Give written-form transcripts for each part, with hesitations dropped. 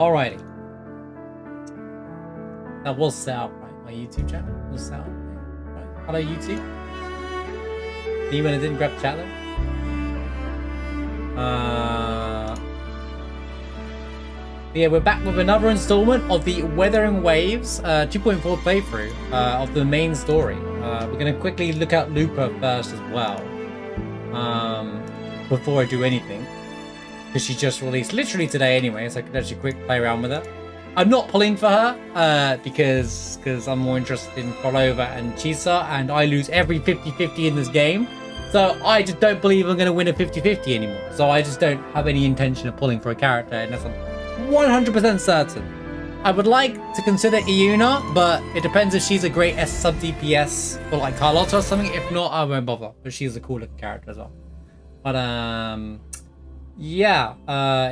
Alrighty. That was set up, right? My YouTube channel was set up. Right. Hello, YouTube. See when I didn't grab chat though? Yeah, we're back with another installment of the Wuthering Waves 2.4 playthrough of the main story. We're going to quickly look at Lupa first as well. Before I do anything. Because she just released literally today anyway, so I can actually quick play around with her. I'm not pulling for her because I'm more interested in Follover and Chisa, and I lose every 50-50 in this game. So I just don't believe I'm going to win a 50-50 anymore. So I just don't have any intention of pulling for a character unless I'm 100% certain. I would like to consider Iuna, but it depends if she's a great S sub DPS for like Carlotta or something. If not, I won't bother. But she's a cool looking character as well. But yeah,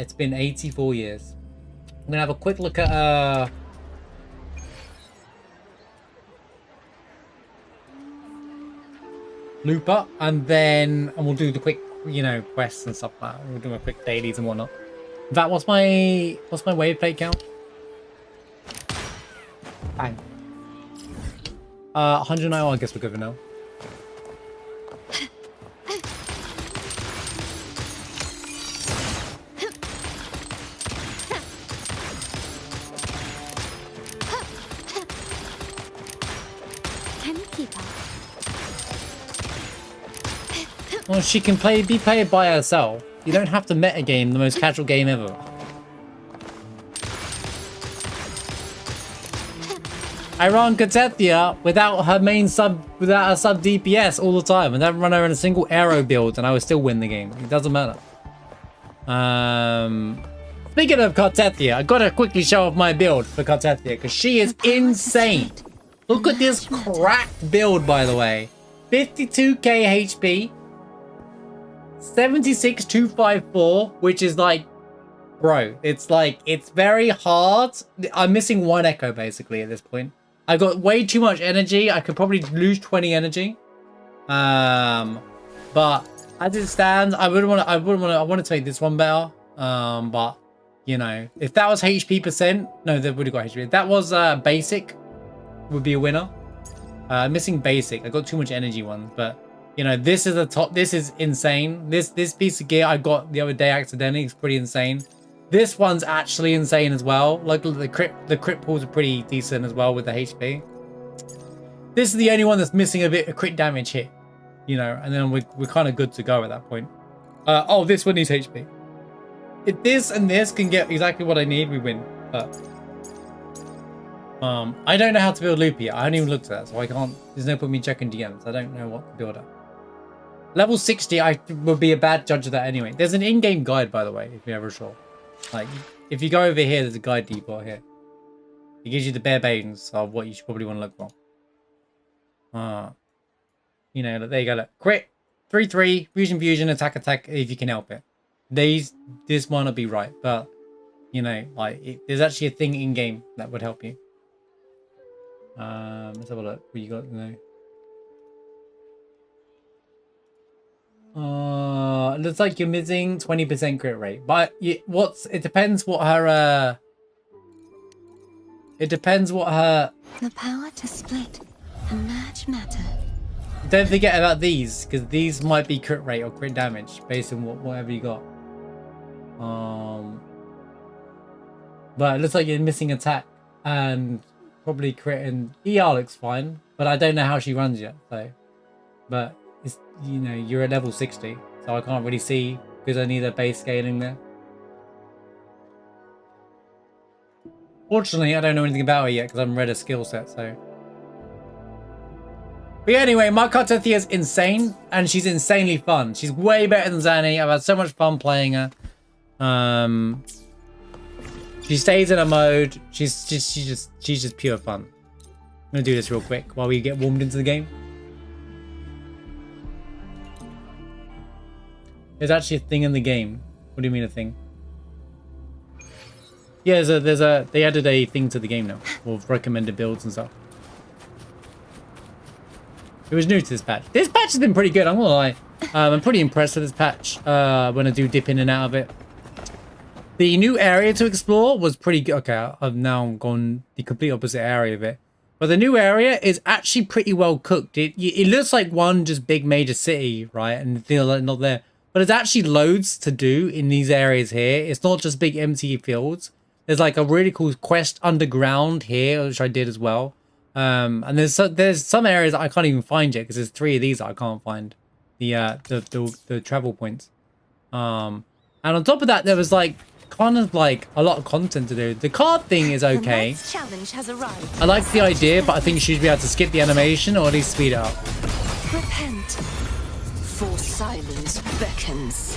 it's been 84 years. I'm gonna have a quick look at Lupa, and we'll do the quick, quests and stuff like that. We'll do a quick dailies and whatnot. In fact, what's my wave plate count? Bang. 109. I guess we're good for now. Well, she can be played by herself. You don't have to metagame the most casual game ever. I run Katethia without her sub DPS all the time, and then run her in a single arrow build, and I would still win the game. It doesn't matter. Speaking of Katethia, I gotta quickly show off my build for Katethia because she is insane. Look at this cracked build, by the way. 52k HP. 76,254, which is like, bro, it's very hard. I'm missing one echo basically at this point. I've got way too much energy. I could probably lose 20 energy. But as it stands, I want to take this one better. But if that was HP percent, no, they would have got HP. If that was basic, would be a winner. Missing basic. I got too much energy ones, but this is a top. This is insane. This piece of gear I got the other day accidentally is pretty insane. This one's actually insane as well. Like the crit pulls are pretty decent as well with the HP. This is the only one that's missing a bit of crit damage hit, and then we're kind of good to go at that point. Oh, this one needs HP. If this and this can get exactly what I need, we win. But I don't know how to build Lupa yet. I haven't even looked at that, so I can't. There's no point me checking DMs. I don't know what to build at. Level 60, I would be a bad judge of that anyway. There's an in-game guide, by the way, if you're ever sure. Like, if you go over here, there's a guide depot here. It gives you the bare bones of what you should probably want to look for. There you go. Look. Crit, 3-3, fusion, attack, if you can help it. This one will be right, but there's actually a thing in-game that would help you. Let's have a look. What you got? Looks like you're missing 20% crit rate, but it depends what her the power to split and merge matter. Don't forget about these, because these might be crit rate or crit damage based on whatever you got. But it looks like you're missing attack and probably crit, and ER looks fine, but I don't know how she runs yet, so. But it's, you're at level 60, so I can't really see because I need a base scaling there. Fortunately, I don't know anything about her yet because I haven't read her skill set, so. But yeah, anyway, my Katethia is insane, and she's insanely fun. She's way better than Zanny. I've had so much fun playing her. She stays in her mode. She's just pure fun. I'm gonna do this real quick while we get warmed into the game. There's actually a thing in the game. What do you mean a thing? Yeah, they added a thing to the game now, with recommended builds and stuff. It was new to this patch. This patch has been pretty good, I'm gonna lie. I'm pretty impressed with this patch when I do dip in and out of it. The new area to explore was pretty good. Okay, I've now gone the complete opposite area of it. But the new area is actually pretty well cooked. It looks like one just big major city, right? And feel like not there. But there's actually loads to do in these areas here. It's not just big empty fields. There's like a really cool quest underground here, which I did as well. And there's some areas that I can't even find yet because there's 3 of these that I can't find. The travel points. And on top of that, there was like kind of like a lot of content to do. The card thing is okay. Challenge has arrived. I like the idea, but I think you should be able to skip the animation or at least speed it up. Repent. For silence beckons.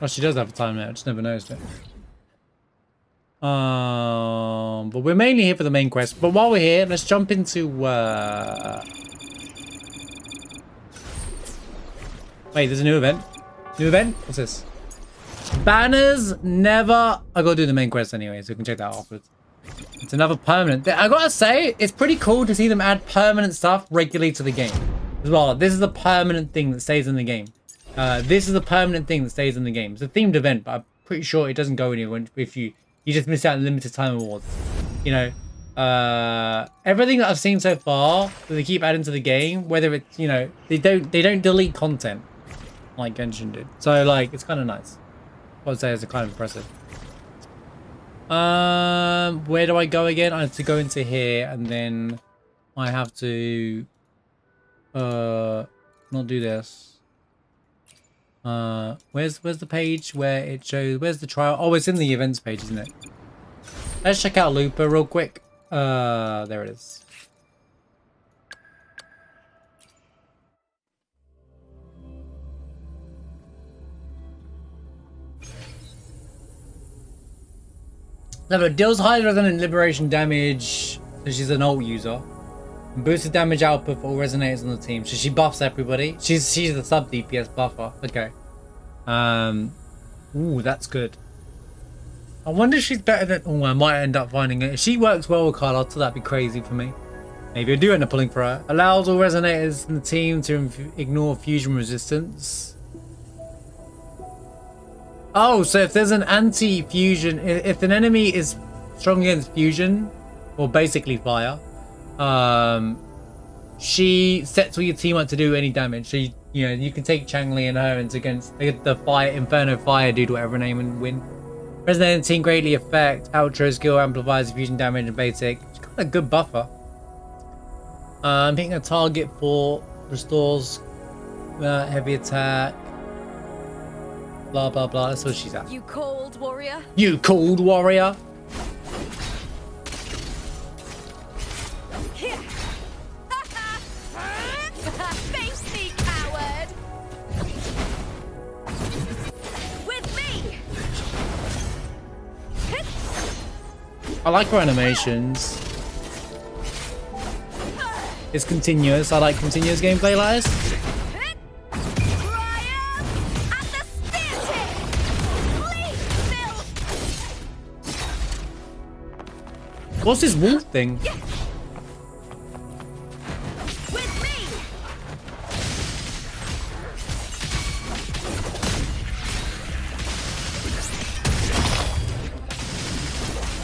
Oh, she does have a time now. I just never noticed it. But we're mainly here for the main quest. But while we're here, let's jump into wait, there's a new event. New event? What's this? Banners never. I gotta do the main quest anyway, so we can check that out afterwards. It's another permanent. I gotta say, it's pretty cool to see them add permanent stuff regularly to the game as well. This is a permanent thing that stays in the game. This is a permanent thing that stays in the game. It's a themed event, but I'm pretty sure it doesn't go anywhere if you just miss out on limited time awards. You know, everything that I've seen so far that they keep adding to the game, whether it's, you know, they don't delete content like Genshin did. So like, it's kind of nice. I would say it's kind of impressive. Where do I go again? I have to go into here, and then I have to not do this. Where's the page where it shows, where's the trial? Oh, it's in the events page, isn't it? Let's check out Lupa real quick. There it is. No, but deals higher resonant liberation damage, so she's an ult user. And boosted damage output for all resonators on the team. So she buffs everybody. She's the sub DPS buffer. Okay. Ooh, that's good. I wonder if she's better than... Oh, I might end up finding it. If she works well with Carlotta, that'd be crazy for me. Maybe I do end up pulling for her. Allows all resonators in the team to ignore fusion resistance. Oh, so if there's an anti-fusion... If an enemy is strong against fusion, or basically fire, she sets all your team up to do any damage. So you know, you can take Changli and her against the fire Inferno Fire dude, whatever her name, and win. Resonating team greatly affect. Outro skill amplifies fusion damage and basic. It's kind of a good buffer. Hitting a target for restores heavy attack. Blah blah blah. That's what she's at. You cold warrior? You cold warrior. Face me, coward! With me! I like her animations. It's continuous. I like continuous gameplay like this. What's this wolf thing?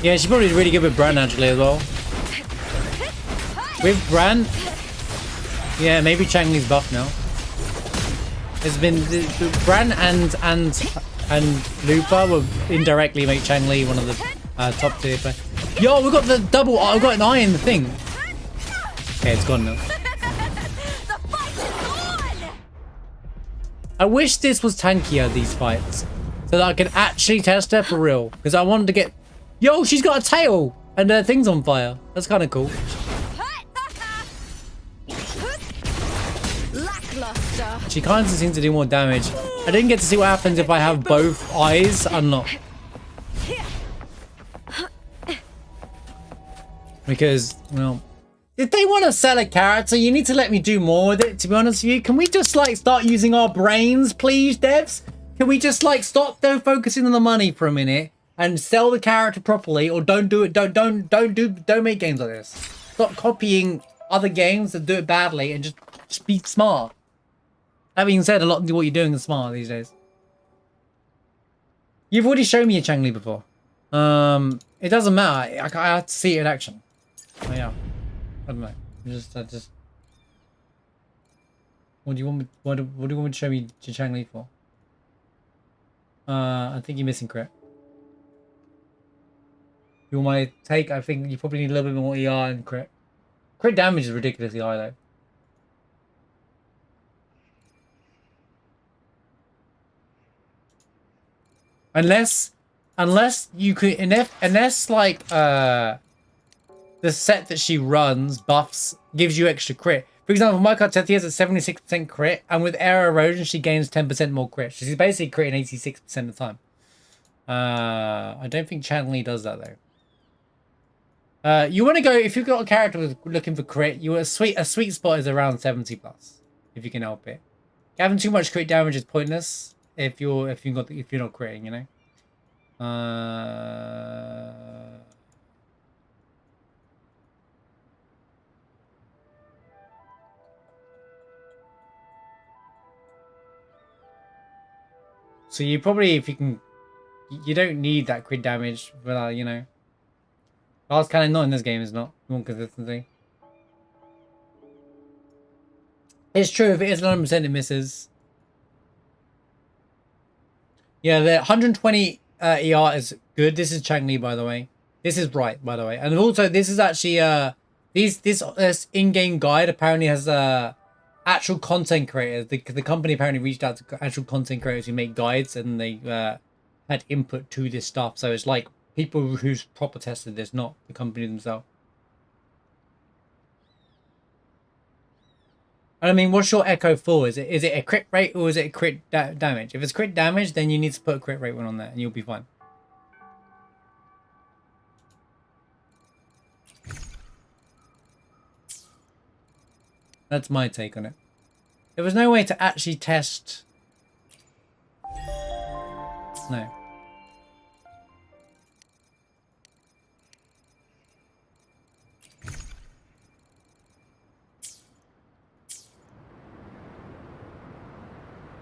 Yeah, she's probably really good with Bran actually as well. With Bran, yeah, maybe Changli's buff now. It's been Bran and Lupa will indirectly make Changli one of the top tier players. Yo, we got the double. I got an eye in the thing. Okay, it's gone now. I wish this was tankier, these fights, so that I could actually test her for real. Because I wanted to get. Yo, she's got a tail and her thing's on fire. That's kind of cool. She kind of seems to do more damage. I didn't get to see what happens if I have both eyes unlocked. Because, well, if they want to sell a character, you need to let me do more with it, to be honest with you. Can we just, like, start using our brains, please, devs? Can we just, like, stop focusing on the money for a minute and sell the character properly, or don't do it, don't make games like this. stop copying other games that do it badly and just be smart. That being said, a lot of what you're doing is smart these days. You've already shown me a Changli before. It doesn't matter. I have to see it in action. Oh yeah. I don't know. I just. What do you want me? What do you want me to show me Changli for? I think you're missing crit. You want my take? I think you probably need a little bit more ER and crit. Crit damage is ridiculously high though. Unless you could, unless like the set that she runs buffs gives you extra crit. For example, my card Tethia has a 76% crit, and with Air Erosion she gains 10% more crit. She's basically critting 86% of the time. I don't think Changli does that though. You want to go if you've got a character with looking for crit. A sweet spot is around 70 plus if you can help it. Having too much crit damage is pointless if you're not critting, you know. So you probably, if you can, you don't need that crit damage, but you know. Last cannon not in this game is not. You want consistency. It's true, if it is 100% it misses. Yeah, the 120 ER is good. This is Changli, by the way. This is right, by the way. And also, this is actually this in-game guide apparently has actual content creators. The company apparently reached out to actual content creators who make guides, and they had input to this stuff. So it's like people who's proper tested this, not the company themselves. And I mean, what's your echo for? Is it a crit rate or is it a crit damage? If it's crit damage, then you need to put a crit rate one on there, and you'll be fine. That's my take on it. There was no way to actually test. No.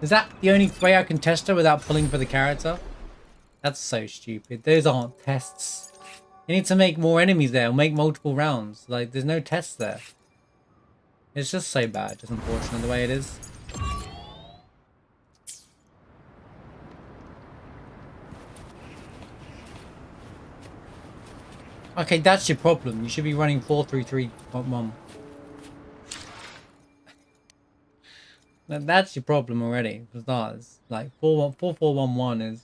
Is that the only way I can test her without pulling for the character? That's so stupid. Those aren't tests. You need to make more enemies there, or make multiple rounds. Like, there's no tests there. It's just so bad, just unfortunate the way it is. Okay, that's your problem. You should be running 4-3-3-1. That's your problem already, for starters. Like 4-4-1-1 is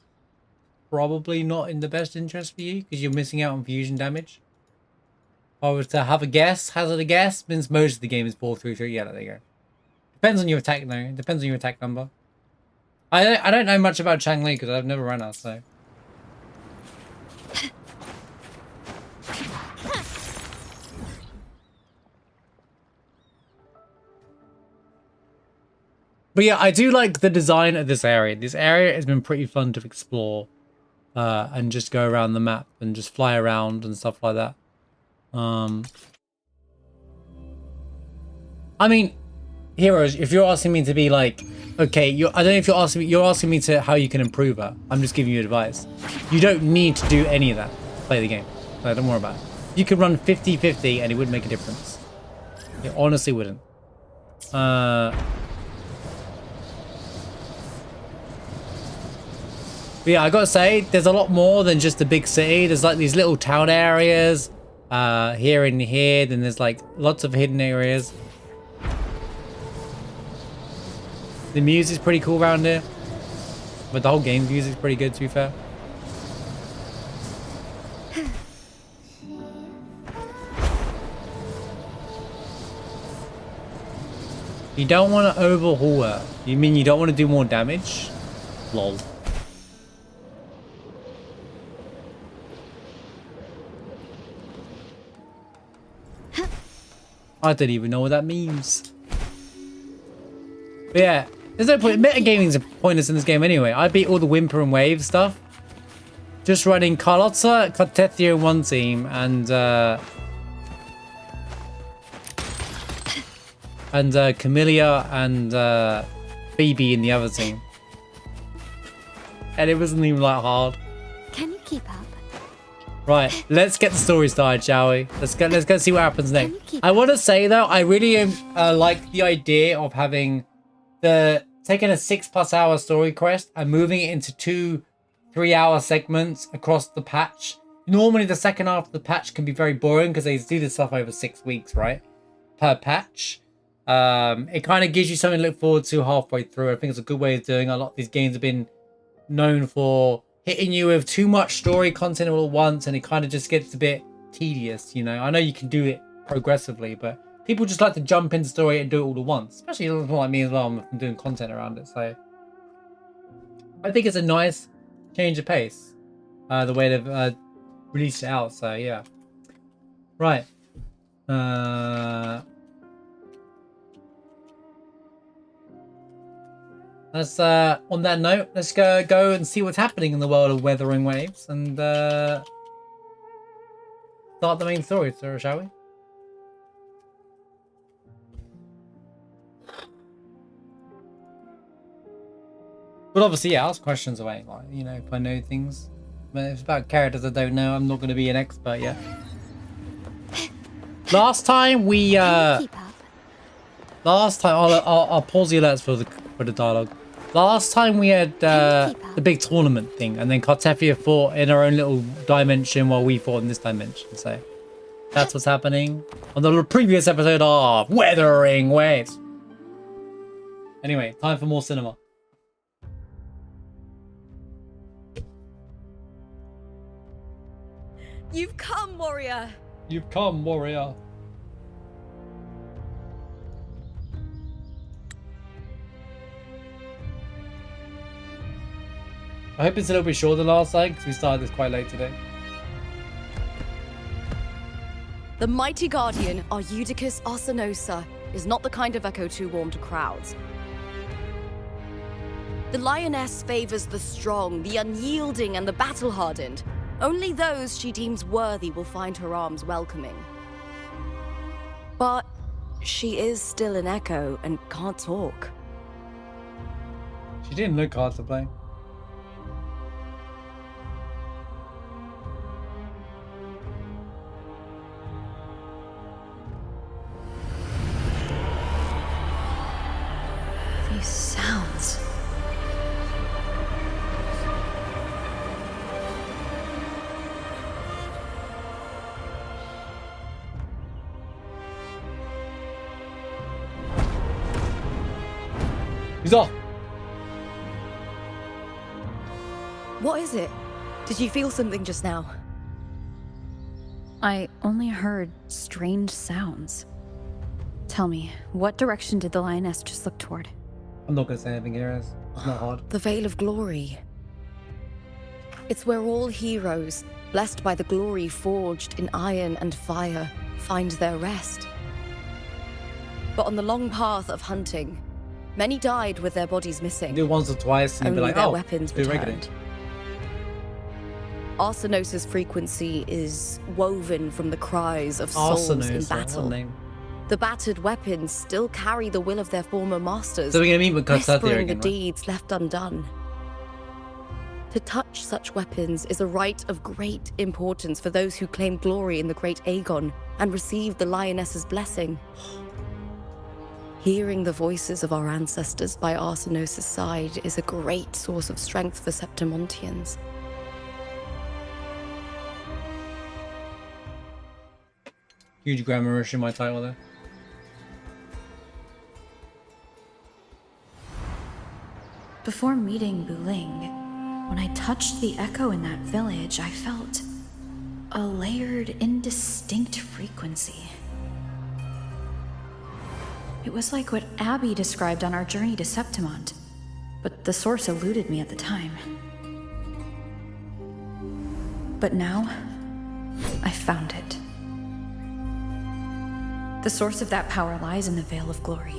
probably not in the best interest for you because you're missing out on fusion damage. If I was to have a guess, hazard a guess, means most of the game is 4-3-3. Yeah, there you go. Depends on your attack though. Depends on your attack number. I don't know much about Changli because I've never run her, so. But yeah, I do like the design of this area. This area has been pretty fun to explore and just go around the map and just fly around and stuff like that. I mean, Heroes, if you're asking me to be like, okay, I don't know if you're asking me to how you can improve her. I'm just giving you advice. You don't need to do any of that to play the game. So don't worry about it. You could run 50-50 and it wouldn't make a difference. It honestly wouldn't. But yeah, I gotta say, there's a lot more than just a big city. There's like these little town areas here and here. Then there's like lots of hidden areas. The music's pretty cool around here. But the whole game's music's pretty good, to be fair. You don't want to overhaul her. You mean you don't want to do more damage? Lol. I don't even know what that means. But yeah, there's no point. Metagaming's pointless in this game anyway. I beat all the Whimper and Wave stuff. Just running Carlotta, Tethia in one team, and and Camilla and Phoebe in the other team. And it wasn't even like hard. Can you keep up? Right, let's get the story started, shall we? Let's go see what happens next. I want to say though, I really like the idea of having taking a 6+ hour story quest and moving it into 2 3-hour segments across the patch. Normally the second half of the patch can be very boring because they do this stuff over 6 weeks, right? Per patch. It kind of gives you something to look forward to halfway through. I think it's a good way of doing it. A lot of these games have been known for hitting you with too much story content all at once, and it kind of just gets a bit tedious, you know. I know you can do it progressively, but people just like to jump into story and do it all at once, especially people like me as well. I'm doing content around it, so I think it's a nice change of pace, the way they've released it out. So yeah, right. Let's on that note, let's go and see what's happening in the world of Wuthering Waves and start the main story, so shall we? But obviously, yeah, ask questions away, like, you know, if I know things. But if it's about characters I don't know, I'm not going to be an expert yet. Last time we Keep up. last time I'll pause the alerts for the dialogue. Last time we had the big tournament thing, and then Cartefia fought in her own little dimension while we fought in this dimension. So that's what's happening on the previous episode of Wuthering Waves. Anyway, time for more cinema. You've come, warrior. You've come, warrior. I hope it's a little bit shorter than last time, because we started this quite late today. The mighty guardian, Arudicus Arsenosa, is not the kind of echo too warm to crowds. The lioness favors the strong, the unyielding, and the battle-hardened. Only those she deems worthy will find her arms welcoming. But she is still an echo and can't talk. She didn't look hard to play. These sounds. He's off. What is it? Did you feel something just now? I only heard strange sounds. Tell me, what direction did the lioness just look toward? I'm not going to say anything here, it's not hard. The Veil of Glory. It's where all heroes, blessed by the glory forged in iron and fire, find their rest. But on the long path of hunting, many died with their bodies missing. Do it once or twice and Only be like, their oh, weapons do regular. returned. Arsenosa's frequency is woven from the cries of souls in Arsenosa, what a battle. name. The battered weapons still carry the will of their former masters, So we're going to meet with Cartefia whispering again, the right? deeds left undone. To touch such weapons is a rite of great importance for those who claim glory in the great Aegon and receive the lioness's blessing. Hearing the voices of our ancestors by Arsenosa's side is a great source of strength for Septimontians. Huge grammarish in my title there. Before meeting Buling, when I touched the echo in that village, I felt a layered, indistinct frequency. It was like what Abby described on our journey to Septimont, but the source eluded me at the time. But now, I found it. The source of that power lies in the Veil of Glory.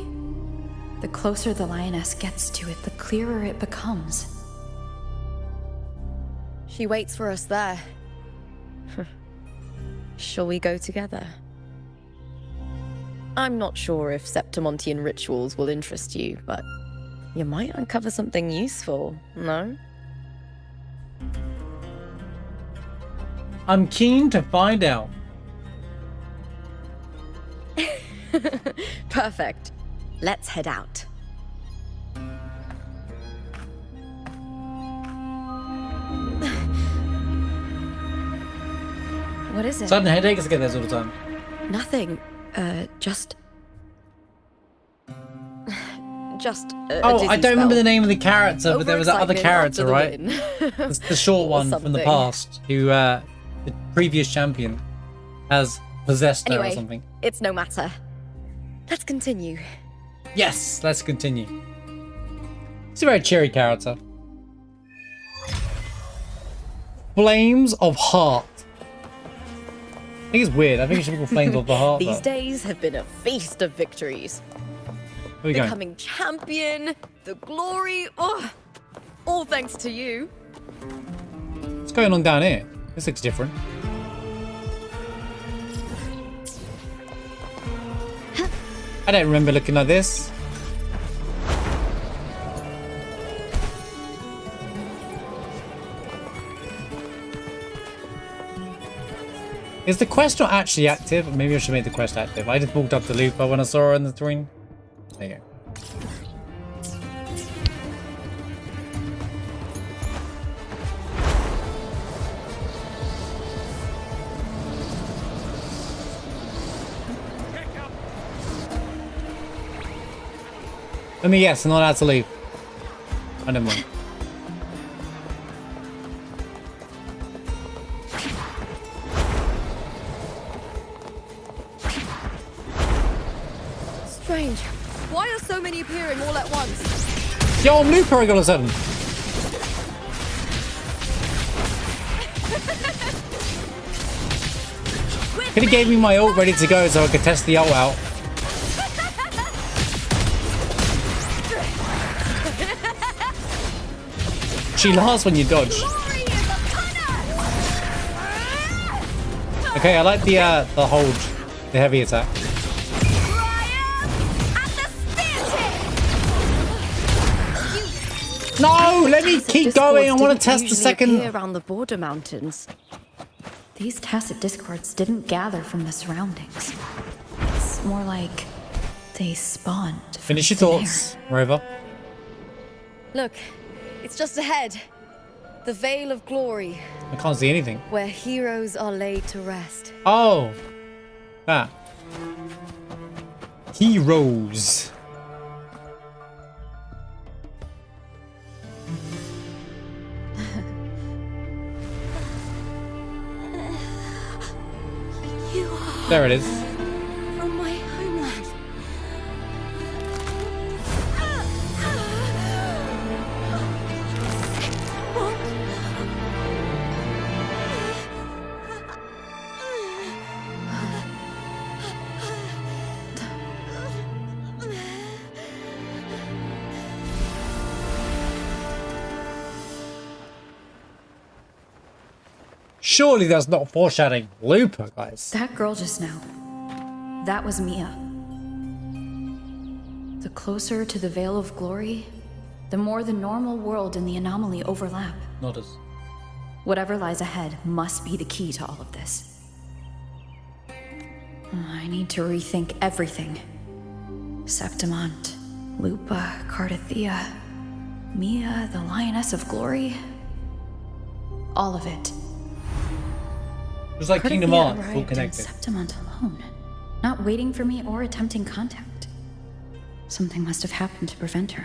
The closer the lioness gets to it, the clearer it becomes. She waits for us there. Shall we go together? I'm not sure if Septimontian rituals will interest you, but you might uncover something useful, no? I'm keen to find out. Perfect. Let's head out. What is it? Sudden headaches, I get those all the time. Nothing. Just Oh, I don't remember the name of the character, but there was that other character, right? The short Or one from the something. past, who the previous champion has possessed her or Anyway, something. it's no matter. Let's continue. Yes, let's continue. It's a very cheery character. Flames of Heart. I think it's weird. I think it should be called Flames of the Heart. These But... days have been a feast of victories. Where we going? Becoming champion, the glory, oh, all thanks to you. What's going on down here? This looks different. I don't remember looking like this. Is the quest not actually active? Maybe I should make the quest active. I just walked up to Lupa when I saw her in the screen. There you go. Let me guess, I'm not allowed to leave. I never mind. Strange. Why are so many appearing all at once? Yo, I'm Lupa all of a sudden. Could have gave me my ult ready to go so I could test the ult out. She laughs when you dodge. Okay, I like the hold, the heavy attack. No, let me keep going. I want to test the second. Around the border mountains. These tacit discords didn't gather from the surroundings. It's more like they spawned. Finish your thoughts, Rover. Look, it's just ahead. The Veil of Glory, I can't see anything. where heroes are laid to rest. Oh, that. Heroes. You are There it is. from my homeland. Surely that's not foreshadowing Lupa, guys. That girl just now. That was Mia. The closer to the Veil of Glory, the more the normal world and the anomaly overlap. Not as. Whatever lies ahead must be the key to all of this. I need to rethink everything. Septimont, Lupa, Cardathea, Mia, the Lioness of Glory. All of it. It was like Kingdom Cardathea Hearts, all arrived in connected. Septimont alone, not waiting for me or attempting contact. Something must have happened to prevent her.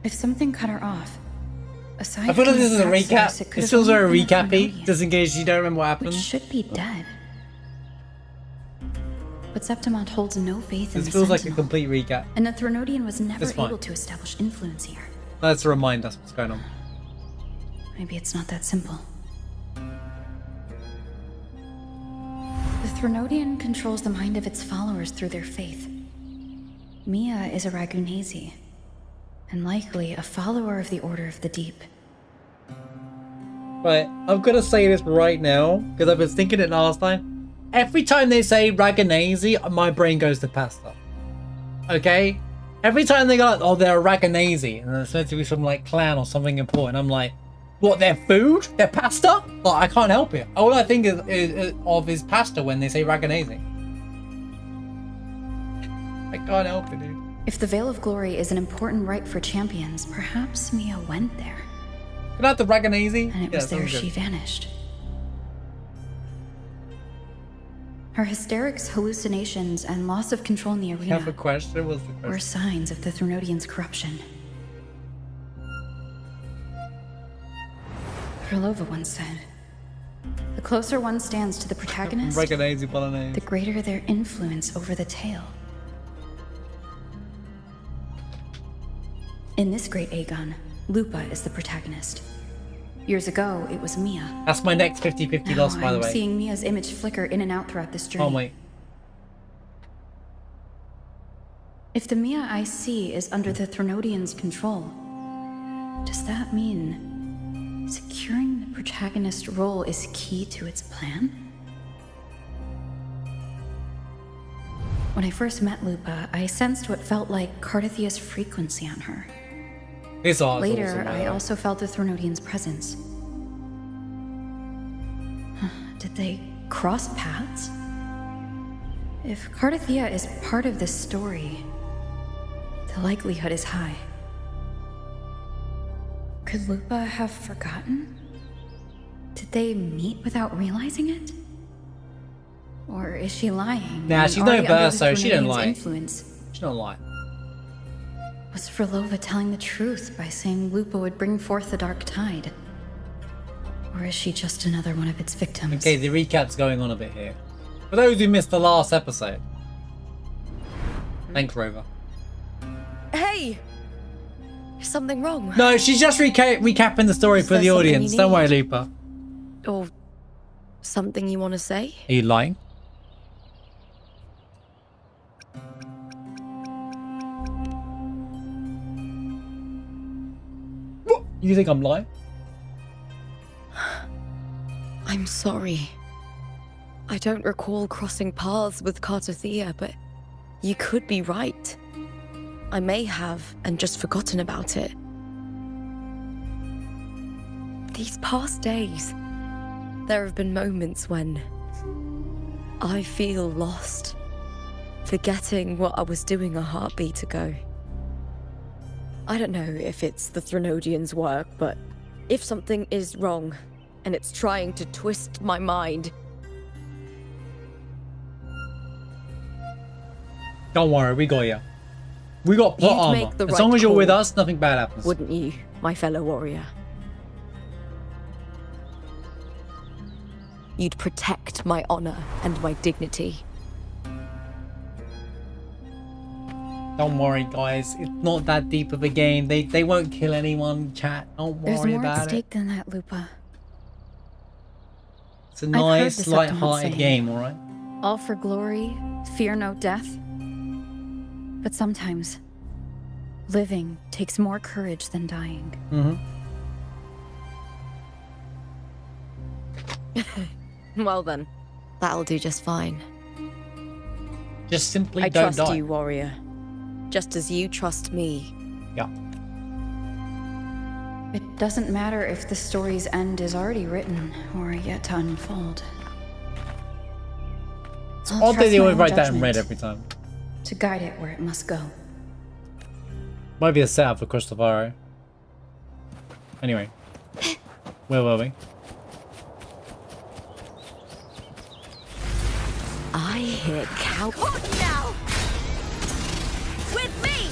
If something cut her off, aside I feel like from this is a the access, recap. it could It have feels only very been a recappy, Thermodian, just in case you don't remember what happened. which should be dead. But Septimont holds no faith in This the feels like a Sentinel, complete recap. and the Thermodian was never It's fine. able to establish influence here. Let's remind us what's going on. Maybe it's not that simple. The Thermodian controls the mind of its followers through their faith. Mia is a Ragunesi, and likely a follower of the Order of the Deep. Right, I'm gonna say this right now, because I've been thinking it last time. every time they say Raganazi, my brain goes to pasta. Okay? Every time they go like, oh, they're a Raganazi, and it's meant to be some like clan or something important, I'm like, what, their food? Their pasta? Like, I can't help it. All I think is pasta when they say Raganazi. I can't help it, dude. If the Veil of Glory is an important rite for champions, perhaps Mia went there. Can I have the Raganazi? And it was there she vanished. Her hysterics, hallucinations, and loss of control in the arena Have a question? What's the question? were signs of the Threnodians' corruption. Krylova once said, the closer one stands to the protagonist, Raganazi bolognese. the greater their influence over the tale. In this great Aegon, Lupa is the protagonist. Years ago, it was Mia. That's my next 50-50 Now loss, by the I'm way. seeing Mia's image flicker in and out throughout this journey. Oh, wait. If the Mia I see is under the Threnodians' control, does that mean securing the protagonist role is key to its plan? When I first met Lupa, I sensed what felt like Cardathia's frequency on her. This art is Later, awesome, by the I way. also felt the Threnodians' presence. Did they cross paths? If Cardathia is part of this story, the likelihood is high. Could Lupa have forgotten? Did they meet without realizing it? Or is she lying? Nah, and she's no already under the verso, she didn't Threnodians' lie. Influence? She don't lie. Was Frolova telling the truth by saying Lupa would bring forth the dark tide? Or is she just another one of its victims? Okay, the recap's going on a bit here. For those who missed the last episode. Thanks, Rover. Hey! Is something wrong? No, she's just recapping the story Is for there the something audience. you Don't worry, need? Lupa. Or something you want to say? Are you lying? What? You think I'm lying? I'm sorry. I don't recall crossing paths with Cardathia, but you could be right. I may have and just forgotten about it. These past days, there have been moments when I feel lost, forgetting what I was doing a heartbeat ago. I don't know if it's the Threnodians' work, but if something is wrong and it's trying to twist my mind, Don't worry, we got you. We got plot You'd armor. make the As right long as you're with call. us, nothing bad happens. wouldn't you, my fellow warrior? You'd protect my honor and my dignity. Don't worry, guys. It's not that deep of a game. They won't kill anyone, chat. Don't There's worry more at about it. stake than that, Lupa. It's a heard nice, the Septimate light-hearted saying. game, alright? All for glory, fear no death. But sometimes, living takes more courage than dying. Well then, that'll do just fine. Just simply I don't trust die. you, warrior. Just as you trust me. Yeah. It doesn't matter if the story's end is already written or yet to unfold. I'll Odd that trust they my always own write that in red judgment every time. to guide it where it must go. Might be a setup for Cristofaro. Anyway. Where were we? I hear cow. Hold now! With me!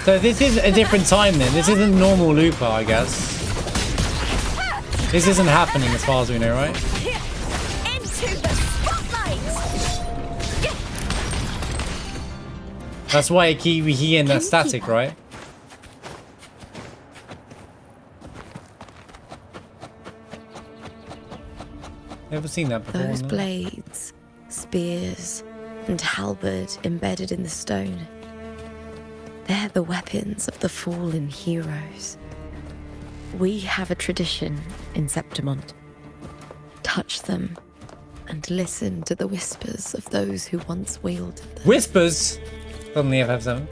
So this is a different time then. This isn't normal Lupa, I guess. This isn't happening as far as we know, right? Into the spotlight! That's why we hear that static, right? Never seen that before. Those no? blades, spears, and halberd embedded in the stone. They're the weapons of the fallen heroes. We have a tradition in Septimont. Touch them and listen to the whispers of those who once wielded them. Whispers? Suddenly FF7.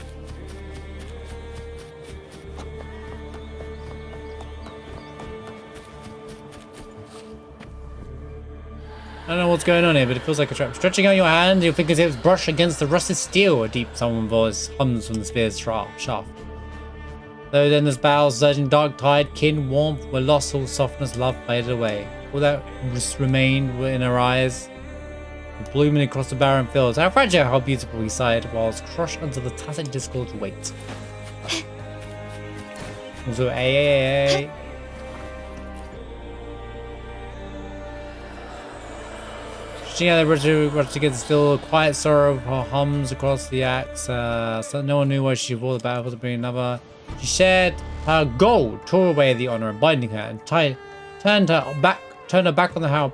I don't know what's going on here, but it feels like a trap. Stretching out your hand, your fingertips brush against the rusted steel. A deep solemn voice hums from the spear's shaft. Though then this battle's surging dark tide, kin, warmth were lost, all softness, love faded away. All that remained were in her eyes, blooming across the barren fields. How fragile, how beautiful, he sighed, whilst crushed under the tacit discord's weight. Also, ay. Stretching out the rush together, still a quiet sorrow hums across the axe. So no one knew why she fought the battle to bring another. She shared her gold, tore away the honor of binding her, and turned her back on the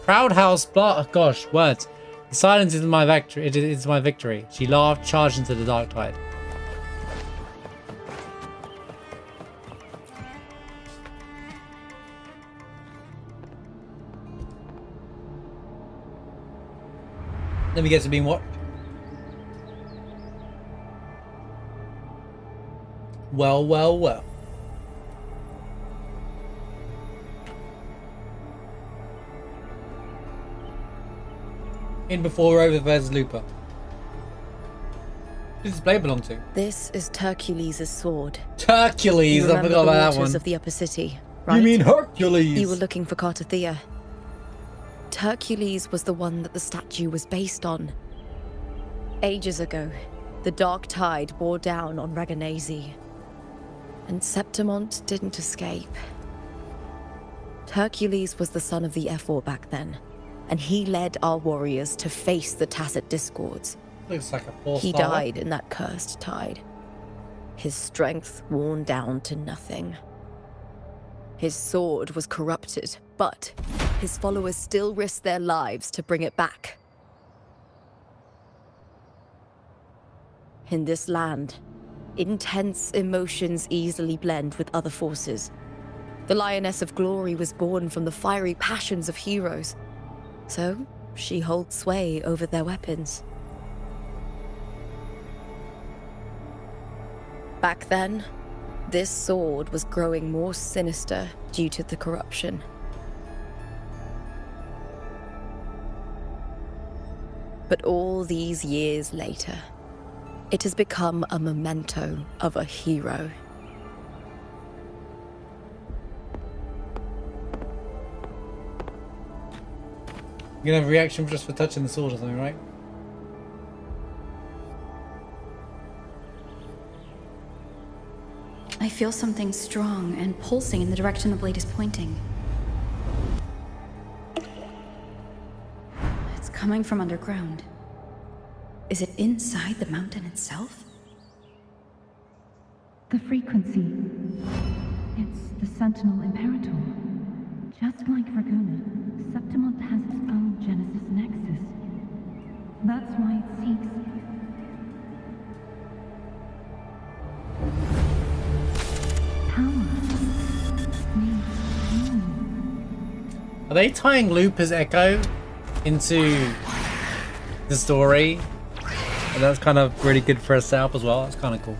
proud house. Gosh, words. The silence is my victory. It is my victory. She laughed, charged into the dark tide. Let me get to being what? Well. In before over versus Lupa. Who does this blade belong to? This is Hercules' sword. Hercules, I forgot about that one. Of the upper city, right? You mean Hercules? You were looking for Cartathea. Hercules was the one that the statue was based on. Ages ago, the dark tide bore down on Raganese. And Septimont didn't escape. Hercules was the son of the Ephor back then, and he led our warriors to face the Tacit Discords. Looks like a four-star. He died in that cursed tide. His strength worn down to nothing. His sword was corrupted, but his followers still risked their lives to bring it back. In this land, intense emotions easily blend with other forces. The Lioness of Glory was born from the fiery passions of heroes, so she holds sway over their weapons. Back then, this sword was growing more sinister due to the corruption. But all these years later, it has become a memento of a hero. You're gonna have a reaction just for touching the sword or something, right? I feel something strong and pulsing in the direction the blade is pointing. It's coming from underground. Is it inside the mountain itself? The frequency. It's the Sentinel Imperator. Just like Raguna, Septimont has its own Genesis Nexus. That's why it seeks... Are they tying Lupa's echo into the story? And that's kind of really good for a setup as well. That's kind of cool.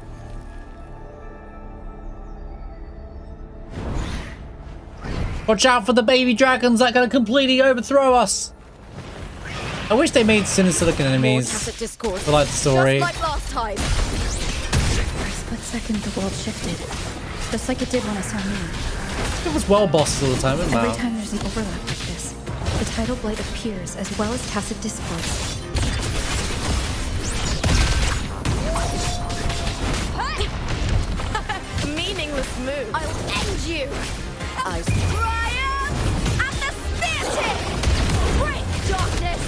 Watch out for the baby dragons that are going to completely overthrow us. I wish they made sinister looking enemies for like the story. Just like last time. For a split second, the world shifted. Just like it did when I saw Mia. It was well bosses all the time, wasn't it? Every time there's an overlap like this, the tidal blight appears as well as Tacit Discords. Meaningless move. I'll end you. I triumph at the spear tip. Break darkness.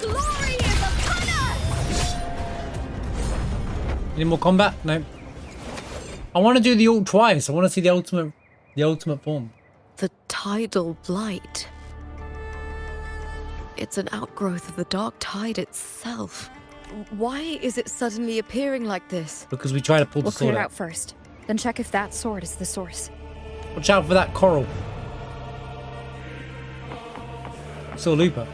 Glory is upon us. Any more combat? No. I want to do the ult twice. I want to see the ultimate form. The tidal blight. It's an outgrowth of the dark tide itself. Why is it suddenly appearing like this? Because we try to pull the We'll clear sword it out. out first, then check if that sword is the source. Watch out for that coral. Saw Lupa.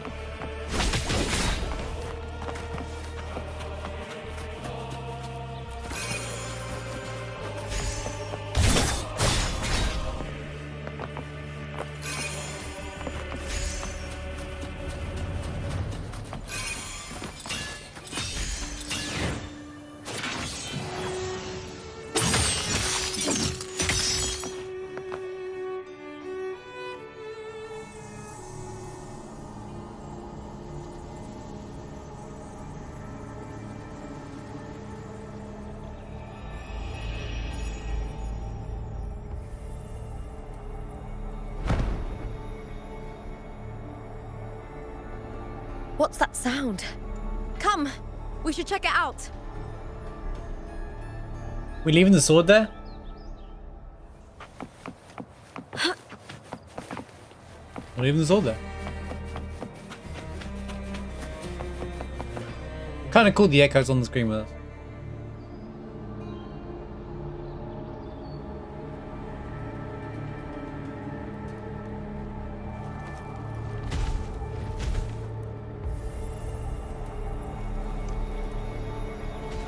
What's that sound? Come, we should check it out. We leaving the sword there? We're leaving the sword there. Kind of cool the echoes on the screen with us.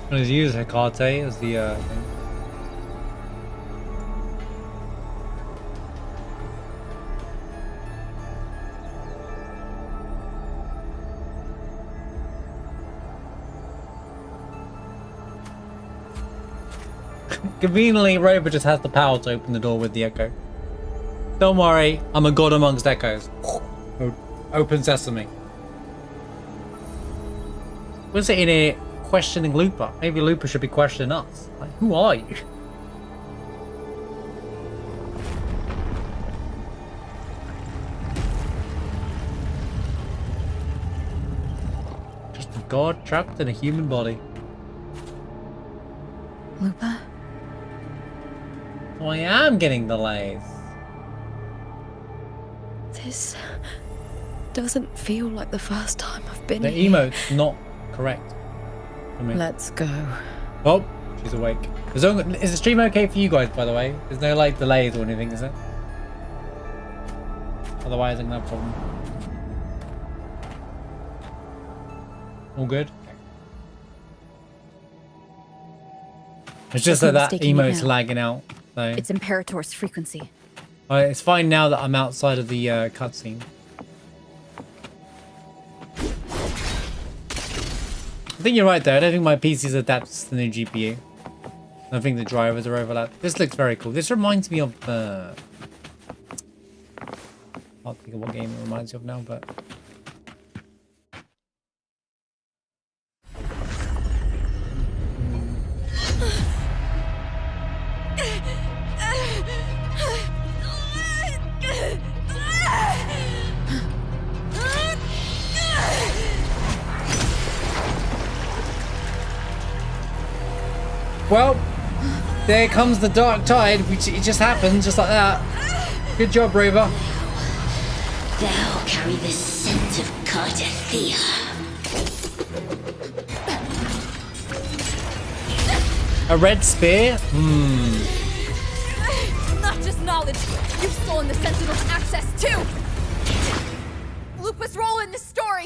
I'm going to use Hecate as the thing. Conveniently, Rover just has the power to open the door with the echo. Don't worry, I'm a god amongst echoes. Open sesame. We're sitting here questioning Lupa. Maybe Lupa should be questioning us. Like, who are you? Just a god trapped in a human body. Lupa? So I am getting delays. This doesn't feel like the first time I've been The here. emote's not correct for me. Let's go. Oh, she's awake. Is the stream okay for you guys, by the way? There's no like delays or anything, is it? Otherwise, I'm gonna have a problem. All good? It's just There's that no that mistaking it emote's now. lagging out. So It's Imperator's frequency. it's fine now that I'm outside of the cutscene. I think you're right though. I don't think my PC's adapted to the new GPU. I think the drivers are overlapped. This looks very cool. This reminds me of I can't think of what game it reminds you of now, but well, there comes the dark tide. It just happens, just like that. Good job, Rover. Thou carry the scent of Cardathea. A red spear? Not just knowledge. You've stolen the Sentinel's access too. Lupa's role in this story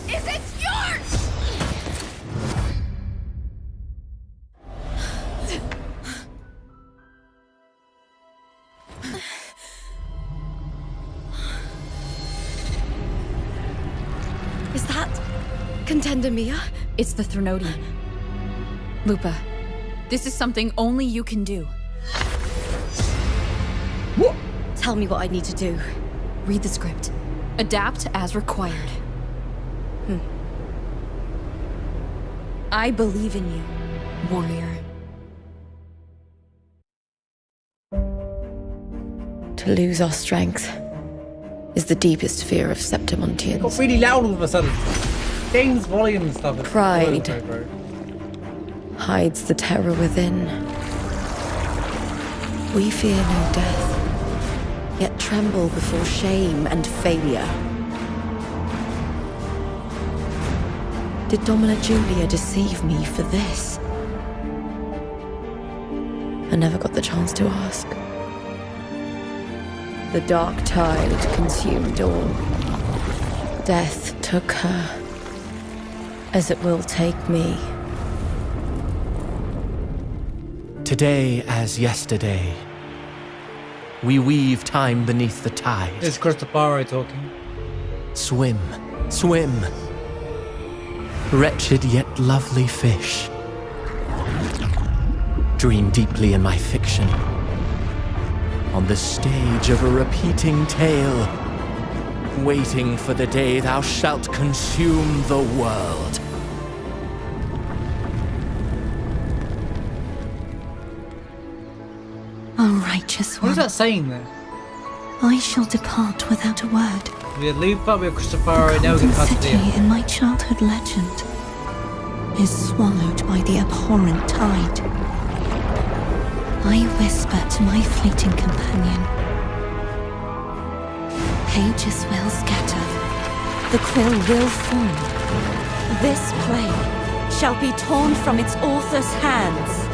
isn't yours. Is that Contender Mia? It's the Threnodian. Lupa, this is something only you can do. What? Tell me what I need to do. Read the script. Adapt as required. I believe in you, warrior. To lose our strength is the deepest fear of Got Septimontians. really loud all of a sudden. Game's volume and stuff. is all Pride. over the place, bro. Hides the terror within. We fear no death, yet tremble before shame and failure. Did Domina Julia deceive me for this? I never got the chance to ask. The dark tide consumed all. Death took her, as it will take me. Today as yesterday, we weave time beneath the tide. It's Christopher talking. Swim, swim. Wretched yet lovely fish. Dream deeply in my fiction. On the stage of a repeating tale, waiting for the day thou shalt consume the world. O righteous What is one, that saying there? I shall depart without a word. We had Lupa, we had Christopher, and now we Golden got city Custody. in my childhood legend is swallowed by the abhorrent tide. I whisper to my fleeting companion. Pages will scatter. The quill will form. This play shall be torn from its author's hands.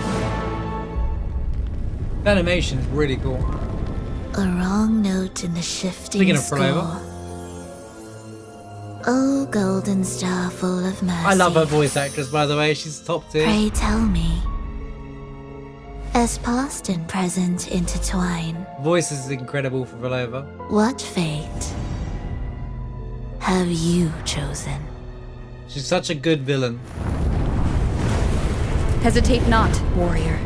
The animation is really cool. A wrong note in the shifting Speaking of score. Flavor. Oh, golden star full of mercy. I love her voice actress, by the way. She's top tier. Pray tell me, as past and present intertwine, Voice is incredible for Flavor. what fate have you chosen? She's such a good villain. Hesitate not, warrior.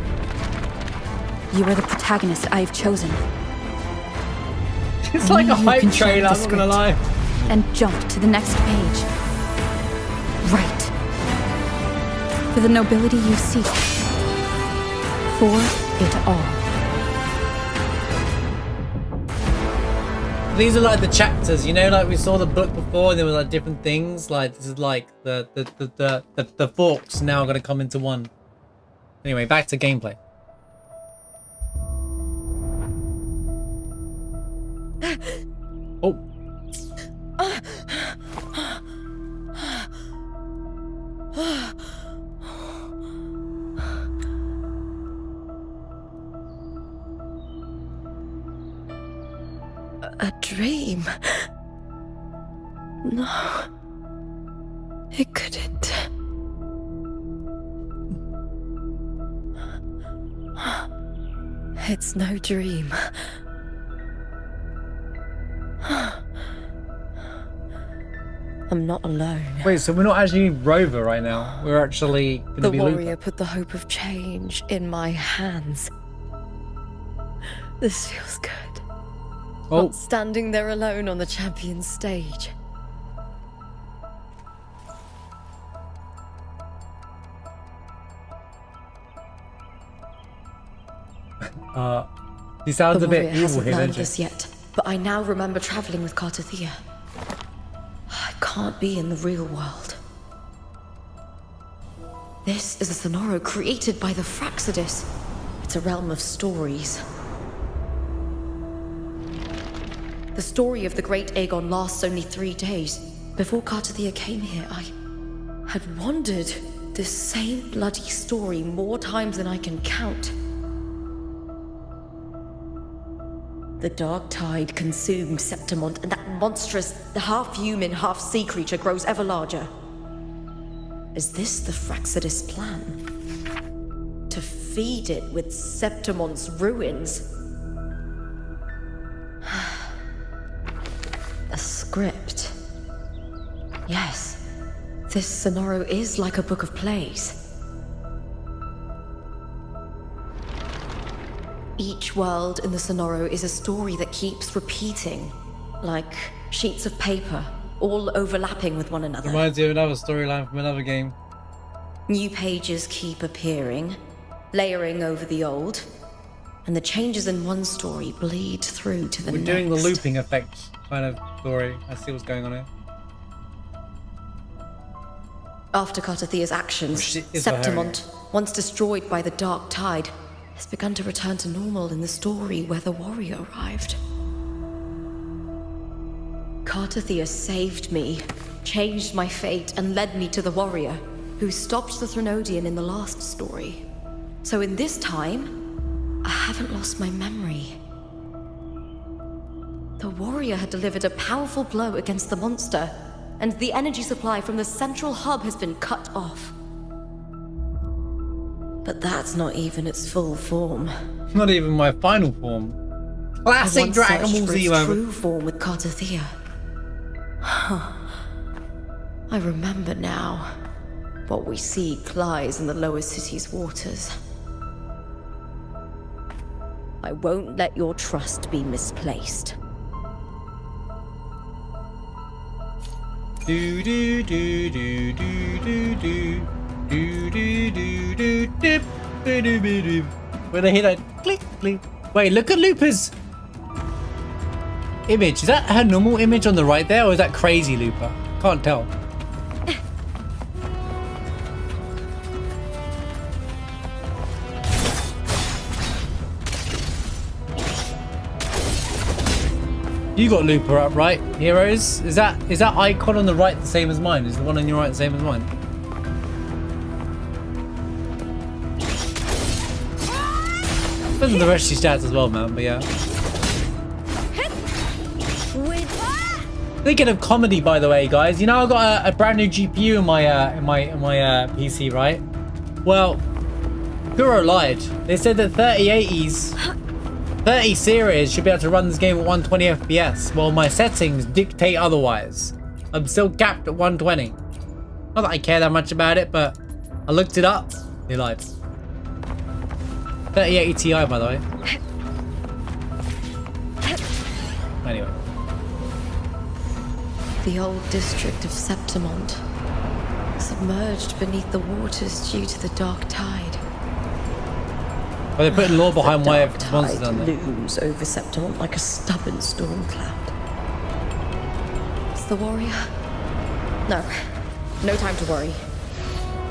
You are the protagonist I have chosen. It's like a Only you hype can shape trailer, the I'm not gonna script. lie. And jump to the next page. Right. For the nobility you seek. For it all. These are like the chapters, you know, like we saw the book before and there were like different things. Like this is like the forks now are gonna come into one. Anyway, back to gameplay. Oh. A dream? No. It couldn't. It's no dream. I'm not alone. Wait, so we're not actually Rover right now. We're actually gonna The be warrior Lupa. put the hope of change in my hands. This feels good. Oh, Not standing there alone on the champion stage. he sounds The a bit warrior evil hasn't here, learned doesn't this yet, but I now remember traveling with Cartathea. I can't be in the real world. This is a Sonoro created by the Fraxidus. It's a realm of stories. The story of the great Aegon lasts only 3 days. Before Cartathea came here, I had wandered this same bloody story more times than I can count. The dark tide consumed Septimont, and that monstrous, half-human, half-sea creature grows ever larger. Is this the Fraxidus plan? To feed it with Septimont's ruins? A script. Yes, this Sonoro is like a book of plays. Each world in the Sonoro is a story that keeps repeating, like sheets of paper, all overlapping with one another. Reminds you of another storyline from another game. New pages keep appearing, layering over the old, and the changes in one story bleed through to the We're next. doing the looping effect kind of story. I see what's going on here. After Cartathea's actions, She is a Septimont, once destroyed by the dark tide, has begun to return to normal in the story where the warrior arrived. Cartathea saved me, changed my fate and led me to the warrior who stopped the Threnodian in the last story. So in this time, I haven't lost my memory. The warrior had delivered a powerful blow against the monster, and the energy supply from the central hub has been cut off. But that's not even its full form. Not even my final form. Classic Dragon Ball Z moment. True form with Cartathea. Huh. I remember now. What we seek lies in the lower city's waters. I won't let your trust be misplaced. Do do do do do do do do do do do do do do do. When I hear that click click. Wait, look at Lupa's image. Is that her normal image on the right there, or is that crazy Lupa? Can't tell. You got Lupa up, right, heroes? Is that icon on the right the same as mine? Is the one on your right the same as mine? Those are the rest of your stats as well, man. But yeah. Thinking of comedy, by the way, guys. You know, I got a brand new GPU in my PC, right? Well, Kuro lied. They said that 30 series should be able to run this game at 120 FPS. Well, my settings dictate otherwise. I'm still capped at 120. Not that I care that much about it, but I looked it up. They lied. 3080 Ti, by the way. Anyway. The old district of Septimont, submerged beneath the waters due to the dark tide. Well, they're putting law behind why everyone's monsters Tide down there. looms over Septimont like a stubborn storm cloud. It's the warrior. No time to worry.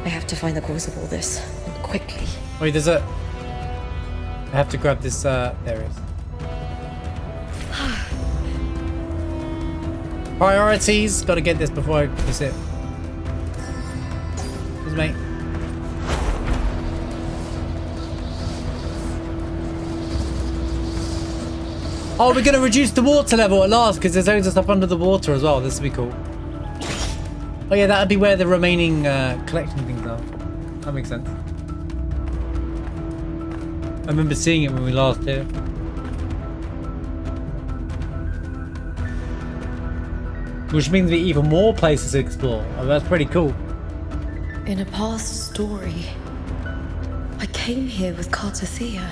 I have to find the cause of all this, and quickly. Wait, there's a... I have to grab this, there it is. Priorities, gotta get this before I miss it. Here's mate. Oh, we're gonna reduce the water level at last because there's loads of stuff under the water as well. This would be cool. Oh yeah, that'd be where the remaining collection things are. That makes sense. I remember seeing it when we last here. Which means we even more places to explore. Oh, that's pretty cool. In a past story, I came here with Cartathea.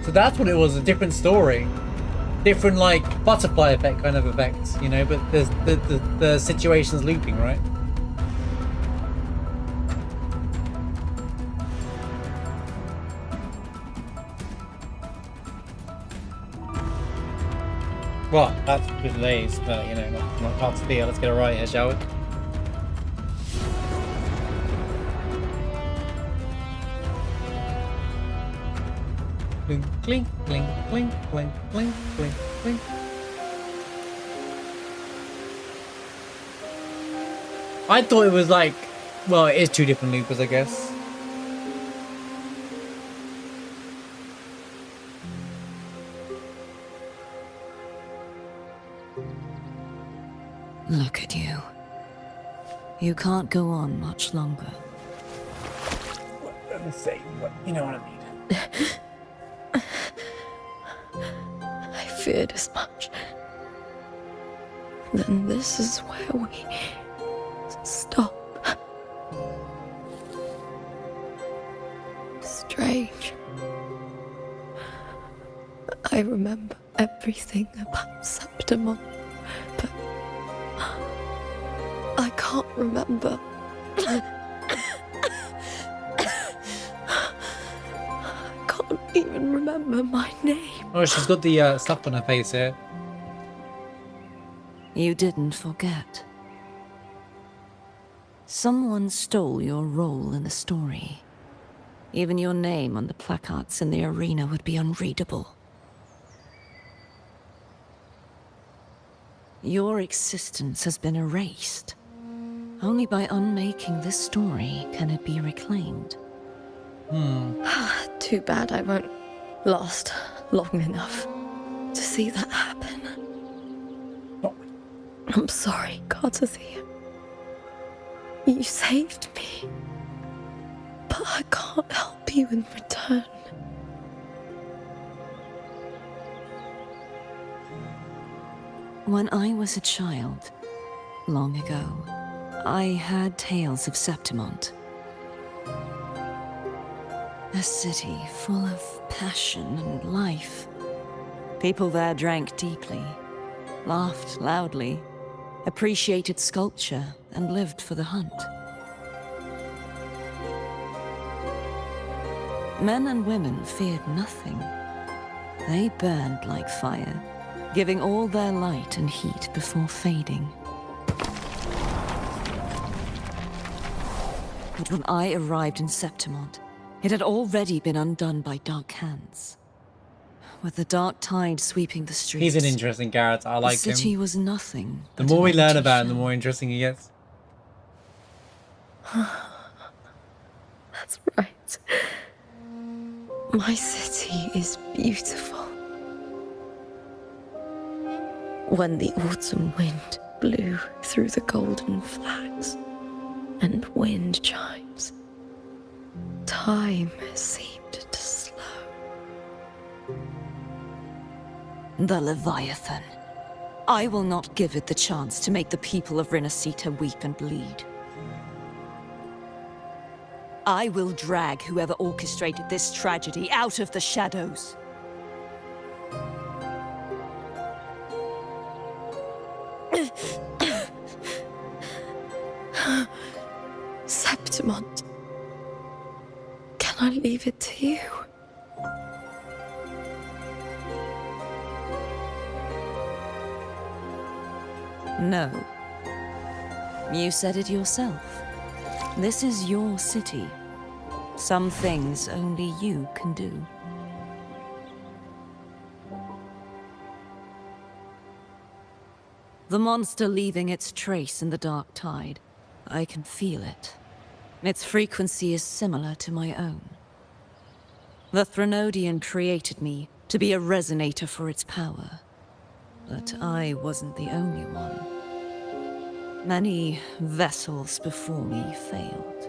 So that's what it was, a different story. Different, like, butterfly effect kind of effects, you know, but there's the situation's looping, right? Well, that's good delays, but, you know, not Cartathea. Let's get it right here, shall we? Clink, clink, clink, clink, clink, clink, clink, clink. I thought it was like, well, it is two different Lupas, I guess. Look at you. You can't go on much longer. Let me say, you know what I mean. I feared as much. Then this is where we stop. Strange. I remember everything about Septimont, but I can't remember. I can't even remember my name. Oh, she's got the stuff on her face here. You didn't forget. Someone stole your role in the story. Even your name on the placards in the arena would be unreadable. Your existence has been erased. Only by unmaking this story can it be reclaimed. Too bad I won't last long enough to see that happen. I'm sorry, Cartathea. You saved me. But I can't help you in return. When I was a child, long ago, I heard tales of Septimont. A city full of passion and life. People there drank deeply, laughed loudly, appreciated sculpture, and lived for the hunt. Men and women feared nothing. They burned like fire, giving all their light and heat before fading. But when I arrived in Septimont, it had already been undone by dark hands. With the dark tide sweeping the streets, He's an interesting character. I like the city him. was nothing. The but more we an learn empty about him, the shell. more interesting he gets. That's right. My city is beautiful. When the autumn wind blew through the golden flags and wind chimes, time seemed to slow. The Leviathan. I will not give it the chance to make the people of Rinasita weep and bleed. I will drag whoever orchestrated this tragedy out of the shadows. Septimont, can I leave it to you? No. You said it yourself. This is your city. Some things only you can do. The monster leaving its trace in the dark tide. I can feel it. Its frequency is similar to my own. The Threnodian created me to be a resonator for its power. But I wasn't the only one. Many vessels before me failed.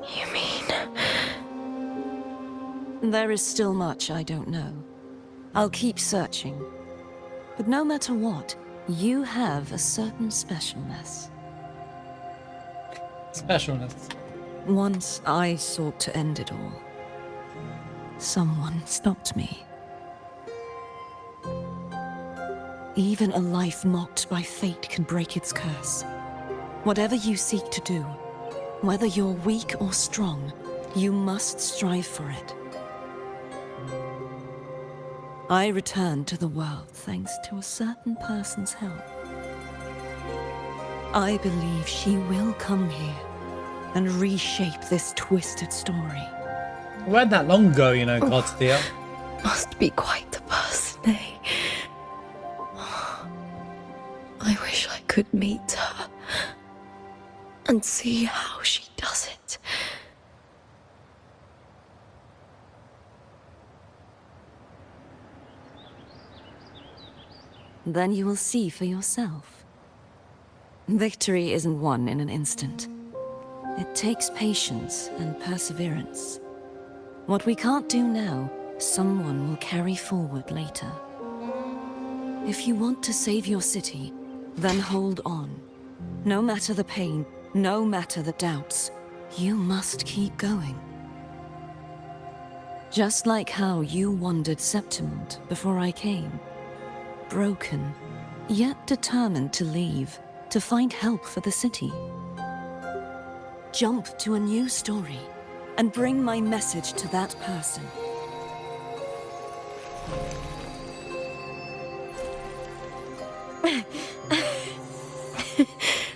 You mean... There is still much I don't know. I'll keep searching. But no matter what, you have a certain specialness. Specialness. Once I sought to end it all. Someone stopped me. Even a life mocked by fate can break its curse. Whatever you seek to do, whether you're weak or strong, you must strive for it. I returned to the world thanks to a certain person's help. I believe she will come here and reshape this twisted story. We weren't that long ago, you know, Cartathea. Must be quite the person, eh? I wish I could meet her and see how she does it. Then you will see for yourself. Victory isn't won in an instant. It takes patience and perseverance. What we can't do now, someone will carry forward later. If you want to save your city, then hold on. No matter the pain, no matter the doubts, you must keep going. Just like how you wandered Septimont before I came. Broken, yet determined to leave, to find help for the city. Jump to a new story, and bring my message to that person.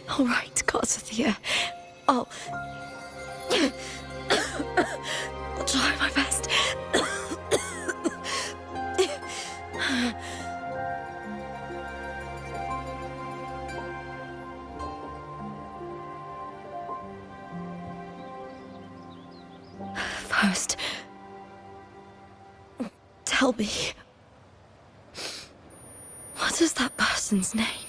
All right, Cartathea. I'll try my best. Tell me. What is that person's name?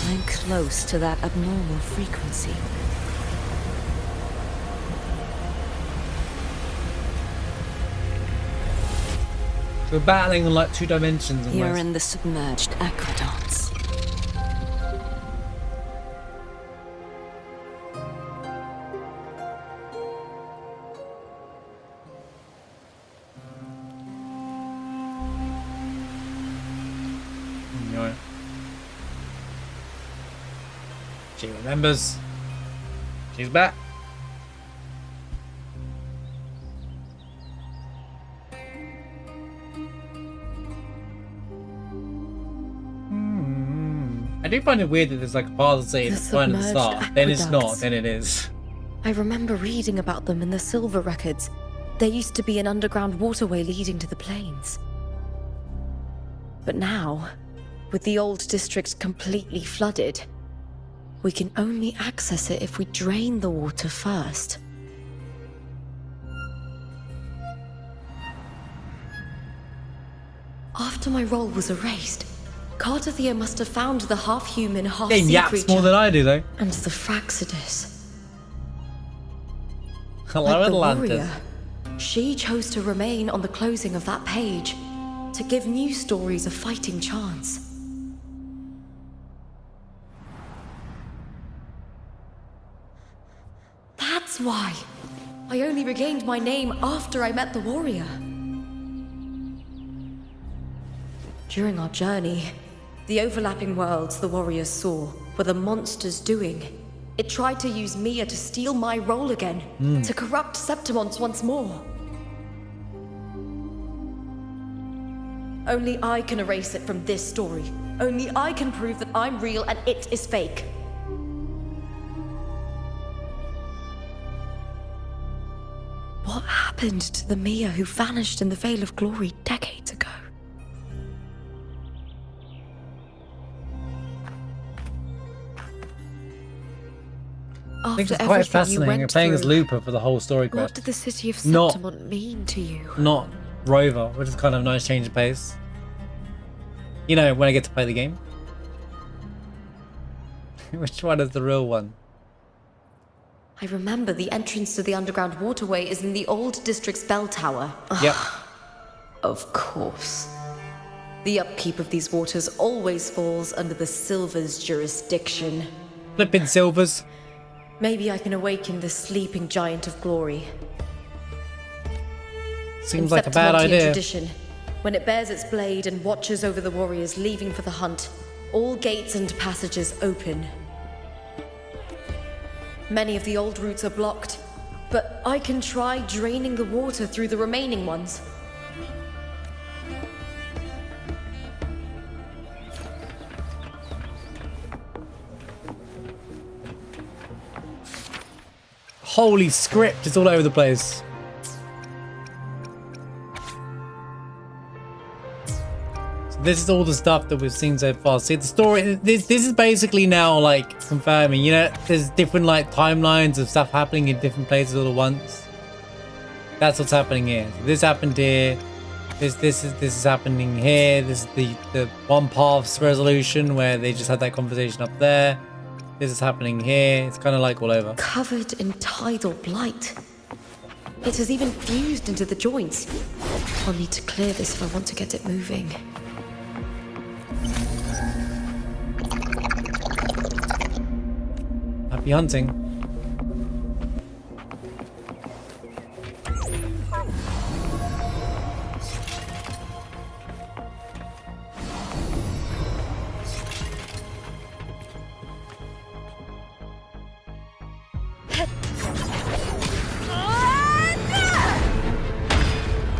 I'm close to that abnormal frequency. We're battling on like 2 dimensions. You're Almost. in the submerged aqueducts. Right. She remembers. She's back. I do find it weird that there's like a part of the scene The right at the start, submerged then it's not, aqueducts. then it is. I remember reading about them in the silver records. There used to be an underground waterway leading to the plains. But now, with the old district completely flooded, we can only access it if we drain the water first. After my role was erased, Cartathea must have found the half-human, Game half-sea yaps creature more than I do though. and the Fraxidus. Hello Like the Atlantis. warrior, she chose to remain on the closing of that page to give new stories a fighting chance. That's why I only regained my name after I met the warrior. During our journey, the overlapping worlds the warriors saw were the monsters doing. It tried to use Mia to steal my role again, to corrupt Septimons once more. Only I can erase it from this story. Only I can prove that I'm real and it is fake. What happened to the Mia who vanished in the Veil of Glory decades ago? I think After it's quite everything you fascinating. You're went playing as through, Lupa for the whole story what quest. did the city of Not- Septimon mean to you? Not Rover, which is kind of a nice change of pace. You know, when I get to play the game. Which one is the real one? I remember the entrance to the underground waterway is in the old district's bell tower. Yep. Of course. The upkeep of these waters always falls under the Silver's jurisdiction. Flipping silvers. Maybe I can awaken the sleeping giant of glory. Seems In like a bad Septimontian idea. tradition, when it bears its blade and watches over the warriors leaving for the hunt, all gates and passages open. Many of the old routes are blocked, but I can try draining the water through the remaining ones. Holy script, it's all over the place. So this is all the stuff that we've seen so far. See, the story, this is basically now like confirming, you know, there's different like timelines of stuff happening in different places all at once. That's what's happening here. So this happened here. This is happening here. This is the one path's resolution where they just had that conversation up there. This is happening here. It's kind of like all over. Covered in tidal blight. It has even fused into the joints. I'll need to clear this if I want to get it moving. Happy hunting.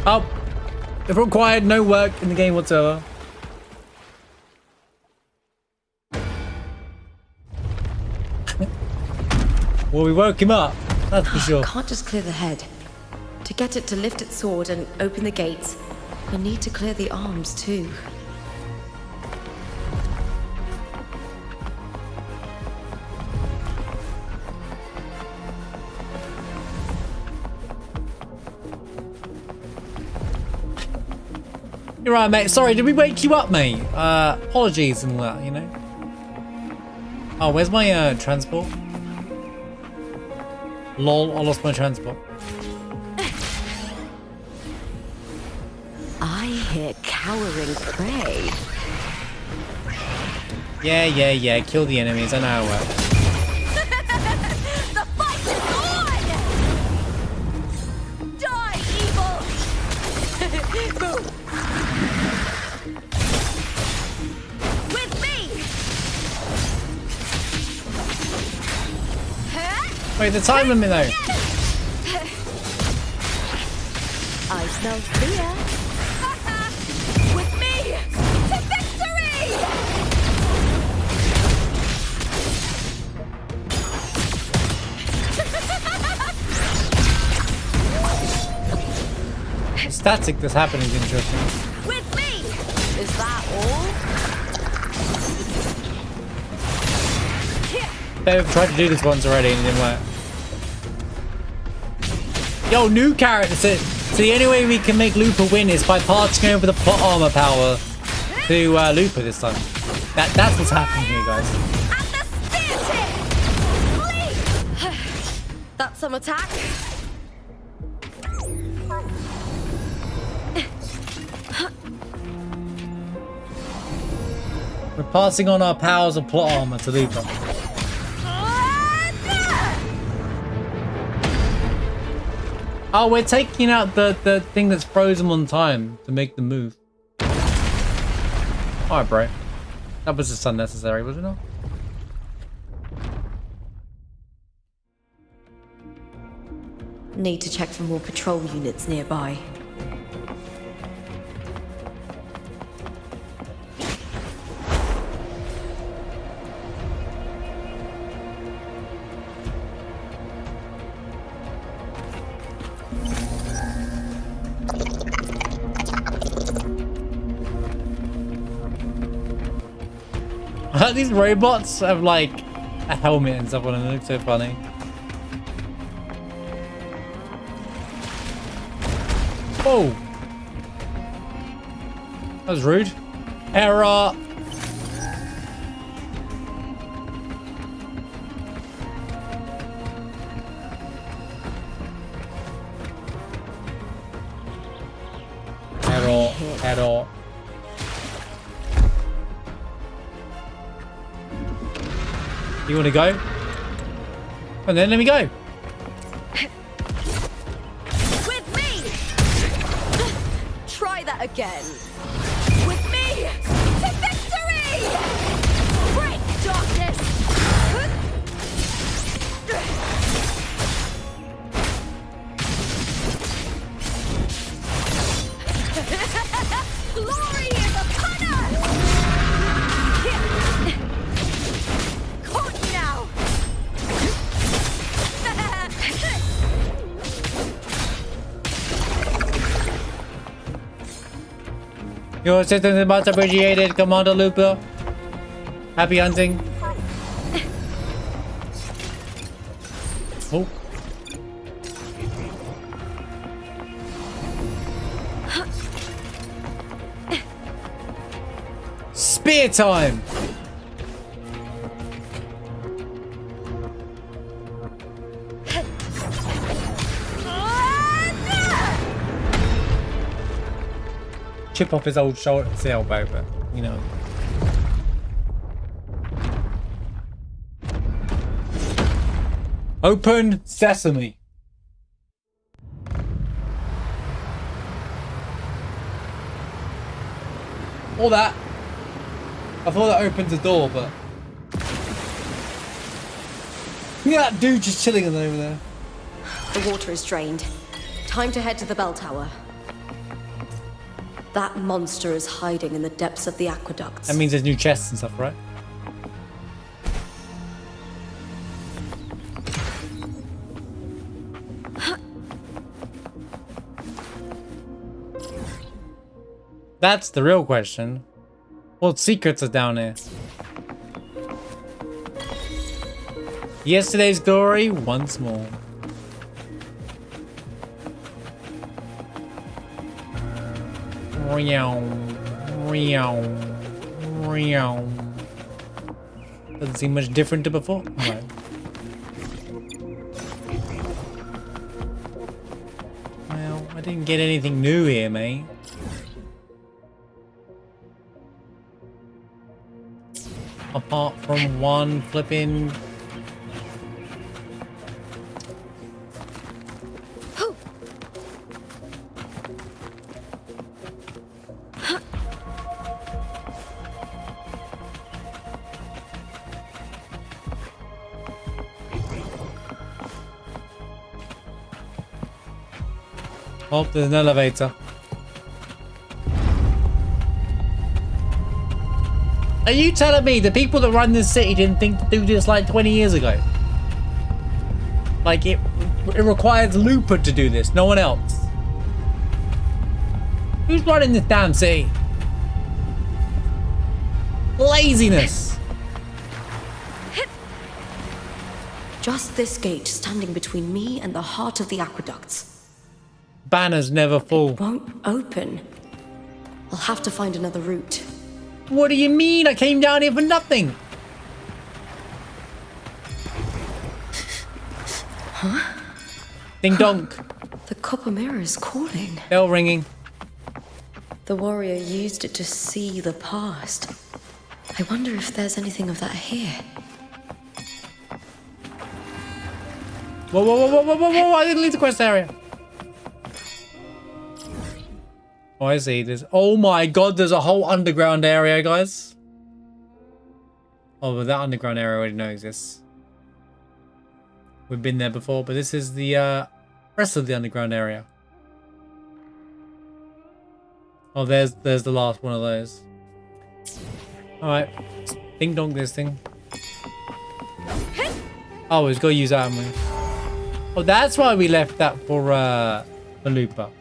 Oh, everyone quiet, no work in the game whatsoever. Well, we woke him up. That's for sure. Can't just clear the head. To get it to lift its sword and open the gates, we need to clear the arms too. You're right, mate. Sorry, did we wake you up, mate? Apologies and all that, you know. Oh, where's my transport? Lol, I lost my transport. I hear cowering prey. Yeah. Kill the enemies. I know how it works. The fight is on! Die, evil! Boom! With me! Wait, the time limit though. I smell fear. With me to victory! The static that's happening is interesting. With me! Is that all? They've tried to do this once already and it didn't work. Yo, new character. So the only way we can make Lupa win is by passing over the plot armor power to Lupa this time. That's what's happening here, guys. At the spear tip! That's some attack. We're passing on our powers of plot armor to Lupa. Oh, we're taking out the thing that's frozen on time to make the move. Alright, bro. That was just unnecessary, was it not? Need to check for more patrol units nearby. These robots have like a helmet and stuff on them. It looks so funny. Whoa! That was rude. Error! Error. You want to go? And then let me go. With me! Try that again. With me to victory! Break darkness! Glory is upon us! Caught now! Your assistance is much appreciated, Commander Lupa. Happy hunting. Oh. Spear time! Chip off his old shoulder, his elbow, but you know. Open sesame. All that. I thought that opened the door, but look at that dude just chilling over there. The water is drained. Time to head to the bell tower. That monster is hiding in the depths of the aqueducts. That means there's new chests and stuff, right? That's the real question. What secrets are down here? Yesterday's glory once more. Doesn't seem much different to before. Right. Well, I didn't get anything new here, mate. Apart from one flipping... Oh, there's an elevator. Are you telling me the people that run this city didn't think to do this like 20 years ago? Like it requires Lupa to do this, no one else. Who's running this damn city? Laziness. Just this gate standing between me and the heart of the aqueducts. Banners never fall. Won't open. I'll have to find another route. What do you mean? I came down here for nothing. Huh? Ding dong. The copper mirror is calling. Bell ringing. The warrior used it to see the past. I wonder if there's anything of that here. Whoa, whoa, whoa, whoa, whoa, whoa, whoa, I didn't leave the quest area. Oh, I see. Oh my god, there's a whole underground area, guys. Oh, but that underground area I already know exists. We've been there before, but this is the rest of the underground area. Oh, there's the last one of those. Alright. Ding dong this thing. Oh, we've got to use that, haven't we? Oh, that's why we left that for Lupa.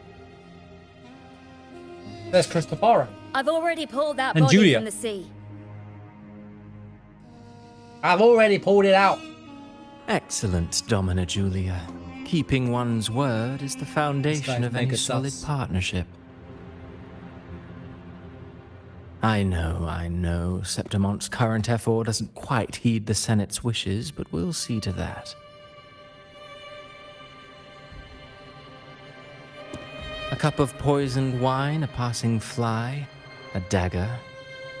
There's Christopher. I've already pulled that And body Julia. from the sea. I've already pulled it out. Excellent, Domina Julia. Keeping one's word is the foundation of any solid partnership. I know, Septimonte's current effort doesn't quite heed the Senate's wishes, but we'll see to that. A cup of poisoned wine, a passing fly, a dagger.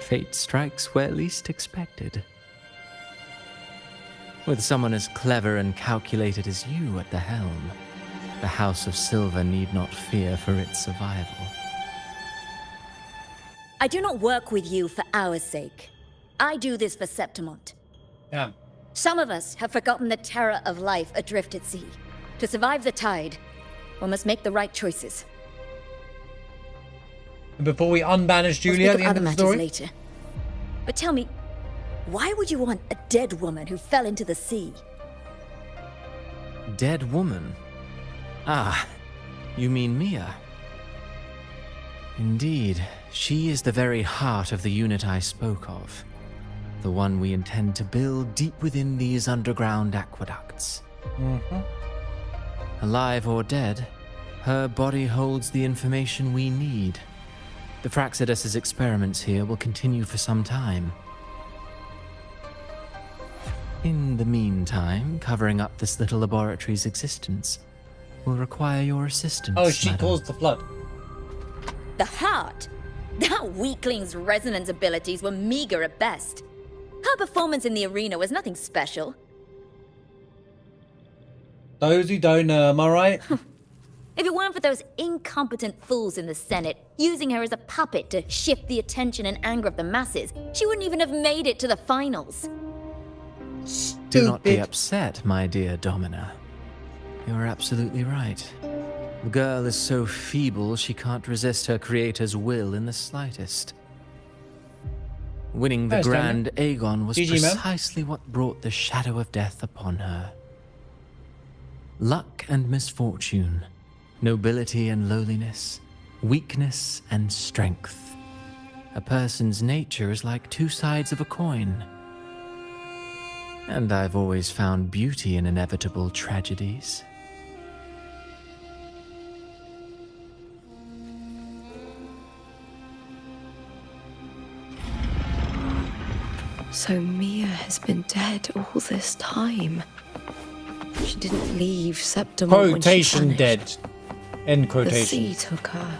Fate strikes where least expected. With someone as clever and calculated as you at the helm, the House of Silver need not fear for its survival. I do not work with you for our sake. I do this for Septimont. Yeah. Some of us have forgotten the terror of life adrift at sea. To survive the tide, one must make the right choices. Before we unbanish Julia at the end of the story. Later. But tell me, why would you want a dead woman who fell into the sea? Dead woman? Ah, you mean Mia? Indeed, she is the very heart of the unit I spoke of. The one we intend to build deep within these underground aqueducts. Alive or dead, her body holds the information we need. The Fraxidus's experiments here will continue for some time. In the meantime, covering up this little laboratory's existence will require your assistance. Oh, she madam. caused the flood. The heart? That weakling's resonance abilities were meager at best. Her performance in the arena was nothing special. Those who don't know, am I right? If it weren't for those incompetent fools in the Senate, using her as a puppet to shift the attention and anger of the masses, she wouldn't even have made it to the finals. Do not be upset, my dear Domina. You're absolutely right. The girl is so feeble she can't resist her creator's will in the slightest. Winning the Grand Aegon was precisely what brought the shadow of death upon her. Luck and misfortune, nobility and lowliness, weakness and strength. A person's nature is like two sides of a coin. And I've always found beauty in inevitable tragedies. So Mia has been dead all this time. She didn't leave Septimon when she Quotation vanished. dead. End The quotation. sea took her.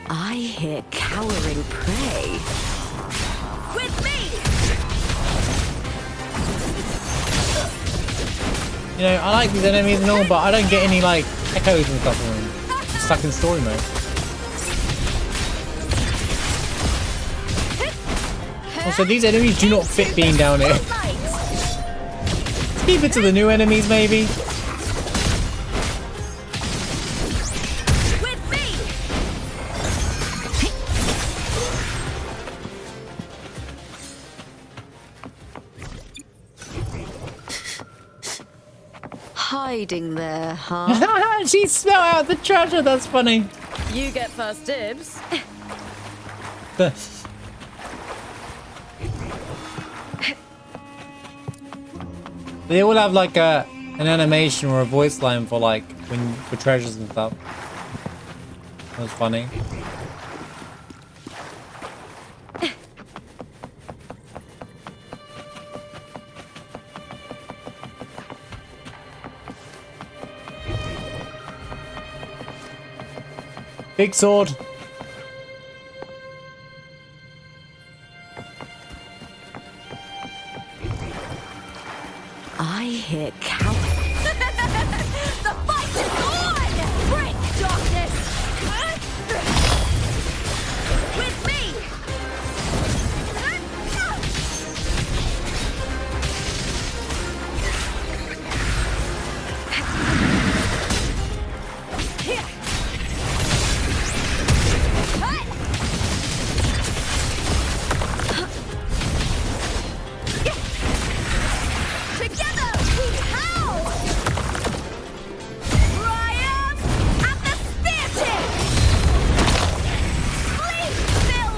I hear cowering prey. With me! You know, I like these enemies and all, but I don't get any like echoes and stuff from them. I'm stuck in story mode. Also, these enemies do not fit being down here. Let's keep it to the new enemies, maybe. With me! Hiding there, huh? She smelled out the treasure. That's funny. You get first dibs. They all have like an animation or a voice line for like for treasures and stuff. That was funny. Big sword. I hear cow. The fight is on! Bring darkness! With me! Together we howl! Triumph at the spear tip! Sleep still!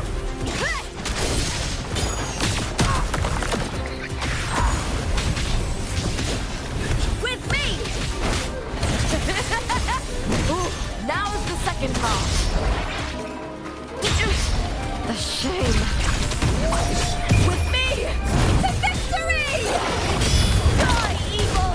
With me! Ooh, now's the second half. The shame. With me! To victory! Die, evil!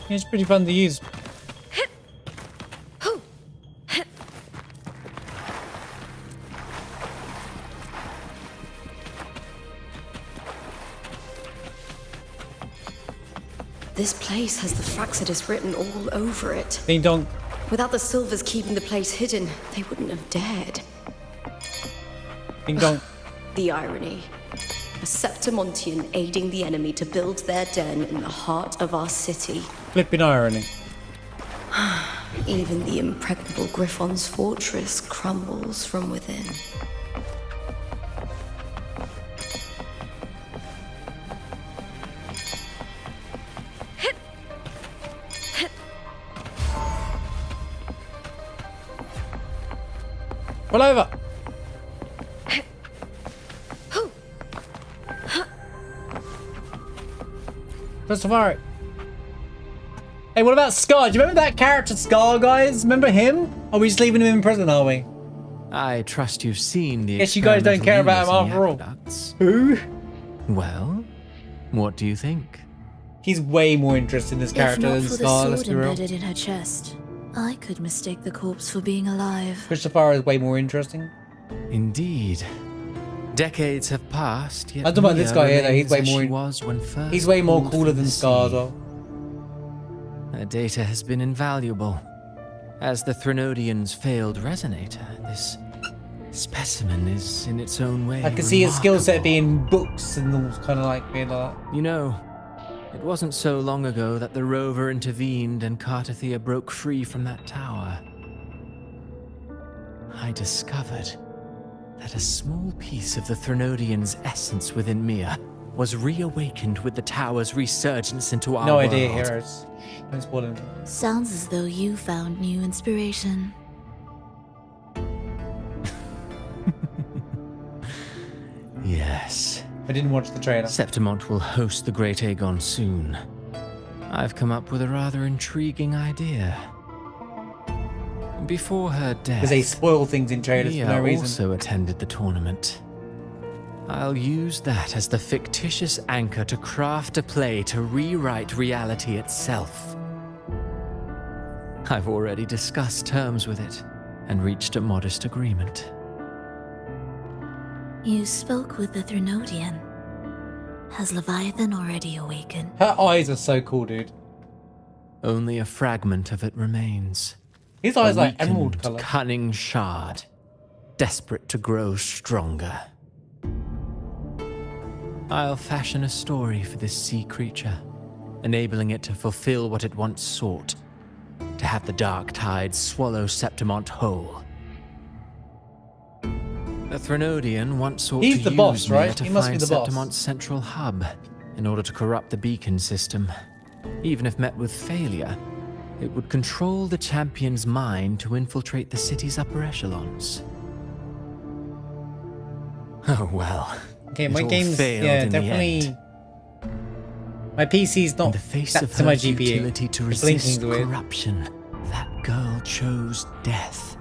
It's pretty fun to use. This place has the Fraxidus written all over it. Ding dong. Without the Silvers keeping the place hidden, they wouldn't have dared. Ding dong. The irony. A Septimontian aiding the enemy to build their den in the heart of our city. Flipping irony. Even the impregnable Griffon's fortress crumbles from within. Roll over. Christopher. Hey, what about Scar? Do you remember that character Scar, guys? Remember him? Or are we just leaving him in prison, are we? I trust you've seen the Guess you guys don't care about him after all. aqueducts. Who? Well, what do you think? He's way more interested in this character than If not for Scar, the let's sword be real. embedded in her chest, I could mistake the corpse for being alive. Christopher is way more interesting. Indeed. Decades have passed, yet I'm talking about this Mia guy here, though. He's remains way as more she in- was when first He's way more pulled cooler from than the Scar as sea. well. Her data has been invaluable. As the Threnodian's failed resonator, this specimen is in its own way I can see his skill set remarkable. being books and all kind of like being like that. You know, it wasn't so long ago that the rover intervened and Cartathea broke free from that tower. I discovered that a small piece of the Threnodian's essence within Mia was reawakened with the tower's resurgence into our No world. idea, heroes. Don't spoil them. Sounds as though you found new inspiration. Yes. I didn't watch the trailer. Septimont will host the Great Aegon soon. I've come up with a rather intriguing idea. Before her death, Because they spoil things in trailers Mia for no reason. also attended the tournament. I'll use that as the fictitious anchor to craft a play to rewrite reality itself. I've already discussed terms with it and reached a modest agreement. You spoke with the Threnodian. Has Leviathan already awakened? Her eyes are so cool, dude. Only a fragment of it remains. His eyes A like emerald weakened, color. cunning shard, desperate to grow stronger. I'll fashion a story for this sea creature, enabling it to fulfill what it once sought, to have the dark tides swallow Septimont whole. The Threnodian once sought He's to the boss, use Mia right? to He must be find the boss. Septimont's central hub in order to corrupt the beacon system. Even if met with failure, it would control the champion's mind to infiltrate the city's upper echelons. Oh well. Okay, it my all game's failed yeah in the definitely. end. My PC's In not the face that of to her my GPU. futility to The resist blinking's weird. corruption, that girl chose death.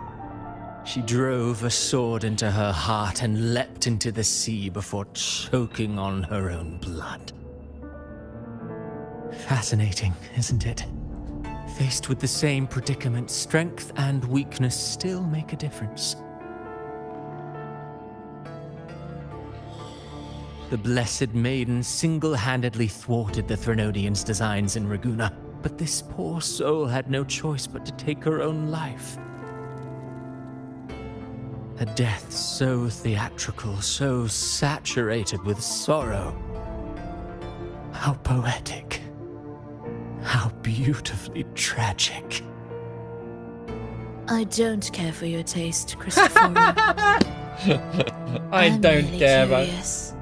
She drove a sword into her heart and leapt into the sea before choking on her own blood. Fascinating, isn't it? Faced with the same predicament, strength and weakness still make a difference. The Blessed Maiden single-handedly thwarted the Threnodian's designs in Raguna, but this poor soul had no choice but to take her own life. A death so theatrical, so saturated with sorrow. How poetic. How beautifully tragic. I don't care for your taste, Christopher. I don't care about. curious.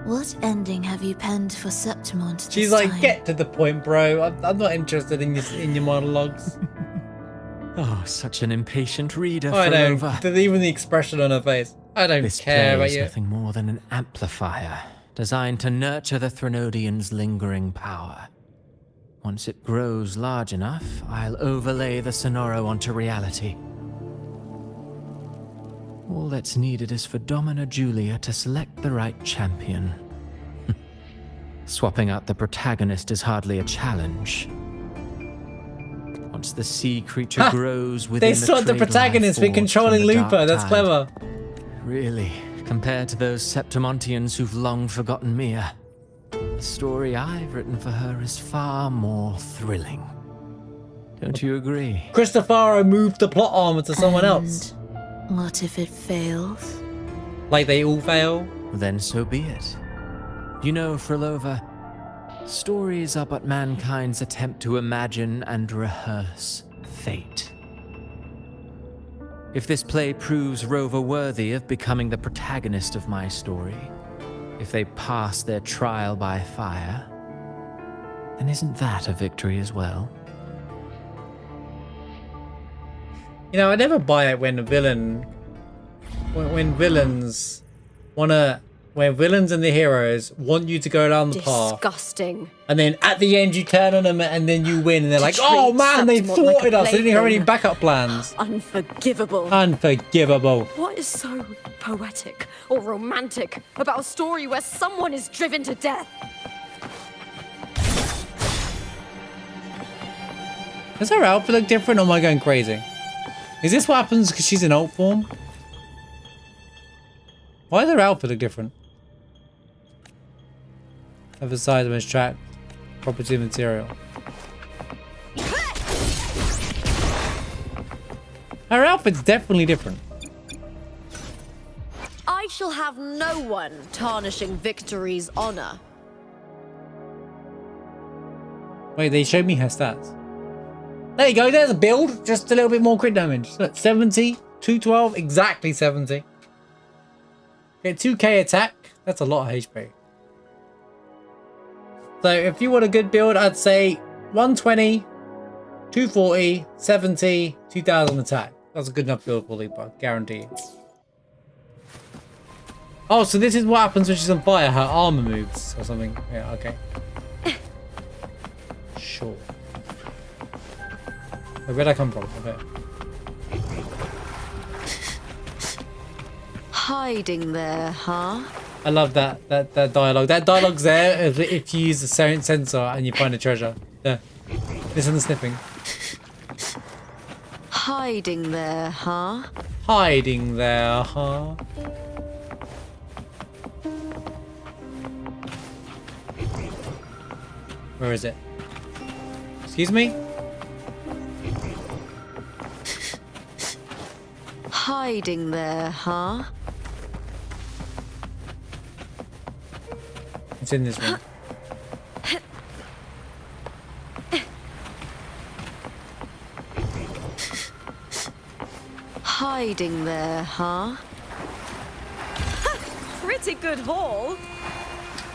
What ending have you penned for Septimont this She's like, time? get to the point, bro. I'm not interested in your monologues. Oh, such an impatient reader, I don't. Ferova. Even the expression on her face. I don't This care play about is you. nothing more than an amplifier, designed to nurture the Threnodian's lingering power. Once it grows large enough, I'll overlay the Sonoro onto reality. All that's needed is for Domina Julia to select the right champion. Swapping out the protagonist is hardly a challenge. Once the sea creature Ha! grows within They swapped the trade line protagonist with forged from controlling the Lupa. dark That's tide. clever. Really, compared to those Septimontians who've long forgotten Mia, the story I've written for her is far more thrilling. Don't you agree? Christopher moved the plot armor to someone else. What if it fails? Like they all fail. Then so be it. You know, Frilova, stories are but mankind's attempt to imagine and rehearse fate. If this play proves Rover worthy of becoming the protagonist of my story, if they pass their trial by fire, then isn't that a victory as well? You know, I never buy it when a villain, when villains wanna, when villains and the heroes want you to go down the path, Disgusting. and then at the end you turn on them and then you win, and they're like, treat "Oh man, they Septimont like a thwarted us. They didn't have any plaything. backup plans." Unforgivable. Unforgivable. What is so poetic or romantic about a story where someone is driven to death? Does her outfit look different, or am I going crazy? Is this what happens because she's in alt form? Why does her outfit look different? Oversized image track. Property material. Her outfit's definitely different. I shall have no one tarnishing Victory's honor. Wait, they showed me her stats. There you go, there's a build. Just a little bit more crit damage. Look, 70, 212, exactly 70. Get 2k attack. That's a lot of HP. So if you want a good build, I'd say 120, 240, 70, 2000 attack. That's a good enough build for Lupa, guaranteed. Oh, so this is what happens when she's on fire. Her armor moves or something. Yeah, okay. Sure. Where'd I come from? Okay. Hiding there, huh? I love that dialogue. That dialogue's there if you use the sensor and you find a treasure. There. Listen to sniffing. Hiding there, huh? Hiding there, huh? Where is it? Excuse me? Hiding there, huh? It's in this room. Hiding there, huh? Pretty good haul.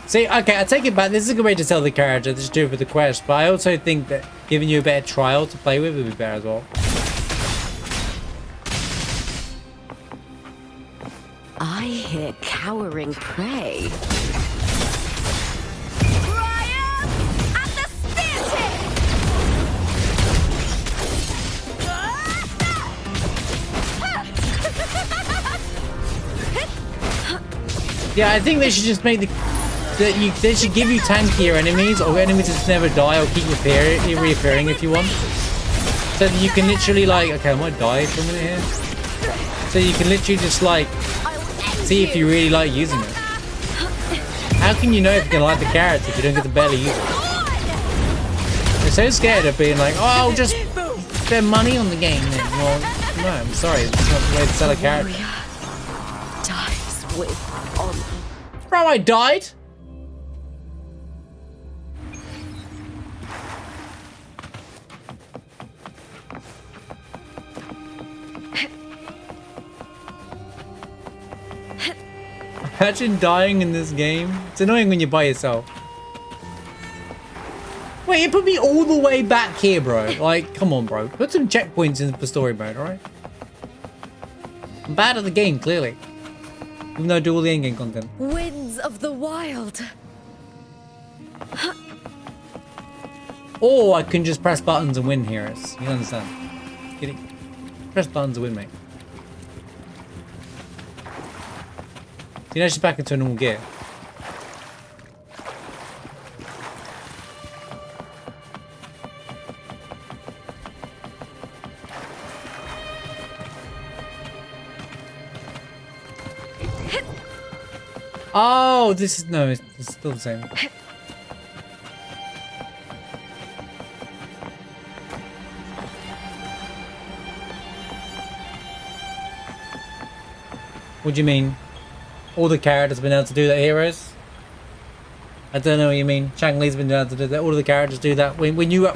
See, okay, I take it back. This is a good way to tell the character. Just do it for the quest. But I also think that giving you a better trial to play with would be better as well. I hear cowering prey. Yeah, I think they should just make they should give you tankier enemies or enemies that never die or keep reappearing if you want. So that you can literally like, okay, I might die for a minute here. So you can literally just like see if you really like using it. How can you know if you're gonna like the character if you don't get to barely use it? They're so scared of being like, oh, I'll just spend money on the game then. Well, no, I'm sorry, it's not the way to sell a character. Dies with honor. Bro, I died? Imagine dying in this game. It's annoying when you're by yourself. Wait, it put me all the way back here, bro. Like, come on, bro. Put some checkpoints in the story mode, alright? I'm bad at the game, clearly. Even though I do all the in-game content. Winds of the wild. Or I can just press buttons and win here. You understand? Get it? Press buttons and win, mate. You know she's back into a normal gear. Oh, this is no, it's still the same. What do you mean? All the characters have been able to do that, heroes? I don't know what you mean. Chang Li's been able to do that. All of the characters do that. When you've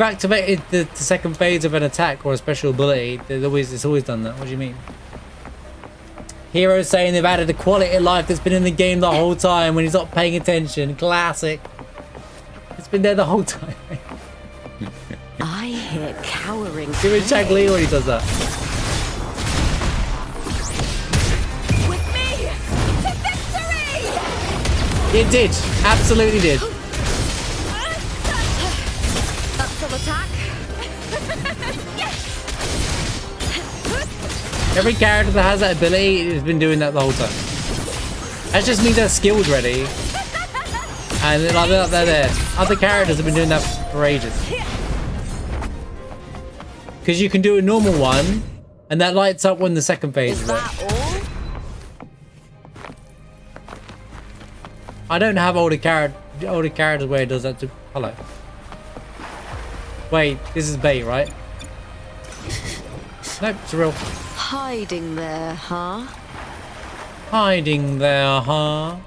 activated the second phase of an attack or a special ability, it's always done that. What do you mean? Heroes saying they've added a quality of life that's been in the game the whole time when he's not paying attention. Classic. It's been there the whole time. I hear cowering. Give it Chang Li when he does that. It did. Absolutely did. Up some attack. Every character that has that ability has been doing that the whole time. That just means they're skilled ready. And like they're there. Other characters have been doing that for ages. Because you can do a normal one, and that lights up when the second phase is that all? I don't have older characters where it does that to hello. Wait, this is bait, right? Nope, it's real. Hiding there, huh? Hiding there, huh?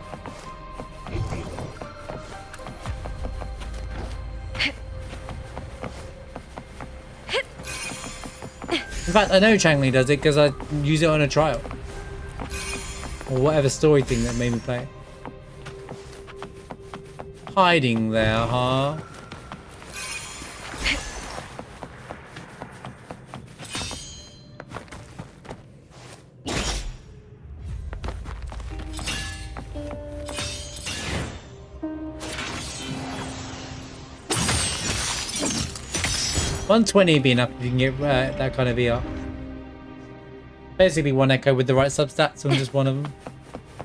In fact, I know Changli does it because I use it on a trial. Or whatever story thing that made me play it. Hiding there, huh? $120 be enough if you can get that kind of VR. Basically one echo with the right substats on just one of them.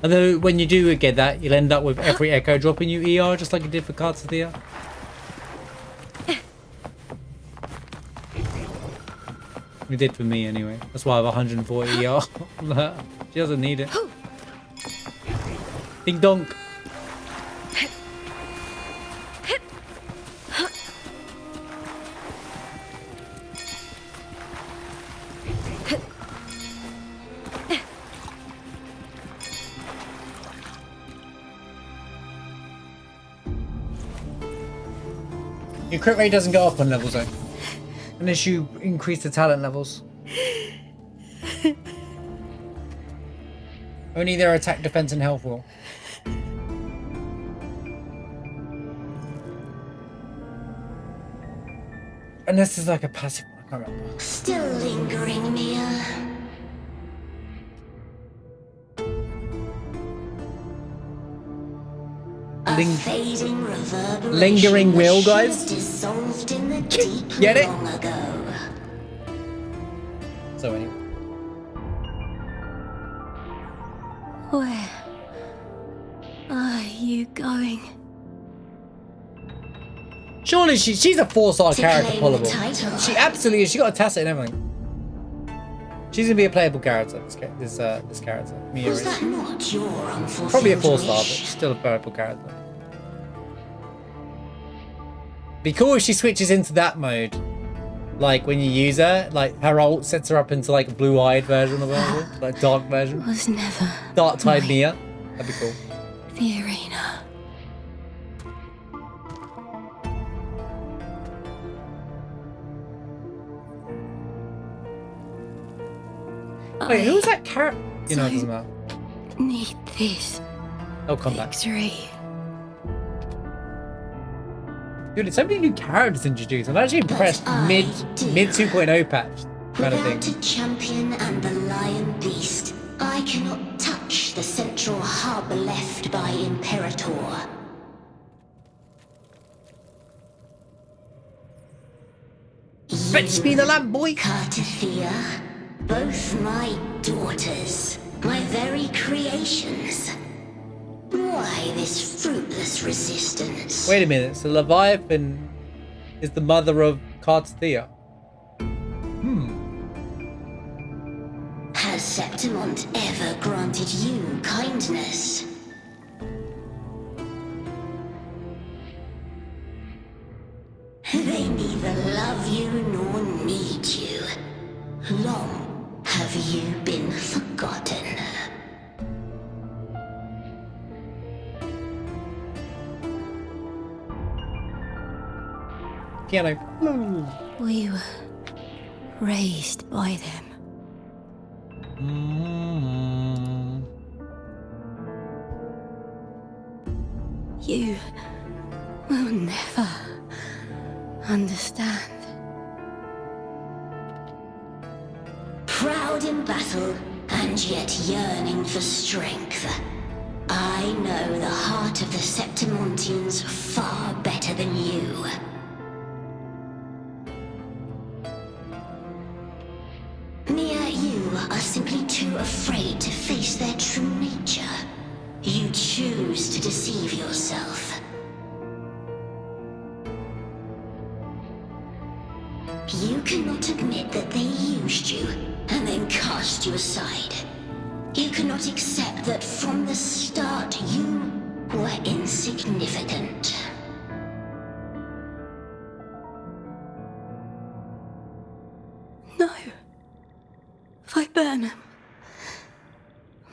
Although when you do get that, you'll end up with every echo dropping you ER just like you did for Cards of Thea. You did for me anyway. That's why I have 140 ER. She doesn't need it. Ding donk. Your crit rate doesn't go up on levels though, unless you increase the talent levels. Only their attack, defense, and health will. Unless there's like a passive one, I can't remember. Still lingering, Mia. Lingering will, guys. Dissolved in the deep Get it? long ago. So anyway. Where are you going? Surely she's a 4-star character, claim pullable. the title. She absolutely is. She got a tacit and everything. She's gonna be a playable character. This character. Mia Was is. that not your unfulfilled Probably a 4-star, but wish? she's still a playable character. Be cool if she switches into that mode. Like when you use her, like her ult sets her up into like a blue-eyed version of her, like dark version. Was never Dark Tide my- Mia. That'd be cool. the arena. Wait, who was that character? You know, it doesn't matter. Need this They'll come back. victory. Dude, it's so many new characters introduced. I'm actually impressed. Mid 2.0 patch kind of thing. Without a champion and the lion beast, I cannot touch the central hub left by Imperator. Fetch me the lamp, boy! Cartathea, both my daughters, my very creations. Why this fruitless resistance? Wait a minute, so Leviathan is the mother of Cartathea. Has Septimont ever granted you kindness? They neither love you nor need you. Long have you been forgotten. Piano. We were raised by them. You will never understand. Proud in battle, and yet yearning for strength. I know the heart of the Septimontians far better than you. Mia, you are simply too afraid to face their true nature. You choose to deceive yourself. You cannot admit that they used you and then cast you aside. You cannot accept that from the start you were insignificant. No. If I burn them,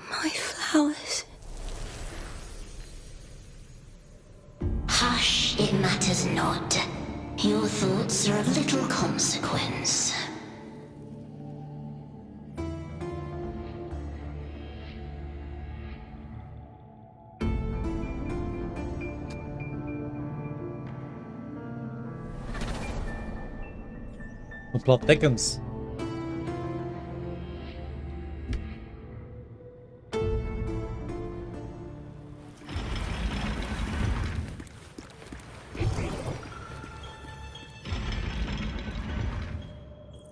my flowers. Hush, it matters not. Your thoughts are of little consequence. The plot thickens.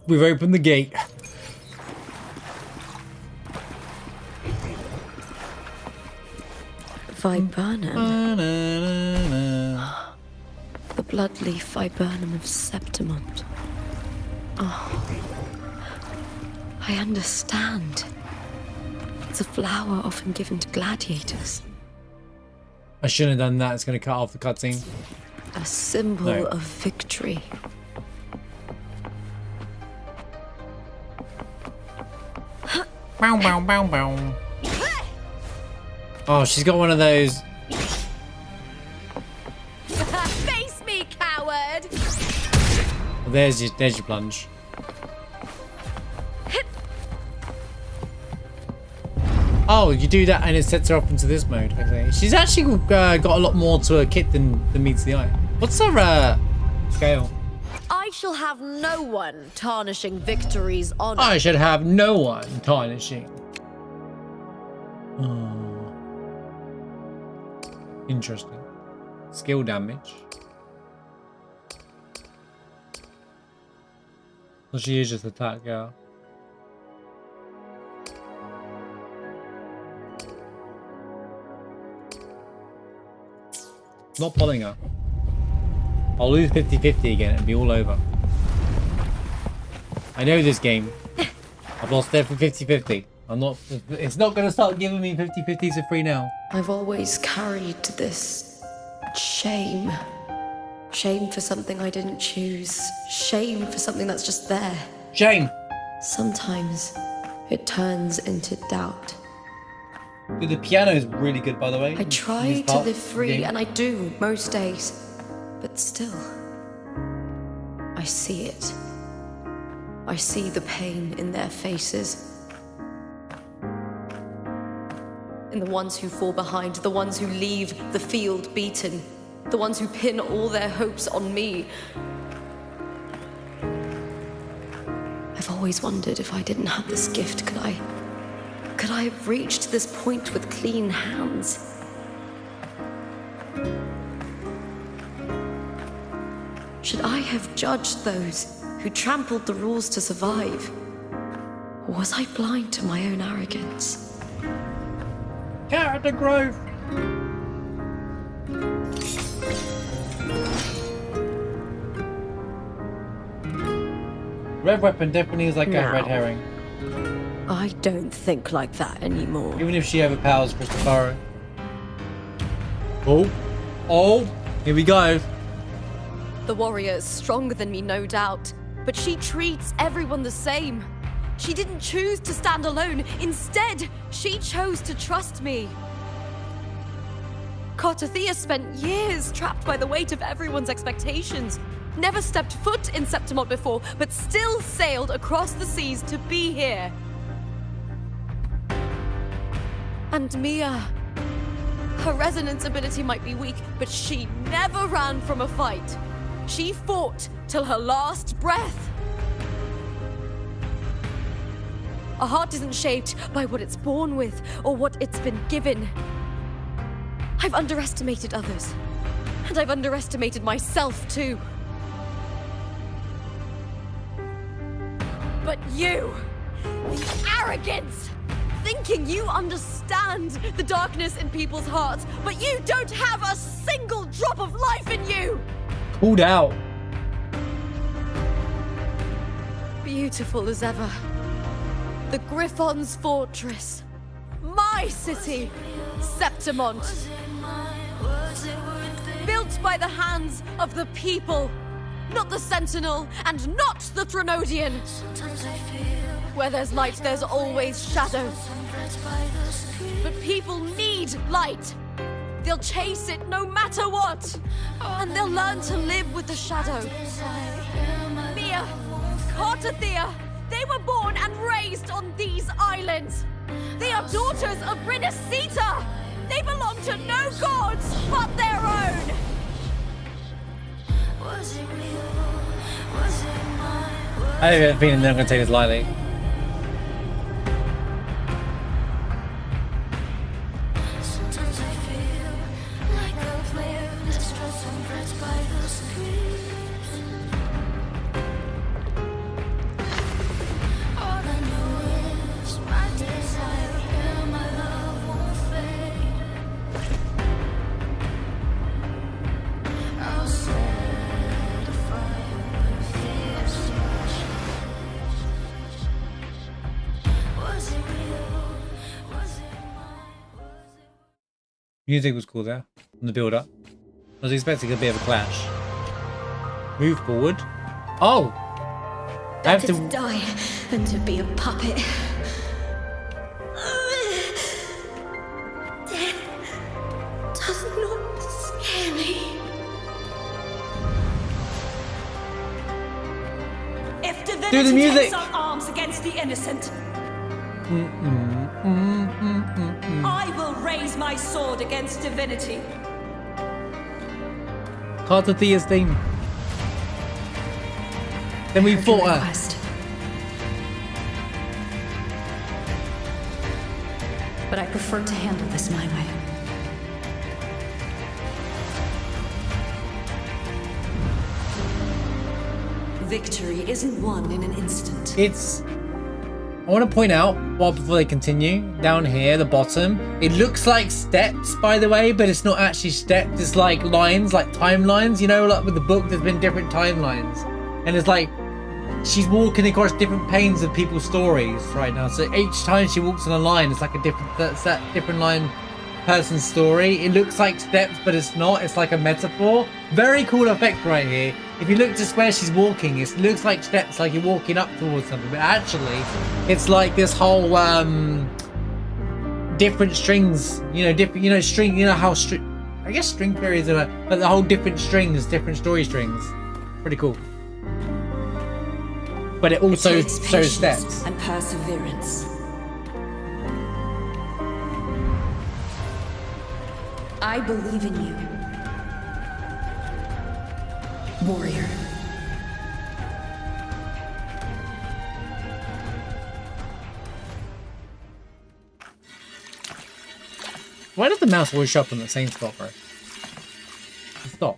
We've opened the gate. Viburnum. The bloodleaf viburnum of Septimont. Oh, I understand. It's a flower often given to gladiators. I shouldn't have done that. It's going to cut off the cutscene. A symbol No. of victory. Bow, bow, bow, bow. Oh, she's got one of those. Face me, coward! Well, there's your plunge. Oh, you do that and it sets her up into this mode. Okay. She's actually got a lot more to her kit than meets the eye. What's her scale? I shall have no one tarnishing victory's honor. I should have no one tarnishing. Oh. Interesting. Skill damage. Well, she is just attack, yeah. Not pulling her. I'll lose 50-50 again and be all over. I know this game. I've lost there for 50-50. It's not going to start giving me 50-50s for free now. I've always carried this shame. Shame for something I didn't choose. Shame for something that's just there. Shame. Sometimes it turns into doubt. Dude, the piano is really good, by the way. I try to live free, and I do most days. But still, I see it. I see the pain in their faces. In the ones who fall behind, the ones who leave the field beaten, the ones who pin all their hopes on me. I've always wondered if I didn't have this gift, could I have reached this point with clean hands? Should I have judged those who trampled the rules to survive? Or was I blind to my own arrogance? Character growth. Red weapon definitely is like a red herring. I don't think like that anymore. Even if she overpowers Christopher. Oh, here we go. The warrior is stronger than me, no doubt, but she treats everyone the same. She didn't choose to stand alone. Instead, she chose to trust me. Cartothea spent years trapped by the weight of everyone's expectations. Never stepped foot in Septimont before, but still sailed across the seas to be here. And Mia, her resonance ability might be weak, but she never ran from a fight. She fought till her last breath. A heart isn't shaped by what it's born with or what it's been given. I've underestimated others, and I've underestimated myself too. But you, the arrogance, thinking you understand the darkness in people's hearts, but you don't have a single drop of life in you! Pulled out. Beautiful as ever. The Griffon's fortress. My city, Septimont. Built by the hands of the people. Not the Sentinel, and not the Threnodian. Where there's light, there's always shadow. But people need light. They'll chase it no matter what. And they'll learn to live with the shadow. Mia, Cartothea, they were born and raised on these islands. They are daughters of Rinascita. They belong to no gods but their own. Was it real? Was it mine? I have a feeling they're not going to take this lightly. Music was cool there, on the build-up. I was expecting a bit of a clash. Move forward. Oh! I have to die than to be a puppet. Death does not scare me. If Do the divinity music. takes up arms against the innocent, I will raise my sword against divinity. Carter Thea's theme. Then we fought her. Request. But I prefer to handle this my way. Victory isn't won in an instant. It's... I want to point out, well, before they continue, down here, the bottom, it looks like steps, by the way, but it's not actually steps. It's like lines, like timelines, you know, like with the book, there's been different timelines. And it's like, she's walking across different panes of people's stories right now. So each time she walks on a line, it's like a different, that's that different line person's story. It looks like steps, but it's not. It's like a metaphor. Very cool effect right here. If you look just where she's walking, it looks like steps, like you're walking up towards something. But actually, it's like this whole different strings. You know, different. You know, string. You know how I guess string theory is but the whole different strings, different story strings. Pretty cool. But it also shows steps and perseverance. I believe in you, warrior. Why does the mouse always show up on the same spot, bro? Stop.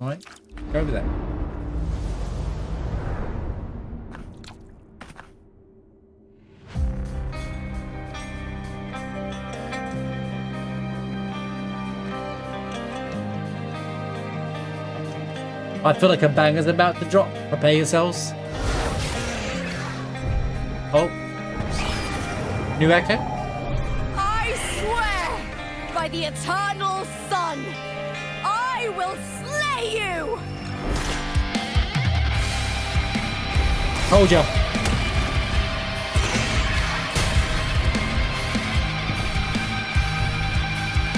Alright? Go over there. I feel like a banger's about to drop. Prepare yourselves. Oh. New echo? I swear by the eternal sun, I will slay you! Told ya.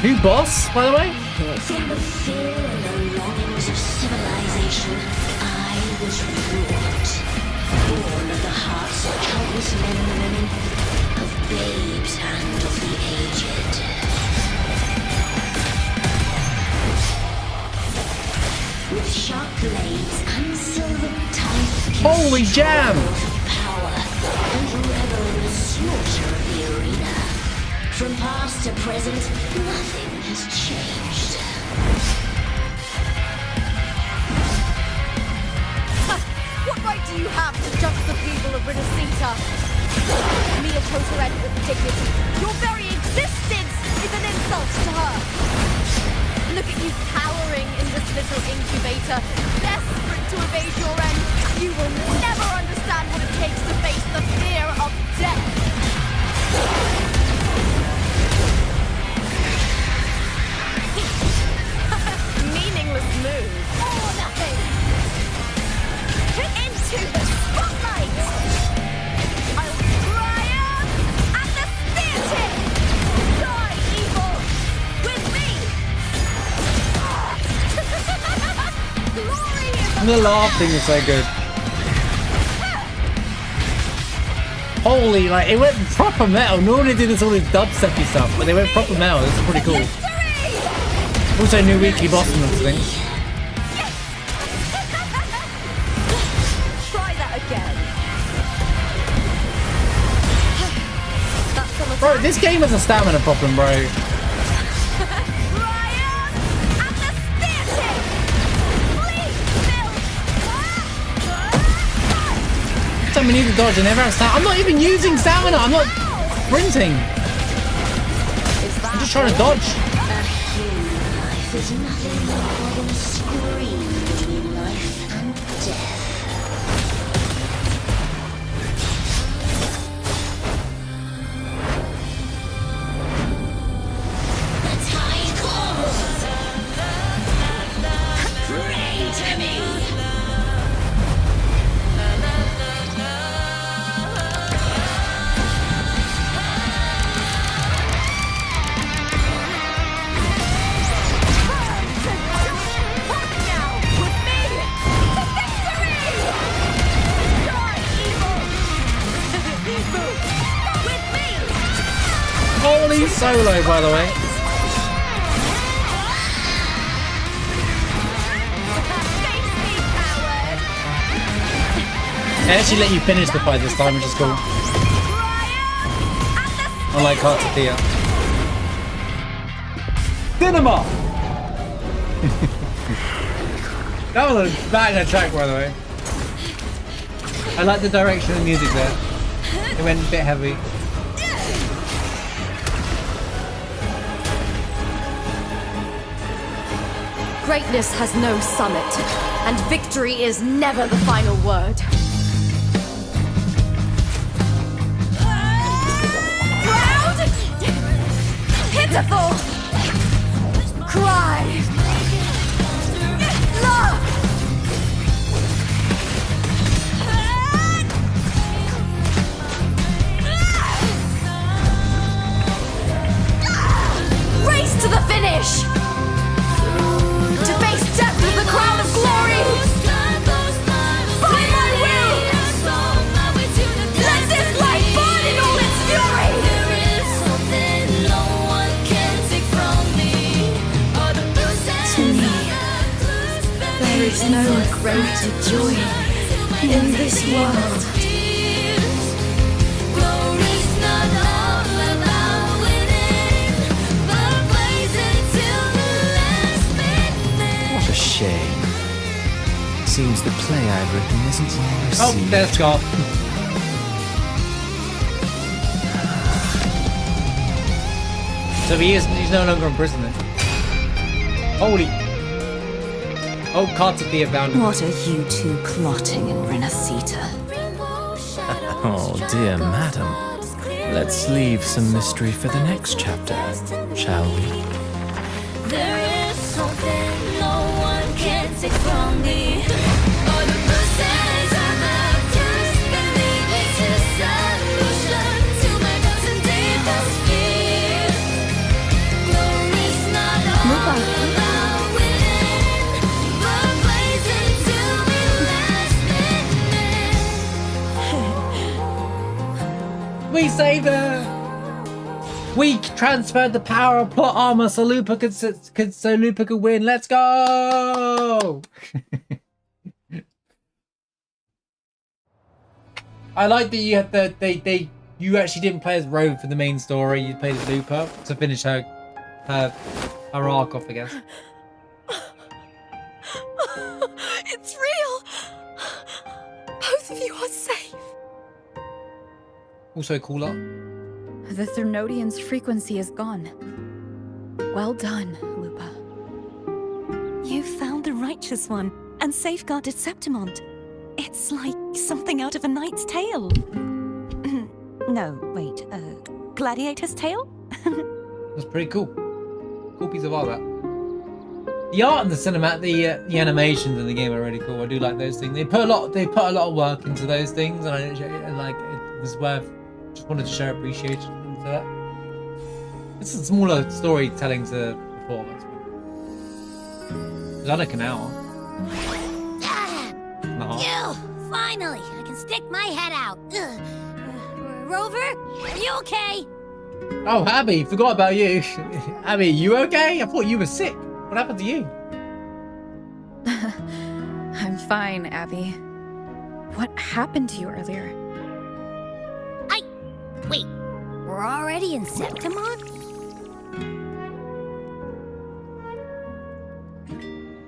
New boss, by the way? From the fear and the longings of civilization, I was wrought. Born of the hearts of countless men and women, of babes and of the aged. With sharp blades and silver tongue, Holy jam! power, and revel in the slaughter of the arena. From past to present, nothing has changed. What right do you have to judge the people of Renacita? Mia Totoret with dignity. Your very existence is an insult to her. Look at you cowering in this little incubator, desperate to evade your end. You will never understand what it takes to face the fear of death. Meaningless move. Or nothing. Into the spotlight! I'll triumph at the theatre! Die, evil! With me! Glory in The laugh thing is so good. Holy, like, it went proper metal. Normally they do this all this dubsteppy stuff, but they went proper metal. This is pretty cool. Also, new weekly boss and everything. Try that again. Bro, this game has a stamina problem, bro. We need to dodge and never have stamina. I'm not even using stamina. I'm not sprinting. I'm just trying to dodge. A human life is nothing more than a scream between life and death. The tide calls. Pray to me. Holy solo, by the way. They actually let you finish the fight this time, which is cool. Unlike Cartatia. Cinema! That was a banger track, by the way. I like the direction of the music there. It went a bit heavy. Greatness has no summit, and victory is never the final word. Proud! Pitiful! Cry! Love! Race to the finish! To face death with the crown of glory! By my will! Let this light burn in all its fury! To me, there is no greater joy in this world. What a shame. Seems the play I've written isn't well received. Oh, there's Scott. So he's no longer in prison then. Holy. Oh, Cartatia found him. What are you two plotting in Renacita? Oh, dear madam. Let's leave some mystery for the next chapter, shall we? There is something no one can take from me. We saved her! We transferred the power of plot armor so Lupa could win. Let's go! I like that you had you actually didn't play as Rogue for the main story. You played as Lupa to finish her arc off, I guess. It's real! Both of you are safe. Also cooler. The Threnodian's frequency is gone. Well done, Lupa. You found the righteous one and safeguarded Septimont. It's like something out of a knight's tale. No, wait, gladiator's tale? That's pretty cool. Cool piece of art, that. The art and the cinematic, the animations in the game are really cool. I do like those things. They put a lot of work into those things, and it was worth. Just wanted to show appreciation to that. It's a smaller storytelling to performance. Is that like an hour? No. You! Finally! I can stick my head out. Rover, are you okay? Oh, Abby, forgot about you. Abby, you okay? I thought you were sick. What happened to you? I'm fine, Abby. What happened to you earlier? Wait, We're already in Septimon?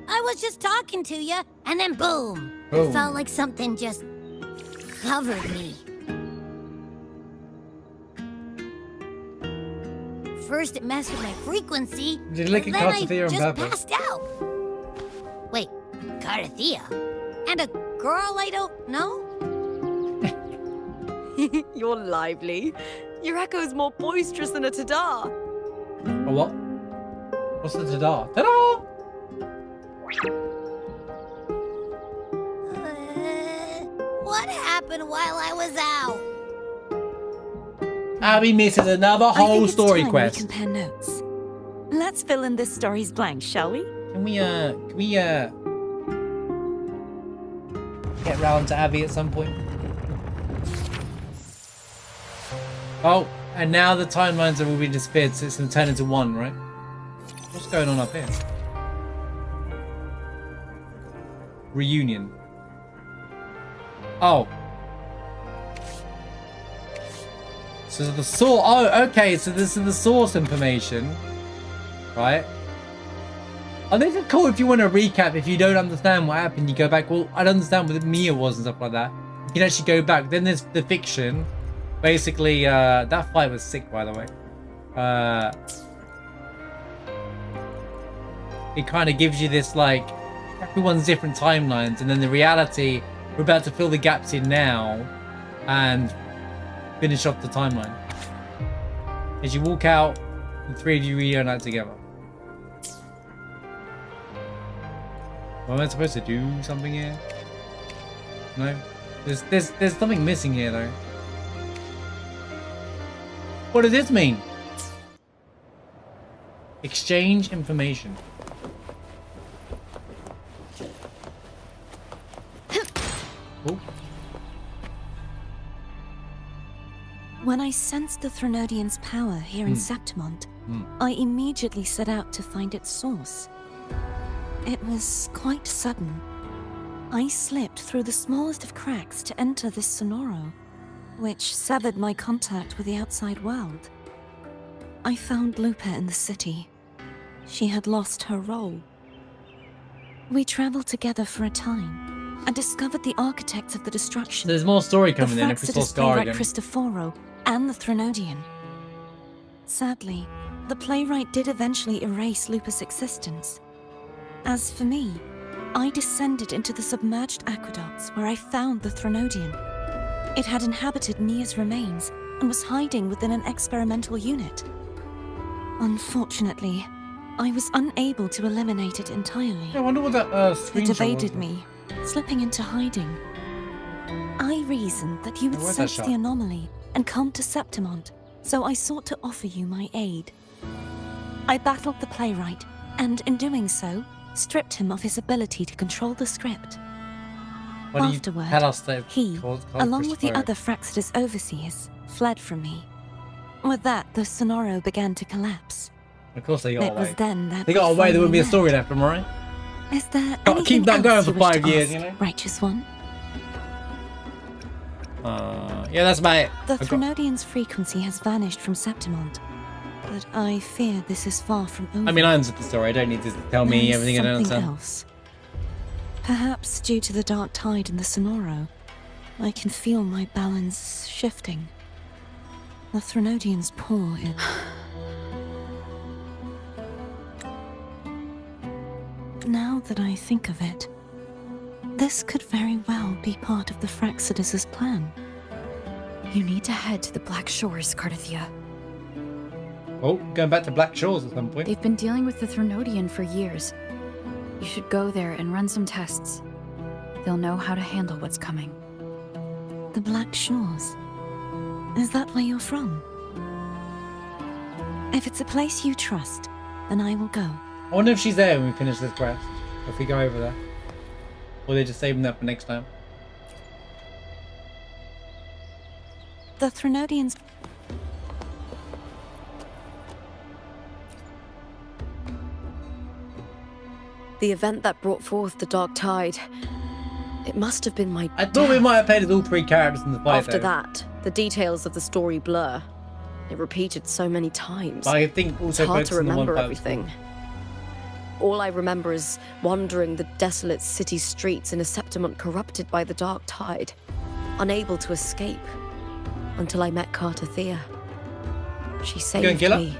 I was just talking to you, and then boom. Boom. It felt like something just covered me. First it messed with my frequency, Did you lick and a then I Cartathea on just purpose? passed out. Wait, Cartathea? And a girl I don't know? You're lively. Your echo's more boisterous than a Tadar. A what? What's the ta-da? Ta-da! What happened while I was out? Abby misses another I think whole it's story time quest. we compare notes. Let's fill in this story's blanks, shall we? Can we get round to Abby at some point? Oh, and now the timelines have all been disappeared, so it's gonna turn into one, right? What's going on up here? Reunion. Oh. So the source. Oh, okay. So this is the source information, right? I think it's cool if you want to recap. If you don't understand what happened, you go back. Well, I don't understand what Mia was and stuff like that. You can actually go back. Then there's the fiction. Basically, that fight was sick, by the way. It kind of gives you this, like, everyone's different timelines, and then the reality, we're about to fill the gaps in now and finish off the timeline. As you walk out, the three of you reunite together. Well, am I supposed to do something here? No? There's something missing here, though. What does this mean? Exchange information. Oh. When I sensed the Threnodian's power here in Septimont, I immediately set out to find its source. It was quite sudden. I slipped through the smallest of cracks to enter this Sonoro, which severed my contact with the outside world. I found Lupa in the city. She had lost her role. We traveled together for a time and discovered the architects of the destruction. There's more story The coming in if we saw Fraxidus Scar playwright again. Cristoforo and the Threnodian. Sadly, the playwright did eventually erase Lupa's existence. As for me, I descended into the submerged aqueducts where I found the Threnodian. It had inhabited Mia's remains and was hiding within an experimental unit. Unfortunately, I was unable to eliminate it entirely. I wonder what that It screenshot evaded was. me, slipping into hiding. I reasoned that you would Where's that sense shot? the anomaly and come to Septimont, so I sought to offer you my aid. I battled the playwright, and in doing so, stripped him of his ability to control the script. Why do you Afterward, tell us that he, called along with the Christopher? other Fraxidus overseers, fled from me. With that, the Sonoro began to collapse. Of course they got It was away. then that They got we away, there wouldn't be a finally story met. left, am I right? Is there Gotta anything keep that going else for you wish 5 to years, ask, you know? Righteous One? Yeah, that's about it. The I've got- Threnodian's frequency has vanished from Septimont, but I fear this is far from over. I mean, I understand the story. I don't need to tell me There is everything I don't something understand. else. Perhaps due to the dark tide in the Sonoro, I can feel my balance shifting. The Threnodian's paw is... Now that I think of it, this could very well be part of the Fraxidus' plan. You need to head to the Black Shores, Cartathea. Oh, going back to Black Shores at some point. They've been dealing with the Threnodian for years. You should go there and run some tests. They'll know how to handle what's coming. The Black Shores. Is that where you're from? If it's a place you trust, then I will go. I wonder if she's there when we finish this quest. If we go over there. Or they're just saving that for next time. The Threnodians... The event that brought forth the dark tide. It must have been my I thought we death. might have painted all three characters in the fight After though. that, the details of the story blur. It repeated so many times. But I think also It's hard to focus on the one remember person. everything. All I remember is wandering the desolate city streets in a Septimont corrupted by the dark tide, unable to escape, until I met Cartathea. She saved kill her? me.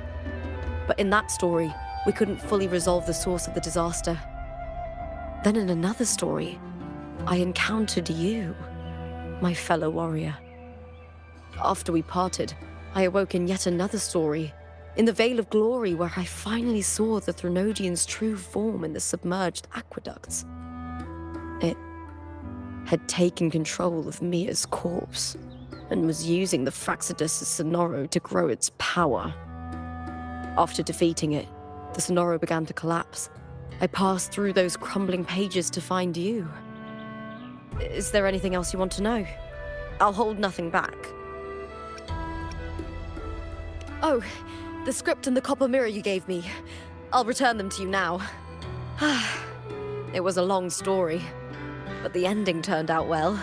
But in that story, we couldn't fully resolve the source of the disaster. Then in another story, I encountered you, my fellow warrior. After we parted, I awoke in yet another story, in the Veil of Glory, where I finally saw the Threnodian's true form in the submerged aqueducts. It had taken control of Mia's corpse, and was using the Fraxidus' Sonoro to grow its power. After defeating it, the Sonoro began to collapse. I passed through those crumbling pages to find you. Is there anything else you want to know? I'll hold nothing back. Oh, the script and the copper mirror you gave me. I'll return them to you now. It was a long story, but the ending turned out well.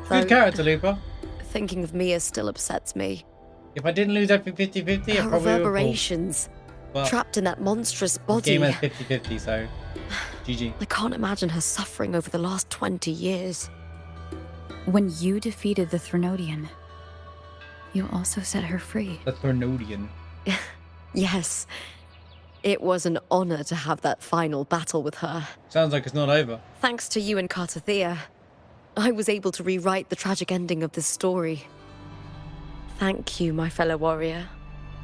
Good character, Lupa. Thinking of Mia still upsets me. If I didn't lose everything 50-50, I Her probably would have. reverberations, Well, trapped in that monstrous the body. game has 50-50, so GG. I can't imagine her suffering over the last 20 years. When you defeated the Threnodian, you also set her free. The Threnodian. Yes, it was an honor to have that final battle with her. Sounds like it's not over. Thanks to you and Cartathea, I was able to rewrite the tragic ending of this story. Thank you, my fellow warrior,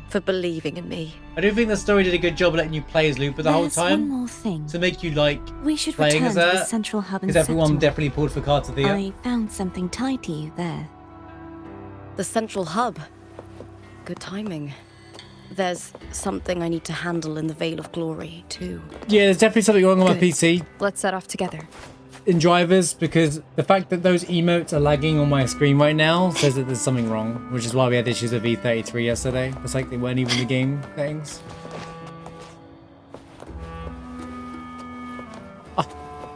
for believing in me. I do think the story did a good job of letting you play as Lupa the whole There's time. one more thing. To make you like We should playing return as to the her. central hub in Because everyone Septimont. definitely pulled for Cartathea. I found something tied to you there. The central hub. Good timing. There's something I need to handle in the Veil of Glory, too. Yeah, there's definitely something wrong on my Good. PC Let's set off together. in drivers, because the fact that those emotes are lagging on my screen right now says that there's something wrong, which is why we had issues with V33 yesterday. It's like they weren't even the game settings.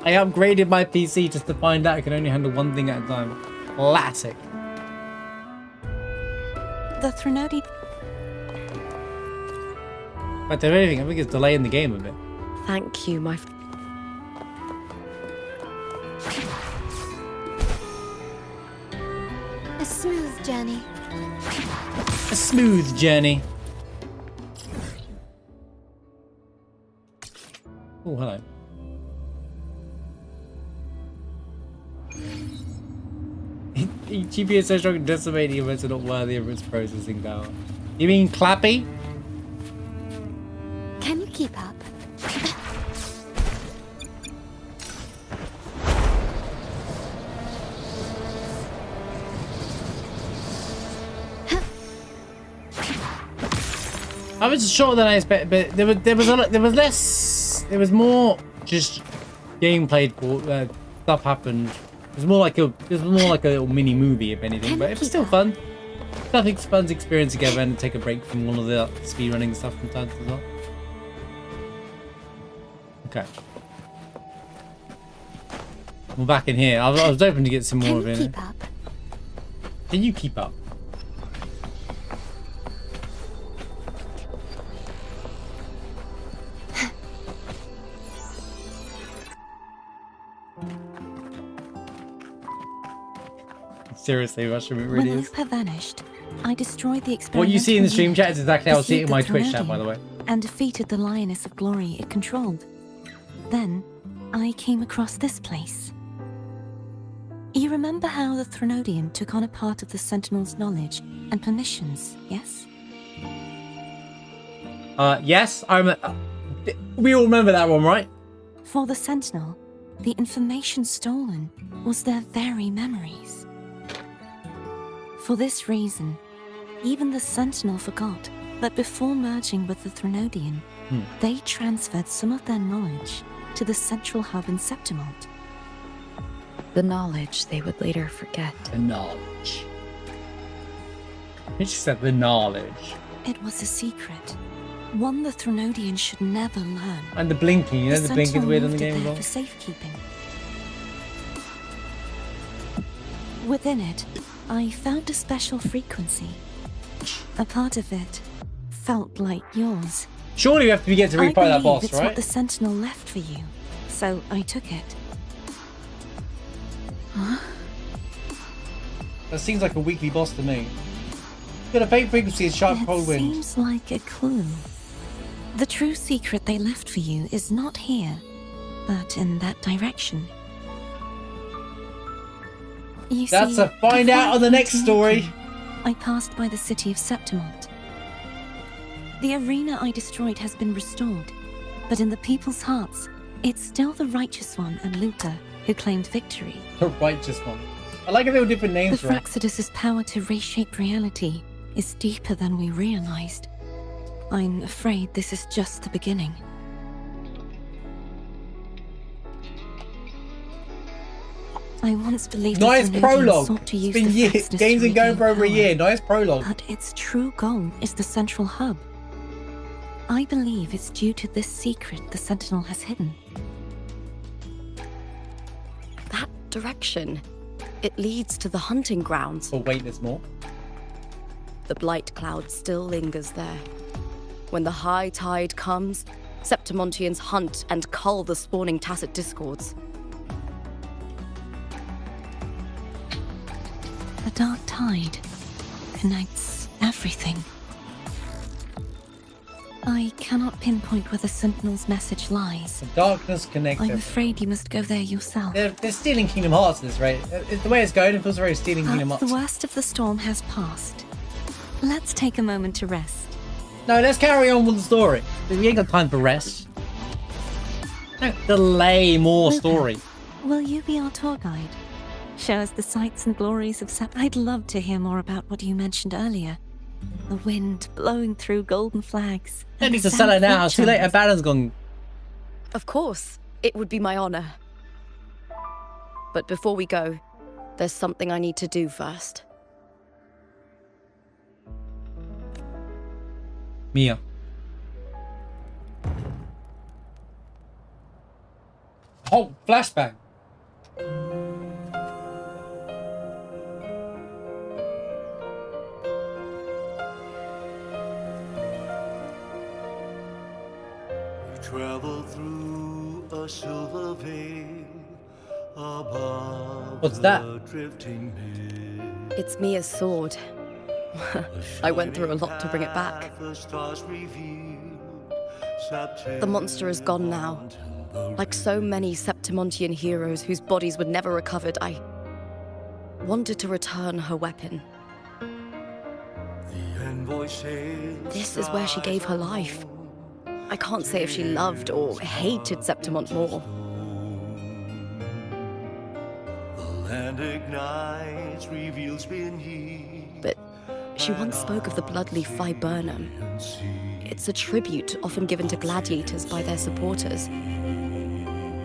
I upgraded my PC just to find out I can only handle one thing at a time. Classic. The Threnodian. But if anything, I think it's delaying the game a bit. Thank you, my... A smooth journey. A smooth journey. Oh, hello. GPU is so strong and decimating events are not worthy of its processing power. You mean Clappy? Can you keep up? I was shorter than I expected, but there was more just gameplay stuff happened. It was more like a little mini movie, if anything, but it was still fun. I think it's fun to experience together and take a break from all of the speedrunning stuff sometimes as well. Okay. We're back in here. I was hoping to get some more of it. Keep up. Can you keep up? Seriously, Mushroom, it really When is. Lupa vanished, I destroyed the experimental What you see in the stream unit, chat is exactly how I see it in my defeated Twitch the chat, by the way. and defeated the Lioness of Glory it controlled. Then, I came across this place. You remember how the Threnodian took on a part of the Sentinel's knowledge and permissions, yes? Yes, I remember. We all remember that one, right? For the Sentinel, the information stolen was their very memories. For this reason, even the Sentinel forgot that before merging with the Threnodian, they transferred some of their knowledge to the central hub in Septimont. The knowledge they would later forget. The knowledge. He just said the knowledge. It was a secret, one the Threnodian should never learn. And the blinking, you know, the blinking is Sentinel weird in the moved it game as there well. for safekeeping. Within it, I found a special frequency, A part of it felt like yours. Surely we have to get to refight that boss, it's right? what the Sentinel left for you, so I took it. That seems like a weekly boss to me. Got a faint frequency and sharp cold It wind. seems like a clue. The true secret they left for you is not here, but in that direction. You That's see, a find out on the next before story. I passed by the city of Septimont. The arena I destroyed has been restored, but in the people's hearts, it's still the Righteous One and Lupa who claimed victory. The Righteous One. I like how they were different names, The right? Fraxidus's power to reshape reality is deeper than we realized. I'm afraid this is just the beginning. I once believed Nice the Threnodians prologue. sought to It's use been the years. Fraxidus Games to been going regain for over a power, year. Nice prologue. but its true goal is the central hub. I believe it's due to this secret the Sentinel has hidden. That direction. It leads to the hunting grounds. Oh wait, there's more. The blight cloud still lingers there. When the high tide comes, Septimontians hunt and cull the spawning tacit discords. The dark tide connects everything. I cannot pinpoint where the Sentinel's message lies. The darkness connects I'm everything. afraid you must go there yourself. They're stealing Kingdom Hearts at this rate. The way it's going, it feels very stealing Kingdom But Hearts. the worst of the storm has passed. Let's take a moment to rest. No, let's carry on with the story. We ain't got time for rest. Don't delay more Lupa, story. Will you be our tour guide? Show us the sights and glories of I'd love to hear more about what you mentioned earlier. The wind blowing through golden flags. Don't and need the to sell it sound now. of It's too late. drums. Abandon's gone. Of course, it would be my honor. But before we go, there's something I need to do first. Mia. Oh, flashbang. Travel through a silver veil above What's that? the drifting mist. It's Mia's sword. I went through a lot to bring it back. The stars revealed, The monster is gone now. Like so many Septimontian heroes whose bodies were never recovered, I wanted to return her weapon. the envoy sails This is where she gave her life. I can't say if she loved or hated Septimont more. the land ignites, reveals beneath. But she once spoke of the bloodleaf viburnum. It's a tribute often given to gladiators by their supporters.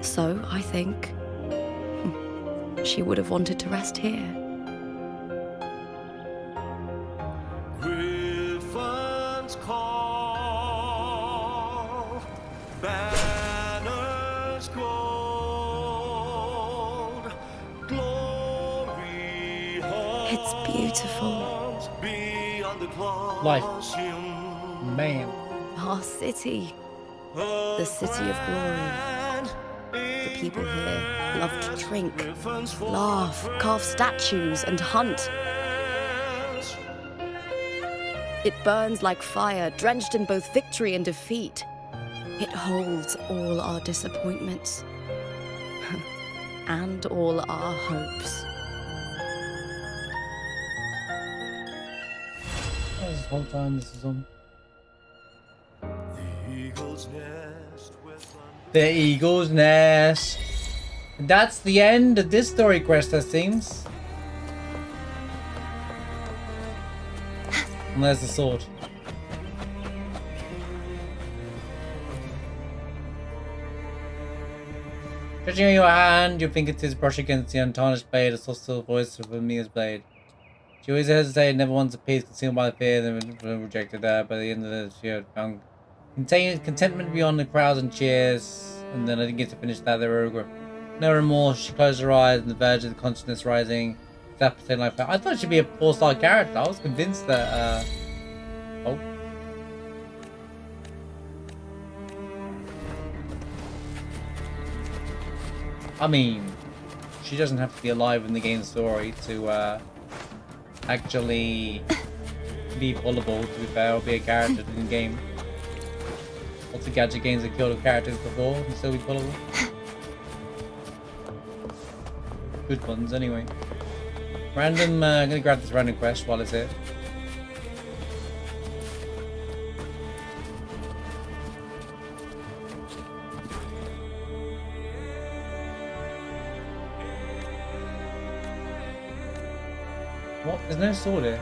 So, I think, she would have wanted to rest here. Griffins call, banners gold, glory It's beautiful. beyond the Life. Colosseum. Man. Our city. The city of glory. The people here love to drink, laugh, carve statues, and hunt. It burns like fire, drenched in both victory and defeat. It holds all our disappointments and all our hopes. This whole time this is on. The eagle's nest with The Eagle's Nest. That's the end of this story quest, it seems. And there's the sword. Stretching your hand, your fingertips brush against the untarnished blade, a hostile voice of Mia's blade. She always hesitated, never once appeared, consumed by fear, then rejected her. By the end of this, she had found contentment beyond the crowds and cheers. And then I didn't get to finish that. There were no remorse. She closed her eyes on the verge of the consciousness rising. That pretend like that. I thought she'd be a 4-star character. I was convinced that I mean, she doesn't have to be alive in the game story to actually be pullable, to be fair, or be a character in the game. Lots of gadget games that killed characters before and still be pullable. Good ones, anyway. Random, I'm gonna grab this random quest while it's here. What? There's no sword here.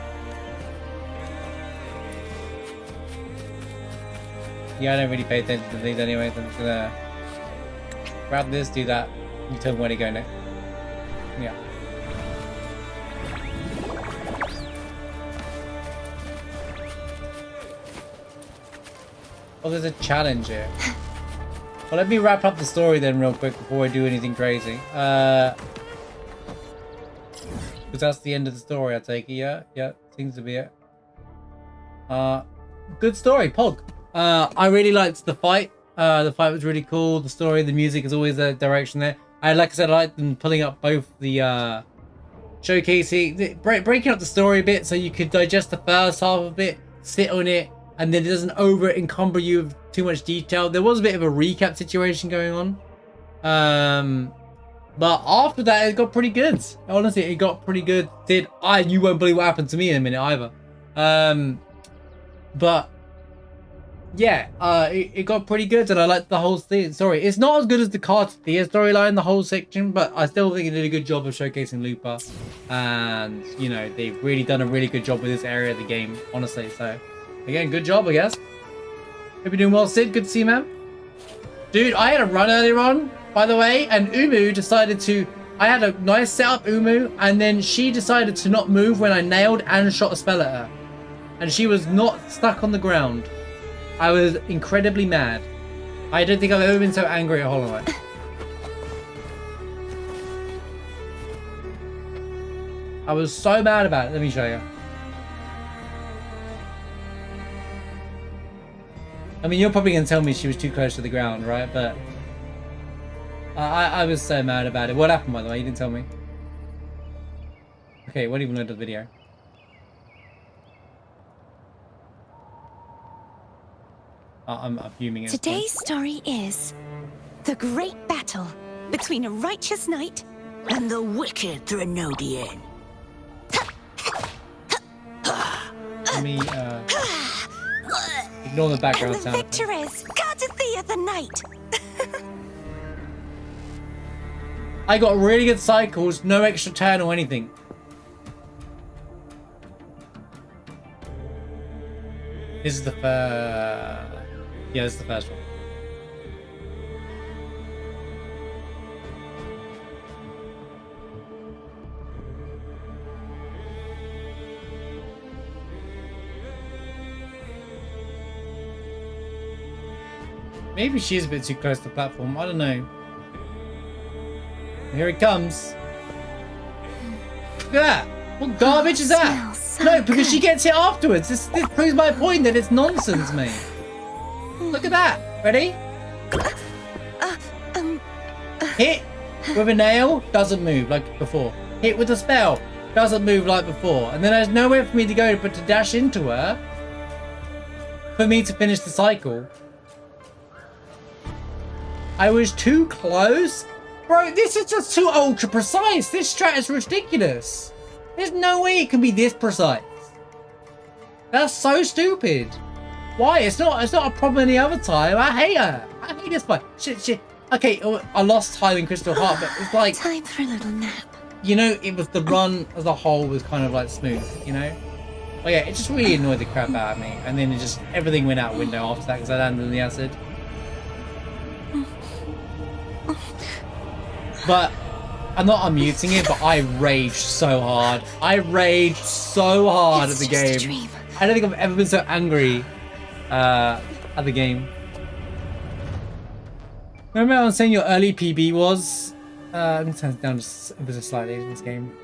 Yeah, I don't really pay attention to these anyway, so I'm just gonna grab this, do that. You tell me where to go next. Yeah. Oh, there's a challenge here. Well, let me wrap up the story then real quick before I do anything crazy. Because that's the end of the story, I take it. Yeah, yeah, seems to be it. Good story, Pog. I really liked the fight. The fight was really cool. The story, the music is always a direction there. Like I said, I like them pulling up both the showcasing, breaking up the story a bit so you could digest the first half of it, sit on it, and then it doesn't over encumber you with too much detail. There was a bit of a recap situation going on. But after that, it got pretty good. Honestly, it got pretty good. You won't believe what happened to me in a minute either. But yeah, it got pretty good, and I liked the whole story. It's not as good as the Cartier storyline, the whole section, but I still think it did a good job of showcasing Lupa. And, you know, they've really done a really good job with this area of the game, honestly. So, again, good job, I guess. Hope you're doing well, Sid. Good to see you, man. Dude, I had a run earlier on, by the way, and Umu decided to... I had a nice setup, Umu, and then she decided to not move when I nailed and shot a spell at her. And she was not stuck on the ground. I was incredibly mad. I don't think I've ever been so angry at Hollow Knight. I was so mad about it. Let me show you. I mean, you're probably going to tell me she was too close to the ground, right? But I was so mad about it. What happened, by the way? You didn't tell me. Okay, won't even load the video. I'm fuming. Today's story is the great battle between a righteous knight and the wicked Threnodian. Let me ignore the background and the sound. victor is Cartier the Knight. I got really good cycles, no extra turn or anything. This is the first... Yeah, this is the first one. Maybe she's a bit too close to the platform. I don't know. Here it comes. Look at that. What garbage is that? So No, because good. she gets it afterwards. This proves my point that it's nonsense, mate. Look at that. Ready? Hit with a nail, doesn't move like before. Hit with a spell, doesn't move like before. And then there's nowhere for me to go but to dash into her for me to finish the cycle. I was too close. Bro, this is just too ultra precise. This strat is ridiculous. There's no way it can be this precise. That's so stupid. Why? It's not a problem any other time. I hate her. I hate this fight. Shit. Okay, I lost time in Crystal Heart, but it's like... Time for a little nap. You know, it was the run as a whole was kind of like smooth, you know? But yeah, it just really annoyed the crap out of me. And then it just, everything went out the window after that because I landed in the acid. But I'm not unmuting it, but I raged so hard. I raged so hard at the game. I don't think I've ever been so angry at the game. Remember I was saying your early PB was? Let me turn it down just ever slightly in this game.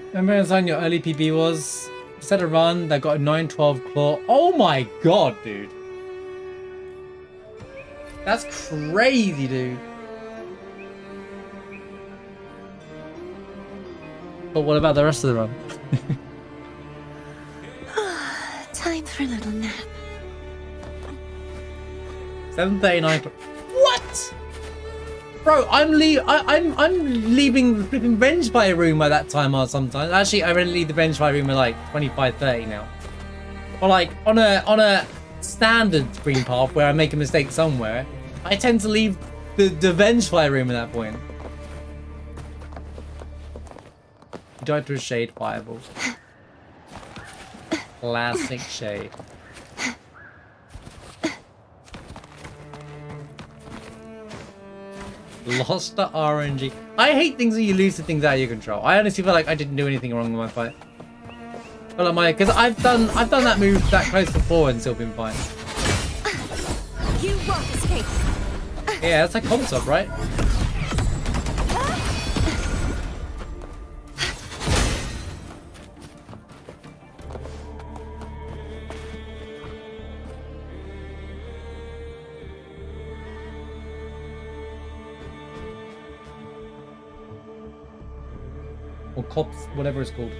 Remember I was saying your early PB was? Set a run that got a 9-12 claw. Oh my god, dude. That's crazy, dude. But what about the rest of the run? Time for a little nap. 7:39. What? Bro, I'm leaving the flipping bench fire room at that time or sometimes. Actually, I really leave the bench fire room at like 25:30 now. Or like on a standard screen path where I make a mistake somewhere, I tend to leave the bench fire room at that point. You died to a shade fireball. Classic shade. Lost the RNG. I hate things when you lose the things out of your control. I honestly feel like I didn't do anything wrong in my fight. But like because I've done that move that close before and still been fine. You won't escape. Yeah, that's like concept, right? Or cops, whatever it's called.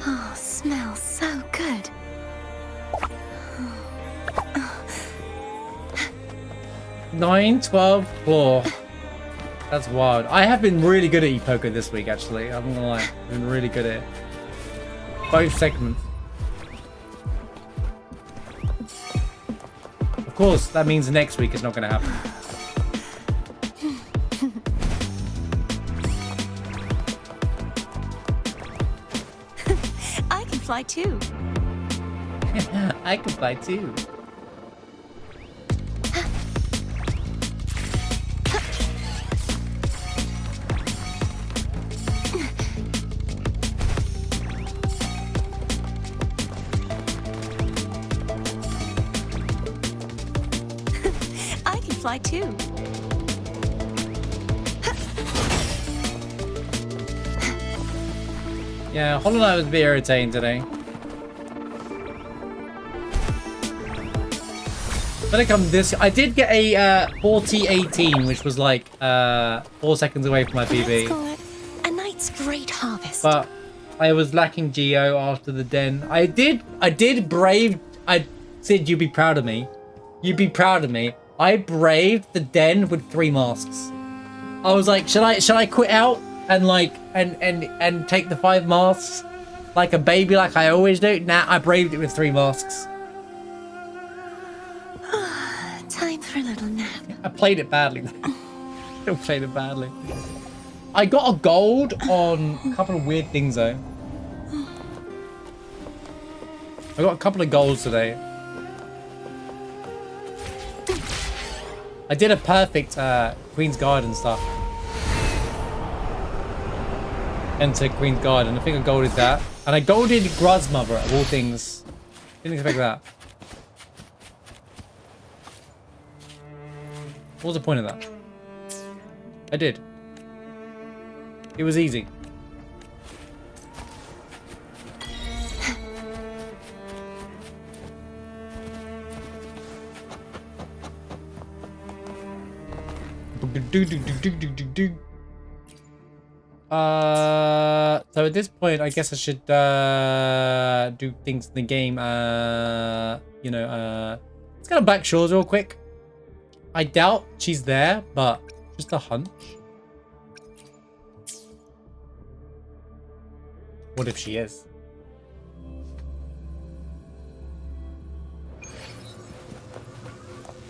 Oh, smells so good. 9, 12, claw. That's wild. I have been really good at E-Poker this week, actually. I'm not gonna lie. I've been really good at it. Both segments. Of course, that means next week is not going to happen. I can fly too. I can fly too. Fly too. Yeah, Hollow Knight was a bit irritating today. When it comes this, I did get a 40-18, which was like 4 seconds away from my PB. Let's call it a night's great harvest. But I was lacking Geo after the den. I did brave. I said you'd be proud of me. You'd be proud of me. I braved the den with 3 masks. I was like, should I quit out and like and take the 5 masks like a baby like I always do? Nah, I braved it with 3 masks. Time for a little nap. I played it badly. I played it badly. I got a gold on a couple of weird things though. I got a couple of golds today. I did a perfect Queen's Garden stuff. Enter Queen's Garden. I think I golded that. And I golded Gruzmother of all things. Didn't expect that. What was the point of that? I did. It was easy. So at this point, I guess I should do things in the game. You know, let's go to Black Shores real quick. I doubt she's there, but just a hunch. What if she is?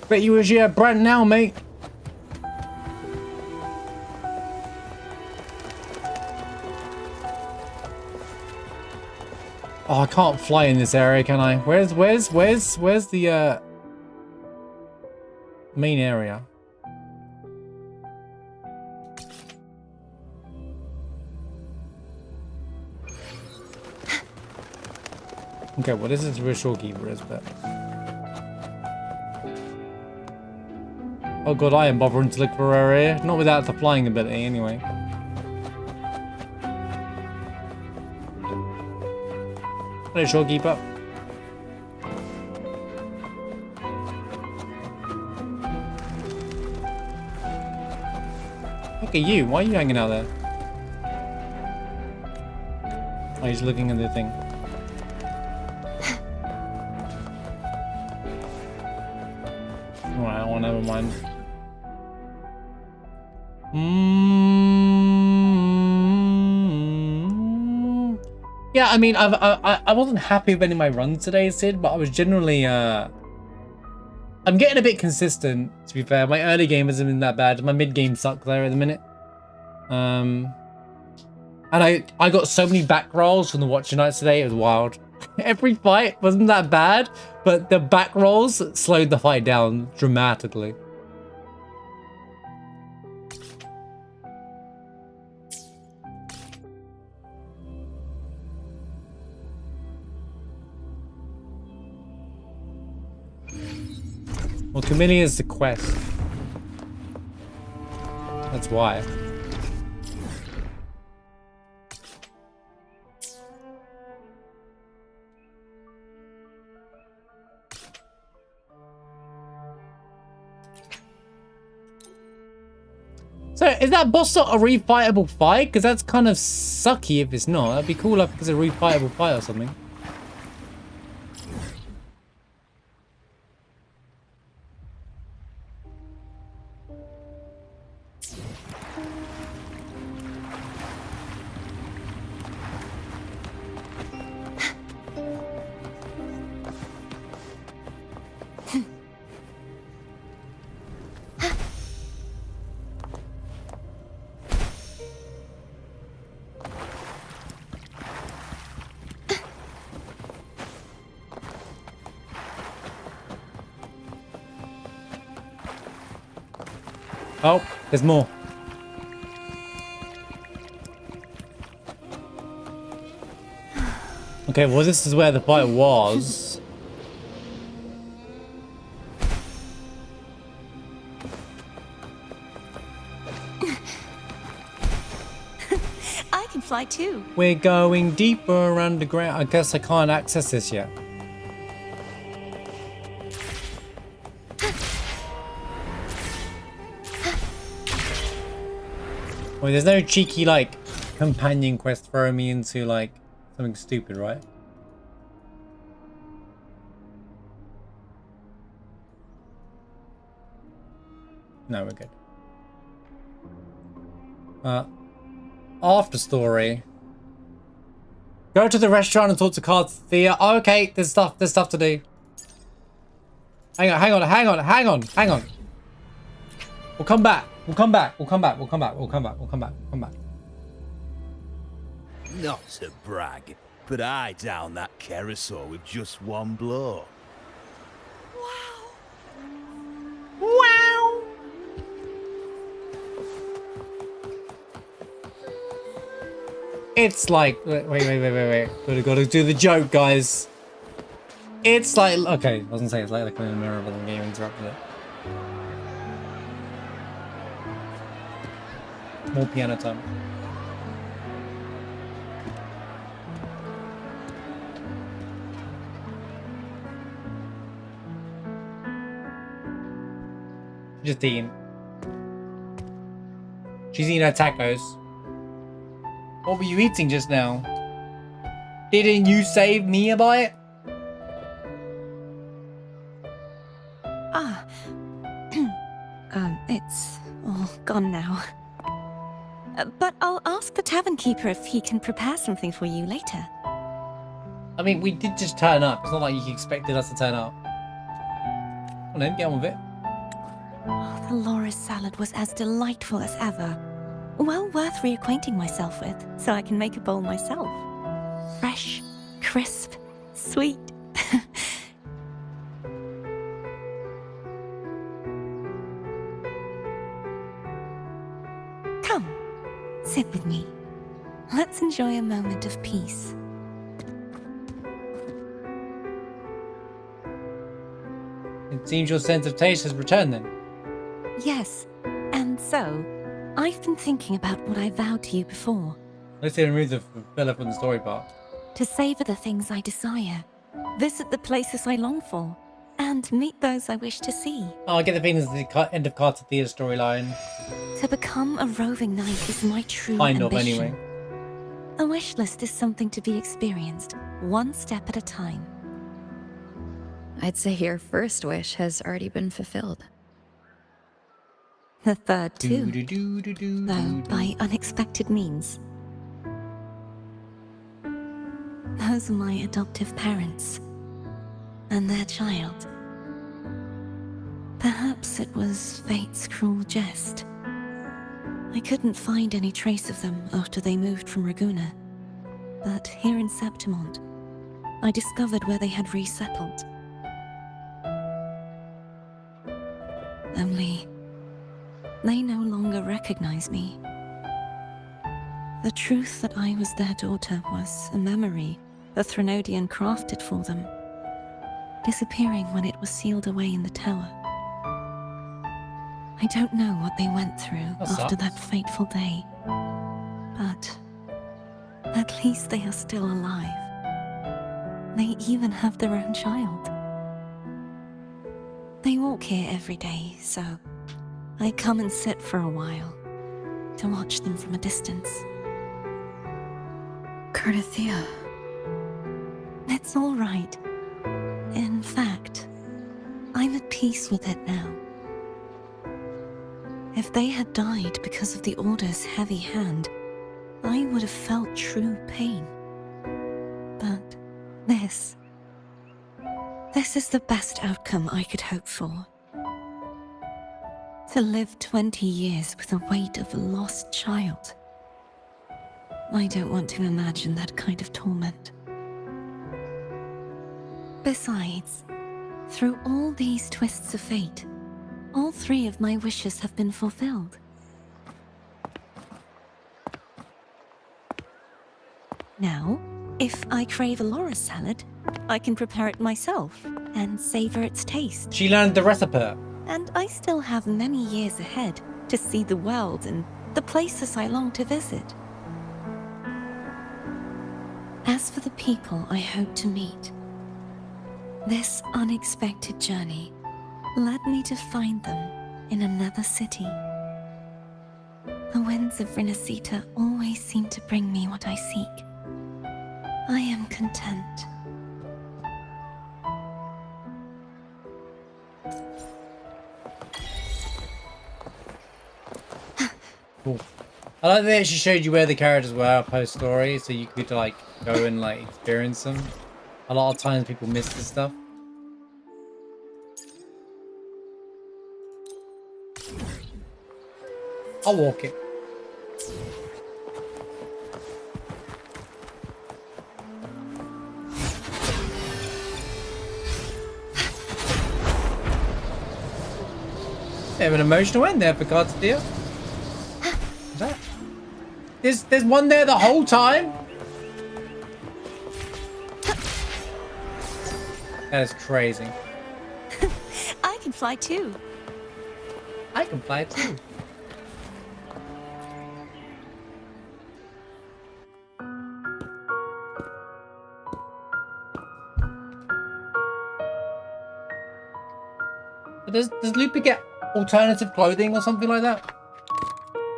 Bet you wish you had Brand now, mate. Oh, I can't fly in this area, can I? Where's the main area? Okay, well this is where Shortkeeper is, but Oh god, I am bothering to look for her here. Not without the flying ability, anyway. Hello, Shorekeeper. Look at you. Why are you hanging out there? Oh, he's looking at the thing. Alright, oh, never mind. Yeah, I mean, I wasn't happy with any of my runs today, Sid, but I was generally, I'm getting a bit consistent, to be fair. My early game hasn't been that bad. My mid game sucks there at the minute. And I got so many back rolls from the Watcher Knights today, it was wild. Every fight wasn't that bad, but the back rolls slowed the fight down dramatically. Well, Camellia is the quest. That's why. So, is that boss not a refightable fight? Because that's kind of sucky if it's not. That'd be cool if it's a refightable fight or something. Oh, there's more. Okay, well this is where the fight was. I can fly too. We're going deeper underground. I guess I can't access this yet. Well, there's no cheeky, like, companion quest throwing me into, like, something stupid, right? No, we're good. Afterstory. Go to the restaurant and talk to Carthea. Oh, okay, there's stuff to do. Hang on. We'll come back. We'll come back. Not to brag, but I downed that Kerosaur with just one blow. Wow. It's like, wait. Gotta do the joke, guys. It's like, okay, I was gonna say it's like looking in a mirror, but the game interrupted it. More piano time. Just eating. She's eating her tacos. What were you eating just now? Didn't you save me a bite? Ah. It's all gone now. But I'll ask the tavern keeper if he can prepare something for you later. I mean, we did just turn up. It's not like you expected us to turn up. Come on then, get on with it. Oh, the Loris salad was as delightful as ever. Well worth reacquainting myself with, so I can make a bowl myself. Fresh, crisp, sweet. Come, sit with me. Let's enjoy a moment of peace. It seems your sense of taste has returned then. Yes, and so, I've been thinking about what I vowed to you before. Let's say remove the filler from the story part. To savor the things I desire, visit the places I long for, and meet those I wish to see. Oh, I get the feeling it's the end of Carter Thea's storyline. To become a roving knight is my true Kind ambition. of, anyway. A wish list is something to be experienced, one step at a time. I'd say your first wish has already been fulfilled. The third too, Do-do-do-do-do-do-do. though by unexpected means. Those are my adoptive parents, and their child. Perhaps it was fate's cruel jest. I couldn't find any trace of them after they moved from Raguna, but here in Septimont, I discovered where they had resettled. Only, they no longer recognize me. The truth that I was their daughter was a memory the Threnodian crafted for them, disappearing when it was sealed away in the tower. I don't know what they went through after that fateful day, but at least they are still alive. They even have their own child. They walk here every day, so I come and sit for a while to watch them from a distance. Cardathea. It's all right. In fact, I'm at peace with it now. If they had died because of the Order's heavy hand, I would have felt true pain. But this is the best outcome I could hope for. To live 20 years with the weight of a lost child. I don't want to imagine that kind of torment. Besides, through all these twists of fate, all three of my wishes have been fulfilled. Now, if I crave a Laura salad, I can prepare it myself and savor its taste. She learned the recipe. And I still have many years ahead to see the world and the places I long to visit. As for the people I hope to meet, this unexpected journey led me to find them in another city. The winds of Rinasita always seem to bring me what I seek. I am content. Cool. I like that they actually showed you where the characters were post story, so you could like go and like experience them. A lot of times people miss this stuff. I'll walk it. Bit of an emotional end there for Cardathea. That? There's one there the whole time? That is crazy. I can fly too. I can fly too. Does Lupa get alternative clothing or something like that?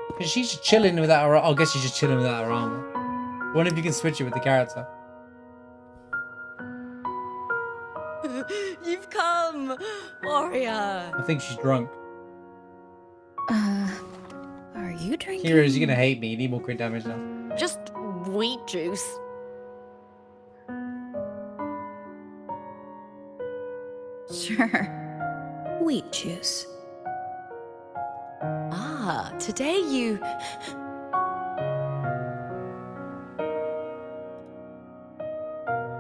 Because she's just chilling without her. I guess she's just chilling without her armor. I wonder if you can switch it with the character. You've come, warrior. I think she's drunk. Are you drinking? Heroes, you're gonna hate me. You need more crit damage now. Just wheat juice. Sure. Wheat juice. Ah, today you...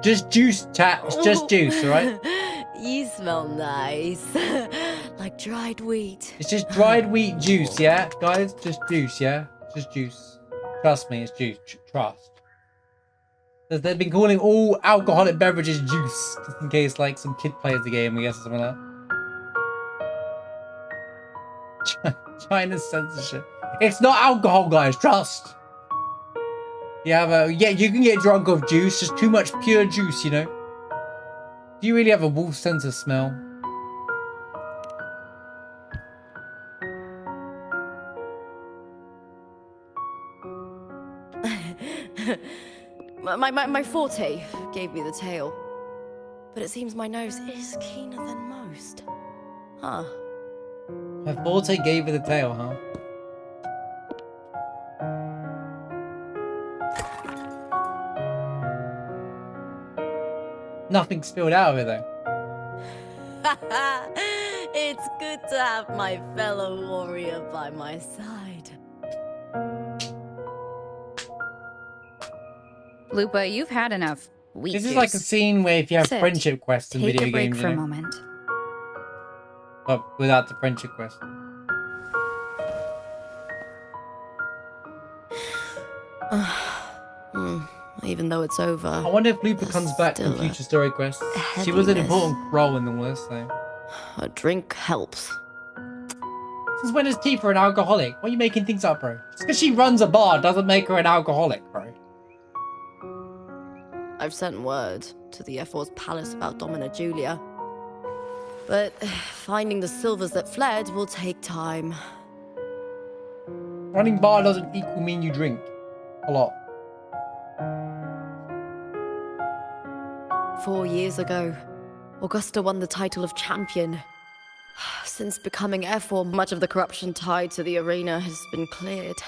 Just juice, chat. It's just juice, alright? You smell nice. Like dried wheat. It's just dried wheat juice, yeah? Guys, just juice, yeah? Just juice. Trust me, it's juice. Trust. They've been calling all alcoholic beverages juice, just in case like some kid plays the game, I guess, or something like that. China's censorship. It's not alcohol, guys. Trust. You have a you can get drunk off juice. Just too much pure juice, you know. Do you really have a wolf sense of smell? My forte gave me the tail. But it seems my nose is keener than most. Huh. My forte gave her the tail, huh? Nothing spilled out of it though. It's good to have my fellow warrior by my side. Lupa, you've had enough weak This is like a scene where if you have Sit. friendship quests in Take video a break games, for you a know? moment. But without the friendship quest. Even though it's over. I wonder if Lupa comes back in future story quests. She was an important role in all this, so. A drink helps. Since when is Tifa an alcoholic? Why are you making things up, bro? Just because she runs a bar doesn't make her an alcoholic, bro. I've sent word to the F4's palace about Domina Julia. But finding the silvers that fled will take time. Running bar doesn't equal mean you drink a lot. 4 years ago, Augusta won the title of champion. Since becoming F4, much of the corruption tied to the arena has been cleared.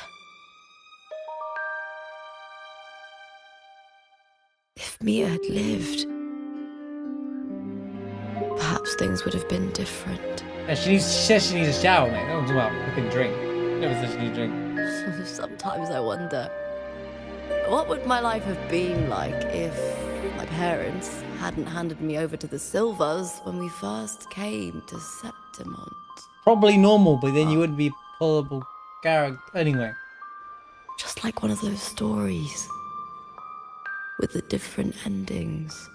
If Mia had lived, perhaps things would have been different. Yeah, she says she needs a shower, mate. No one's about fucking drink. Never says she needs a drink. Sometimes I wonder, what would my life have been like if my parents hadn't handed me over to the Silvers when we first came to Septimont? Probably normal, but then you wouldn't be pullable character anyway. Just like one of those stories with the different endings.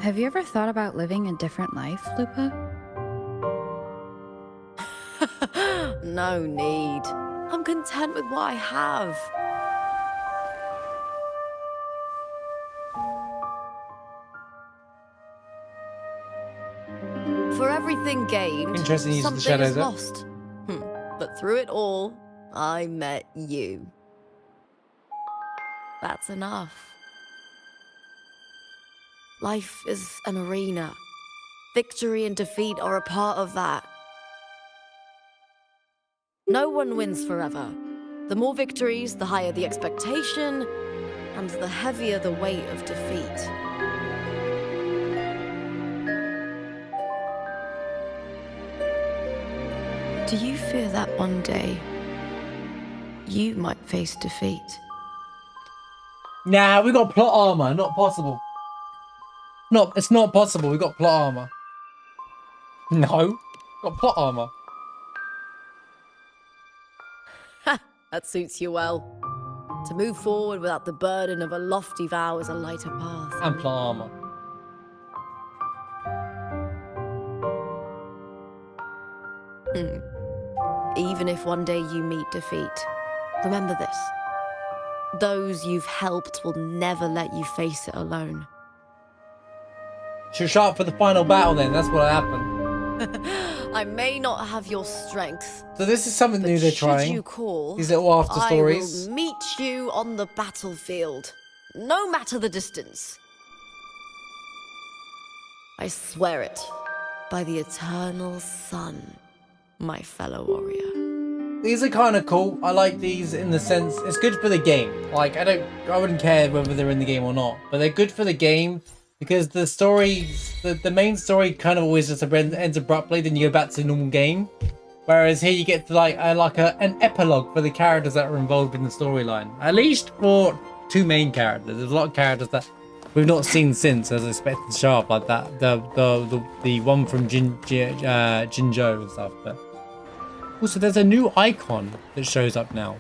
Have you ever thought about living a different life, Lupa? No need. I'm content with what I have. For everything gained, Interesting use of the something is shadows, eh? lost. But through it all, I met you. That's enough. Life is an arena. Victory and defeat are a part of that. No one wins forever. The more victories, the higher the expectation, and the heavier the weight of defeat. Do you fear that one day you might face defeat? Nah, we got plot armor. Not possible. It's not possible. We got plot armor. No, got plot armor. Ha! That suits you well. To move forward without the burden of a lofty vow is a lighter path. And plot armor. Even if one day you meet defeat, remember this. Those you've helped will never let you face it alone. She'll show up for the final battle then. That's what happened. I may not have your strength. So this is something new they're trying. Should you call, These little after stories. I will meet you on the battlefield, no matter the distance. I swear it by the eternal sun, my fellow warrior. These are kind of cool. I like these in the sense it's good for the game. Like I wouldn't care whether they're in the game or not, but they're good for the game because the story, the main story kind of always just ends abruptly. Then you go back to the normal game. Whereas here you get to an epilogue for the characters that are involved in the storyline. At least for two main characters. There's a lot of characters that we've not seen since, as expected to show up like that. The one from Jinzhou and stuff. But also, there's a new icon that shows up now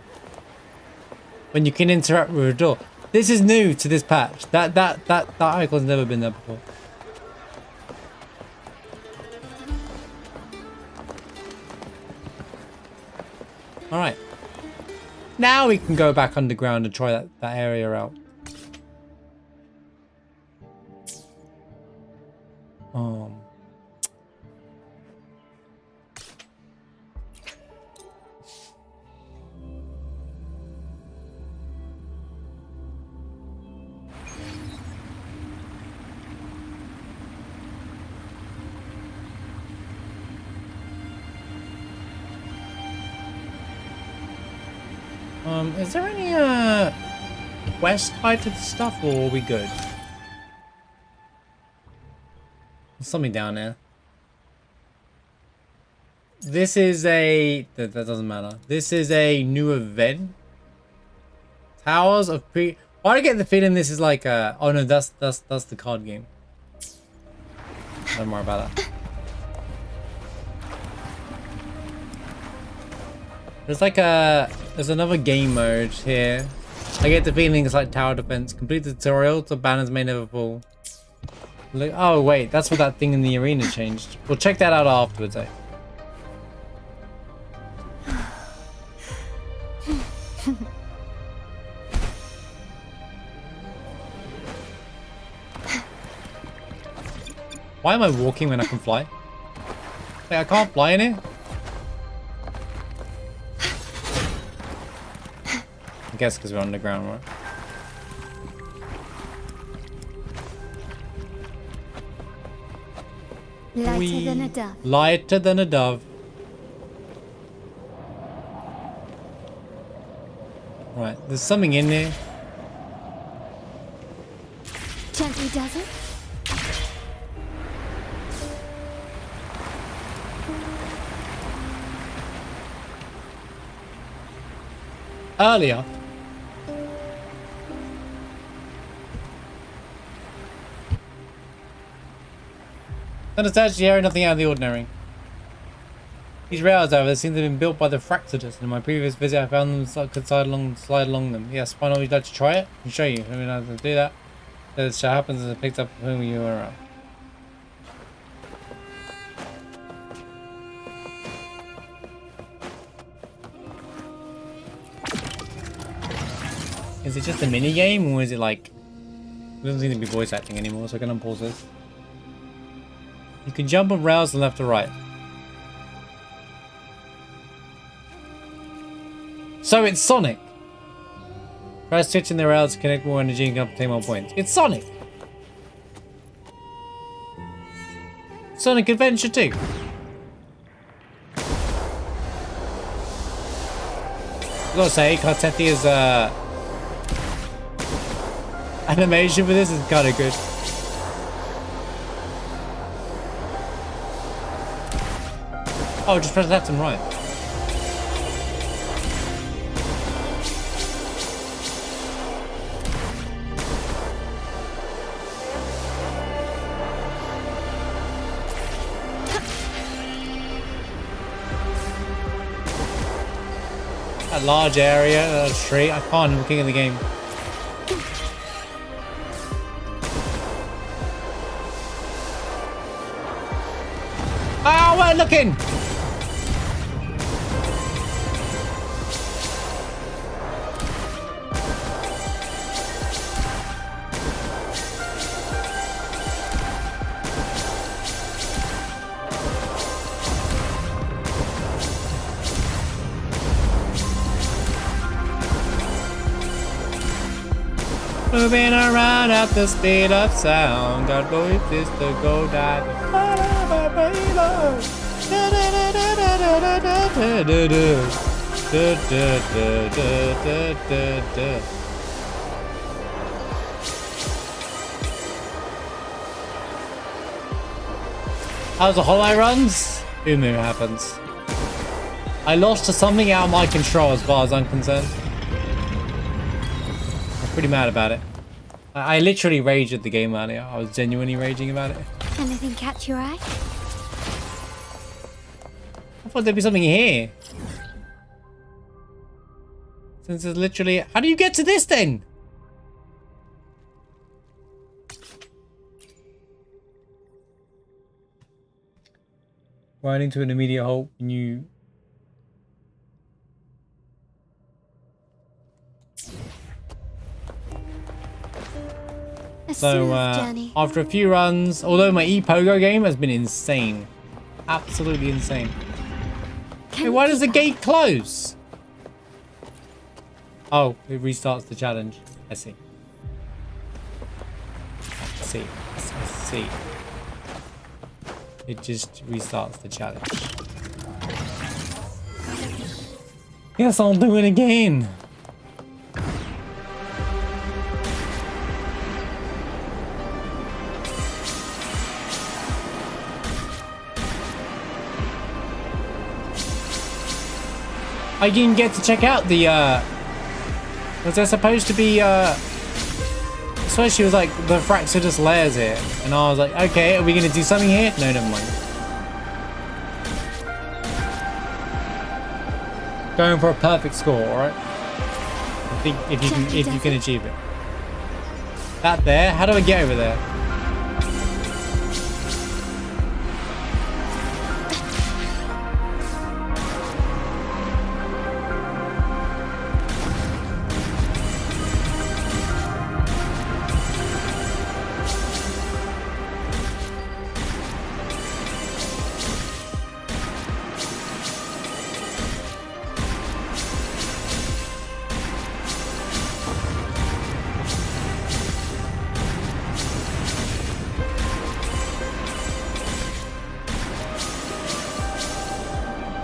when you can interact with a door. This is new to this patch. That icon's never been there before. Alright. Now we can go back underground and try that area out. Is there any quest tied to the stuff, or are we good? There's something down there. This is a that doesn't matter. This is a new event. Towers of Pre. Why do I get the feeling this is like a? Oh no, that's the card game. Don't worry about that. There's like there's another game mode here. I get the feeling it's like tower defense. Complete the tutorial so banners may never fall. Look, oh wait, that's what that thing in the arena changed. We'll check that out afterwards, eh? Why am I walking when I can fly? Wait, I can't fly in here? I guess because we're underground, right? Lighter than a dove. Lighter than a dove. Right, there's something in there. Gently does it. Earlier. Understand the area, nothing out of the ordinary. These rails, however, seem to have been built by the Fractidus. In my previous visit, I found them so I could slide along them. Yes, why not? Would you like to try it? I can show you. I mean, I can do that. That happens as I picked up whom you were. Is it just a mini game, or is it like? It doesn't seem to be voice acting anymore, so I can unpause this. You can jump on rails from left to right. So it's Sonic. Try switching the rails to connect more energy and obtain more points. It's Sonic. Sonic Adventure 2. I gotta say, Cartethia's animation for this is kind of good. Oh, just press left and right. A large area, a tree. I can't. I'm king of the game. Oh, we're looking. Moving around at the speed of sound. God believe this to go die. How's the hollow runs? Umu happens. I lost to something out of my control as far as I'm concerned. Pretty mad about it. I literally raged at the game earlier. I was genuinely raging about it. Anything catch your eye? I thought there'd be something here. Since there's literally... How do you get to this then? Riding to an immediate halt when you... So after a few runs, although my e-pogo game has been insane, absolutely insane. Hey, why does the gate close? Oh, it restarts the challenge. I see. I see. I see. It just restarts the challenge. Guess I'll do it again. I didn't get to check out the, was there supposed to be, so she was like, the fracturous layers here. And I was like, okay, are we going to do something here? No, never mind. Going for a perfect score, alright? I think if you can achieve it. That there, how do I get over there?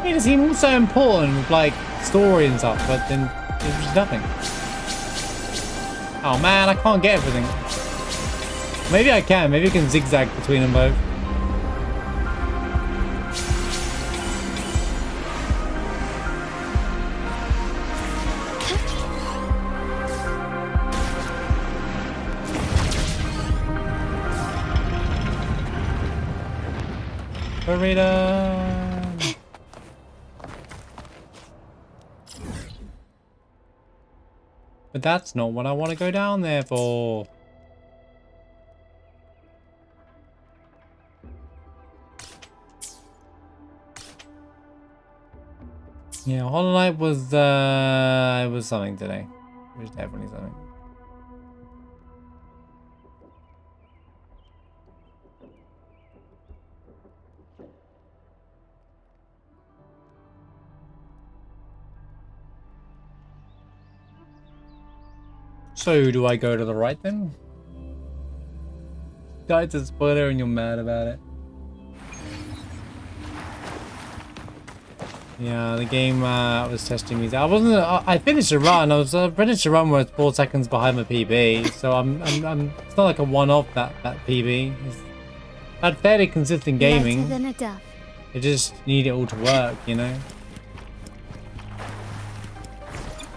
It seems so important with like story and stuff, but then there's just nothing. Oh man, I can't get everything. Maybe I can. Maybe I can zigzag between them both. Burrito. But that's not what I want to go down there for. Yeah, Hollow Knight was it was something today. It was definitely something. So, do I go to the right then? It's a spoiler and you're mad about it. Yeah, the game was testing me. I finished a run. I finished a run where it's 4 seconds behind my PB. So it's not like a one-off that PB. I had fairly consistent gaming. Lighter than a dove. I just need it all to work, you know.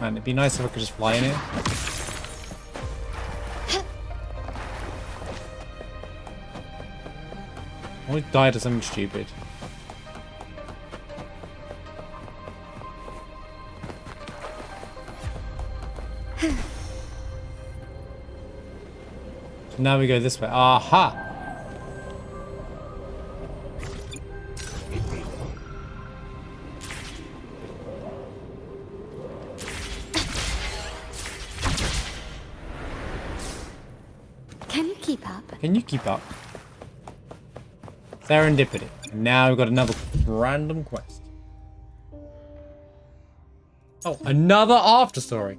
Man, it'd be nice if I could just fly in it. I always die to something stupid. So now we go this way. Aha! Can you keep up? Can you keep up? Serendipity. And now we've got another random quest. Oh, another Afterstory.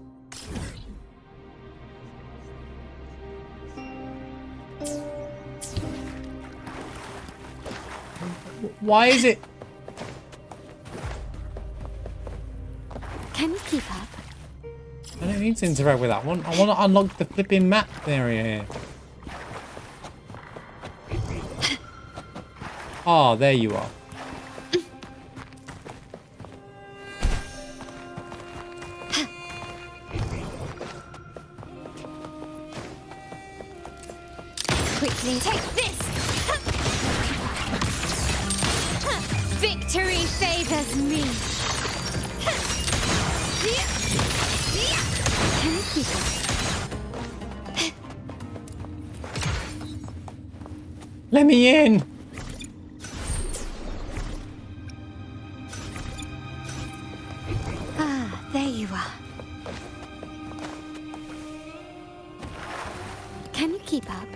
Why is it? Can you keep up? I don't need to interact with that one. I want to unlock the flipping map area here. Oh, there you are. Quickly take this! Victory favors me! Can you keep up? Let me in! There you are. Can you keep up?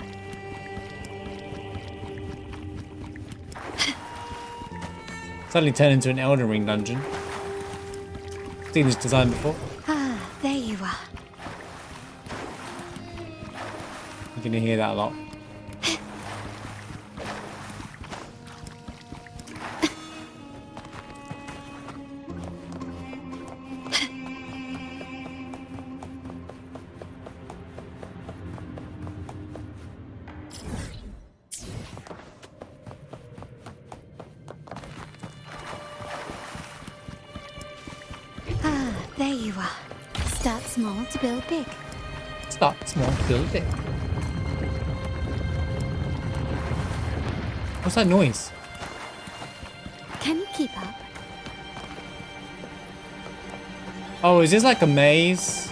Suddenly turned into an Elden Ring dungeon. Seen this design before. Ah, there you are. You're gonna hear that a lot. Ah, there you are. Start small to build big. Start small, build big. What's that noise? Can you keep up? Oh, is this like a maze?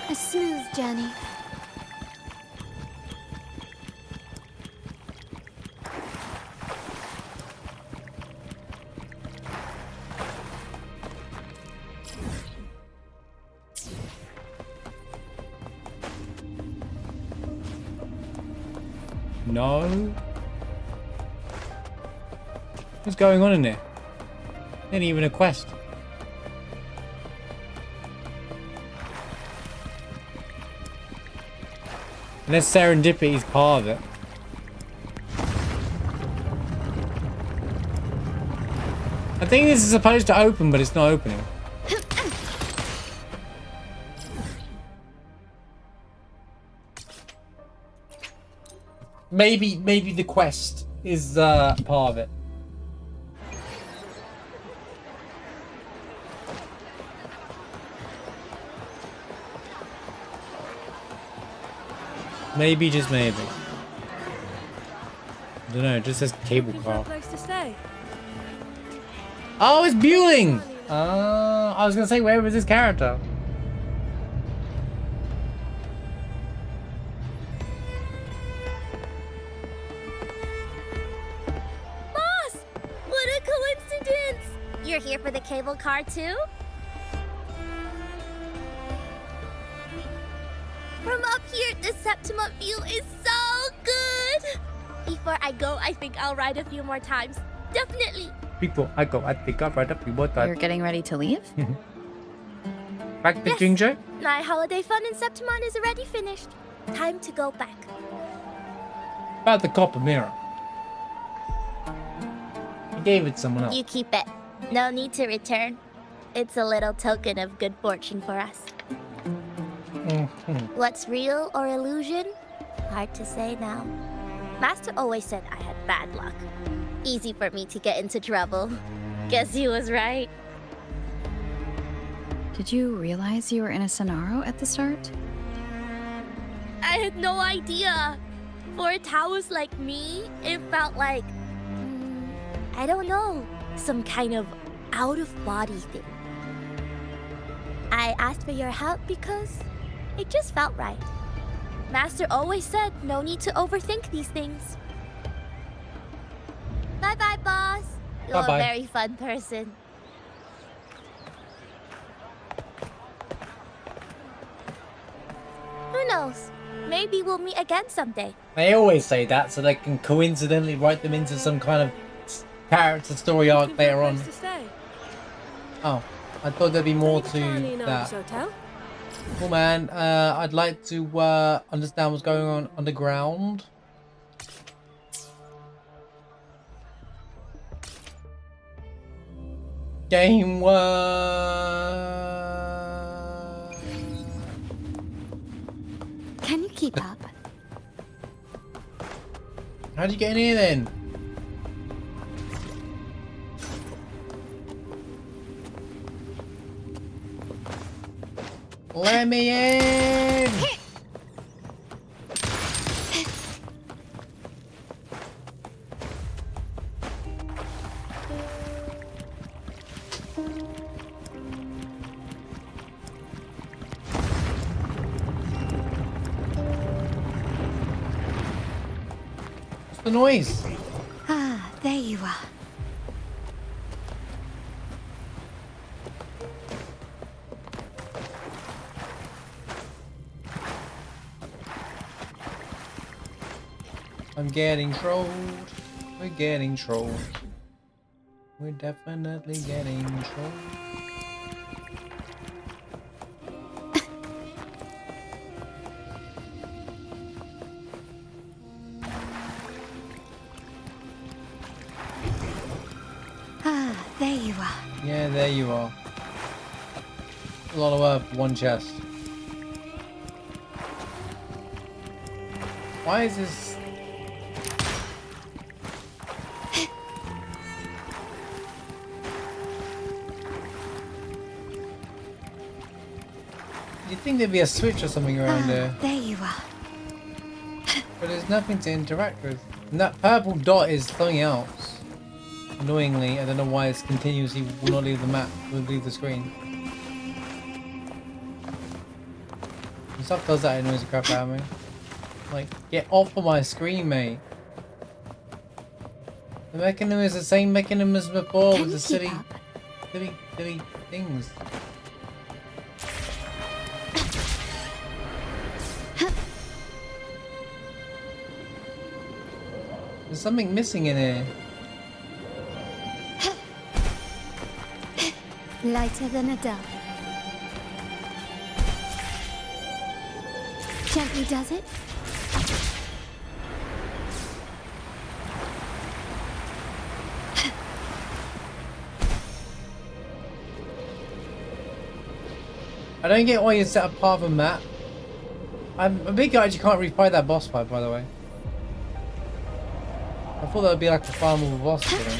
A smooth journey. No. What's going on in there? Ain't even a quest. Unless serendipity is part of it. I think this is supposed to open, but it's not opening. Maybe the quest is part of it. Maybe, just maybe. I don't know, it just says cable car. Place to stay. Oh, it's Bueling! I was gonna say, where was this character? Boss! What a coincidence! You're here for the cable car too? From up here, the Septima view is so good! Before I go, I think I'll ride a few more times. Definitely. Before I go, I think I'll write a few more You're times. getting ready to leave? Back to Yes. Jingzhou? My holiday fun in Septimon is already finished. Time to go back. About the copper mirror. He gave it to someone else. You keep it. No need to return. It's a little token of good fortune for us. What's real or illusion? Hard to say now. Master always said I had bad luck. Easy for me to get into trouble. Guess he was right. Did you realize you were in a Sonaro at the start? I had no idea. For a Taoist like me, it felt like... I don't know. Some kind of out-of-body thing. I asked for your help because it just felt right. Master always said no need to overthink these things. Bye-bye, boss. You're Bye-bye. a very fun person. Who knows? Maybe we'll meet again someday. They always say that so they can coincidentally write them into some kind of character story arc later on. Place to stay. Oh, I thought there'd be more to Charlie and I's that. hotel. Cool, man. I'd like to understand what's going on underground. Game work. Can you keep up? How'd you get in here then? Let me in! What's the noise? Ah, there you are. I'm getting trolled. We're getting trolled. We're definitely getting trolled. Ah, there you are. Yeah, there you are. A lot of work for one chest. Why is this? You'd think there'd be a switch or something around there. There you are. But there's nothing to interact with. And that purple dot is something else. Annoyingly, I don't know why it's continuously will not leave the map, will leave the screen. When stuff does that, it annoys the crap out of me. Like, get off of my screen, mate. The mechanism is the same mechanism as before with the silly things. There's something missing in here. Lighter than a dove. Gently does it. I don't get why you set up part of a map. I'm a big guy, you can't refight that boss fight, by the way. I thought that would be like a farmable boss for them.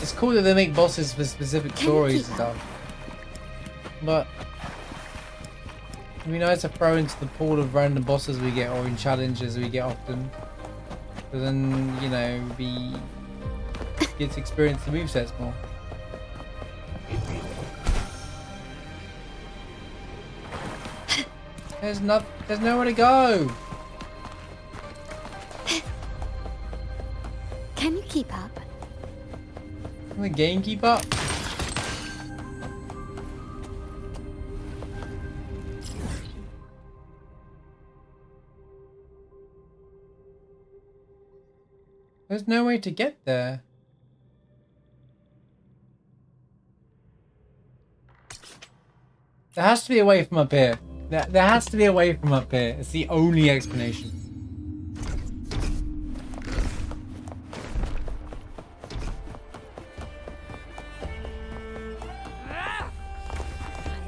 It's cool that they make bosses for specific stories and stuff. But it'd be nice to throw into the pool of random bosses we get or in challenges we get often. But then, you know, we get to experience the movesets more. There's nowhere to go. Can you keep up? Can the game keep up? There's no way to get there. There has to be a way from up here. There has to be a way from up here. It's the only explanation.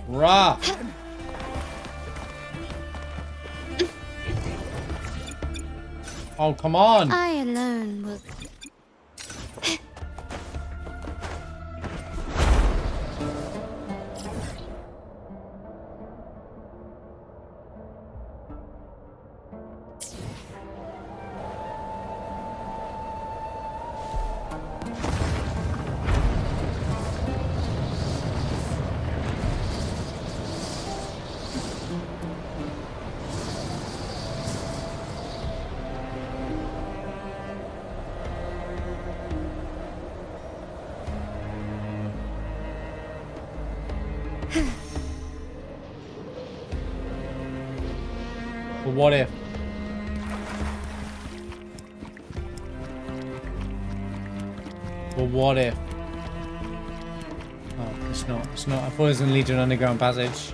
Rah! Oh, come on! I alone will. But what if? But what if? Oh, it's not. It's not. I thought it was going to lead to an underground passage.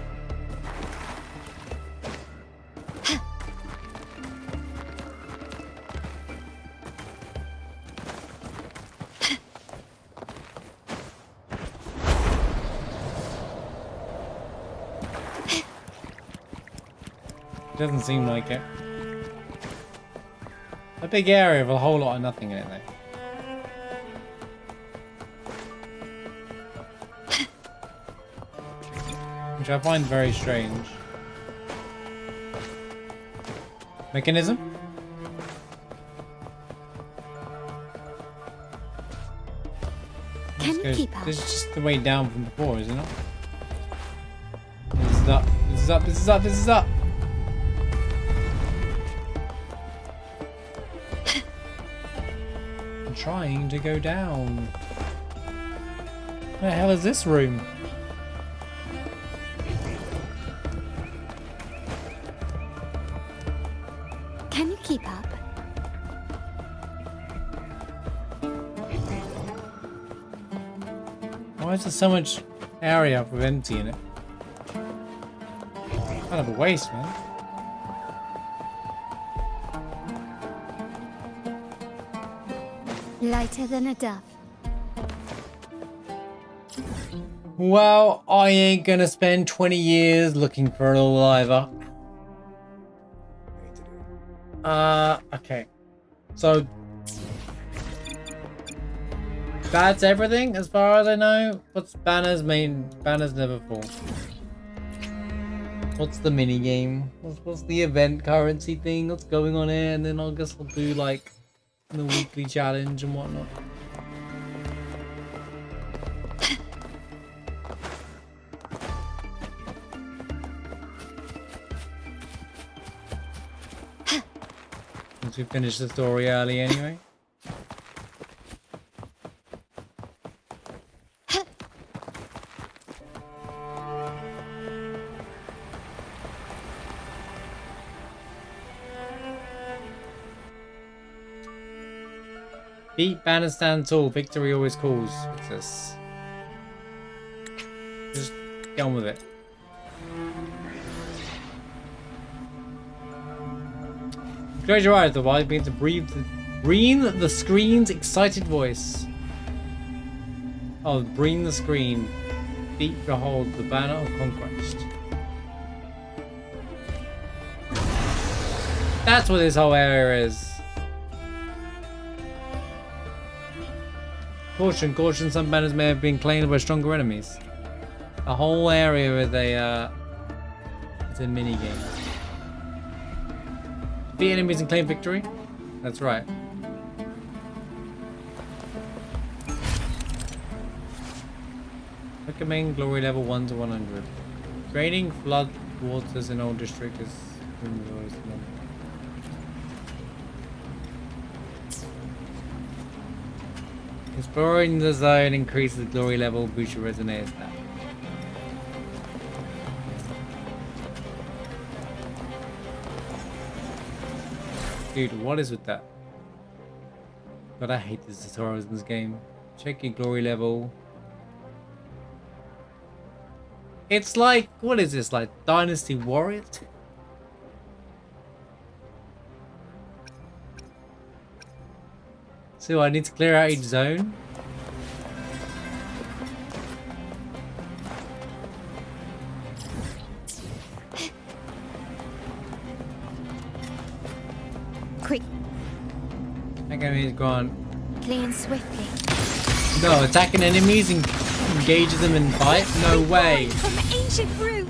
Doesn't seem like it. A big area with a whole lot of nothing in it, though. Which I find very strange. Mechanism? Can you keep up? This is just the way down from before, is it not? This is up. This is up. This is up. This is up. I'm trying to go down. Where the hell is this room? Can you keep up? Why is there so much area with empty in it? Kind of a waste, man. Lighter than a dove. Well, I ain't gonna spend 20 years looking for an all-liver. Okay. So that's everything as far as I know. What's Banner's main? Banner's never fall. What's the mini game? What's the event currency thing? What's going on here? And then I guess I'll do like the weekly challenge and whatnot. Once we finish the story early anyway. Beat Banner stand tall. Victory always calls. What's this? Just get on with it. Close your eyes, the wise begin to breathe the screen's excited voice. Oh, breathe the screen. Deep behold the banner of conquest. That's what this whole area is. Caution, caution, some banners may have been claimed by stronger enemies. The whole area is a mini game. Beat enemies and claim victory? That's right. Recommend glory level 1 to 100. Draining flood waters in all district is exploring the zone increases glory level, boost your resonator stat. Dude, what is with that? God, I hate these tutorials in this game. Check your glory level. It's like, what is this, like Dynasty Warriors? So I need to clear out each zone? Quick. Okay, he's gone. Clean swiftly. No, attacking enemies and engages them in fight? No way. From ancient roots.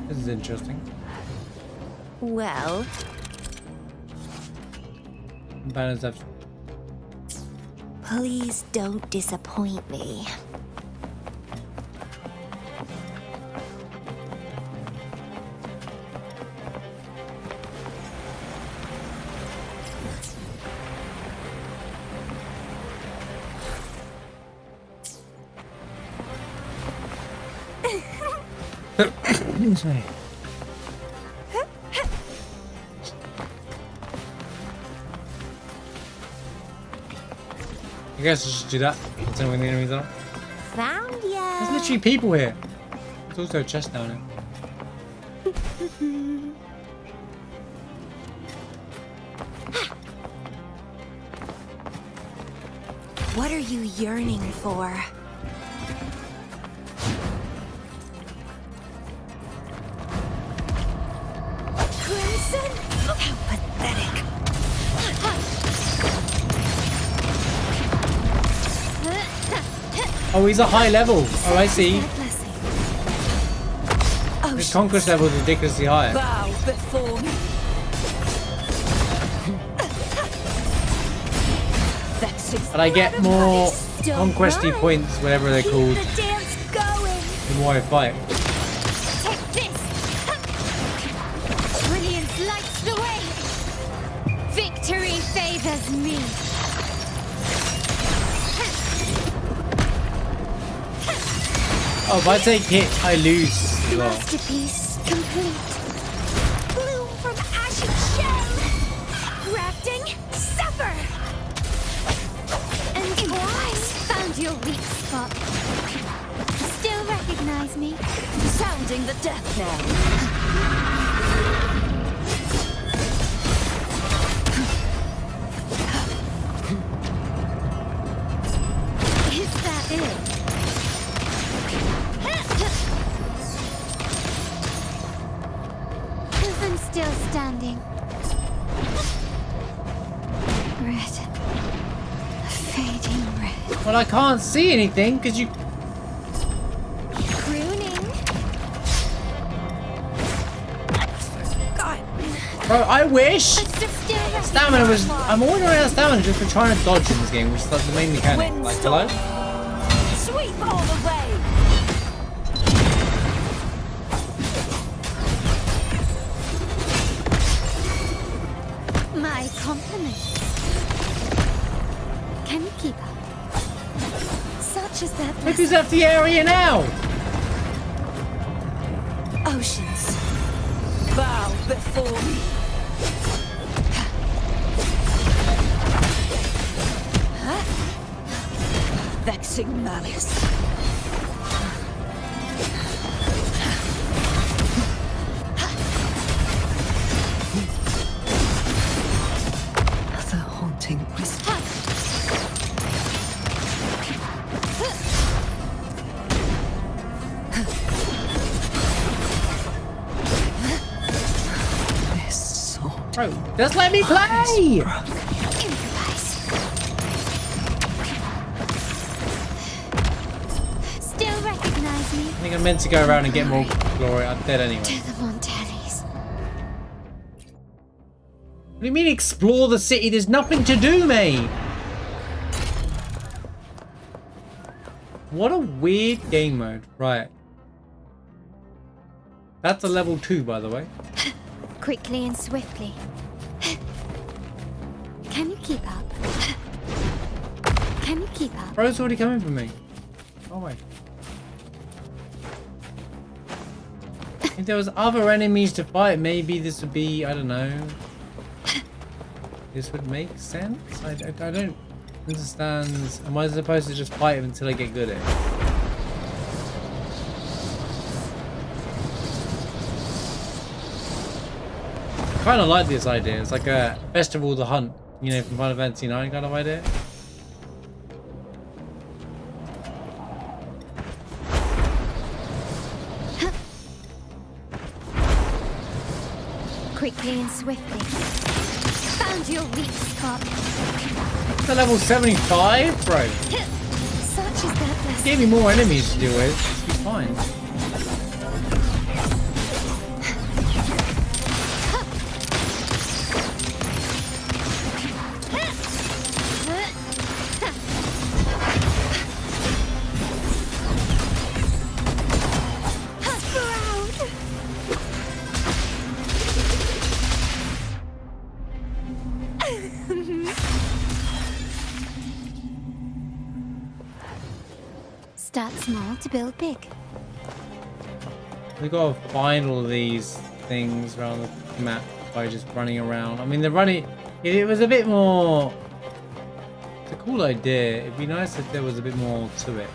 This is interesting. Well, Banners have. please don't disappoint me. Sorry. I guess I should do that. Tell me when the enemies are. Found ya. There's literally people here. There's also a chest down here. What are you yearning for? Crimson? How pathetic. Oh, he's a high level. Oh, I see. Oh, His conquest level is ridiculously high. Bow before me. But I get more conquesty points, whatever they're called, The dance going. the more I fight. Take this. Oh, if I take hit, I lose as well. Masterpiece complete. Bloom from ashen shell. Grafting, suffer. And twice found your weak spot. Still recognize me? Sounding the death knell. Is that it? I'm still standing. Red. Fading red. Well, I can't see anything because you. Pruning. Bro, I wish. Still Stamina was. I'm always running out of stamina just for trying to dodge in this game, which is like the main mechanic. Like, hello? Sweep all the way. My compliments. Can you keep up? Such as that. Look who's left the area now. Oceans, bow before me. Vexing malice. The haunting whisper. This sword. Bro, just let me play. Still recognize me? I think I'm meant to go around and get more glory. I'm dead anyway. To the Montellis. What do you mean explore the city? There's nothing to do, mate. What a weird game mode. Right. That's a level 2, by the way. Quickly and swiftly. Can you keep up? Can you keep up? Bro's already coming for me. Oh my. If there was other enemies to fight, maybe this would be, I don't know. This would make sense? I don't understand. Am I supposed to just fight him until I get good at it? I kind of like this idea. It's like a Festival of the Hunt, you know, from Final Fantasy 9 kind of idea. Quickly and swiftly. Found your weak spot. It's a level 75, bro. Such is that blessing. Give me more enemies to deal with. It's be fine. Start small to build big. We gotta find all these things around the map by just running around. I mean, they're running. If it was a bit more. It's a cool idea. It'd be nice if there was a bit more to it,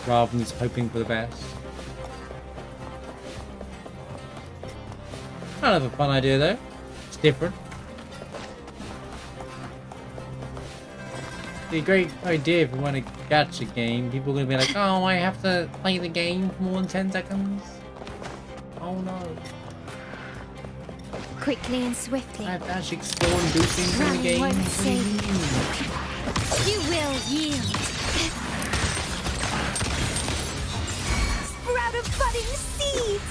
rather than just hoping for the best. Kind of a fun idea though. It's different. It'd be a great idea if we want to catch a game. People are going to be like, oh, I have to play the game for more than 10 seconds. Oh no. Quickly and swiftly. I have to actually explore and do things in the Running game. won't What do you save mean? You will yield. Sprout of budding seeds.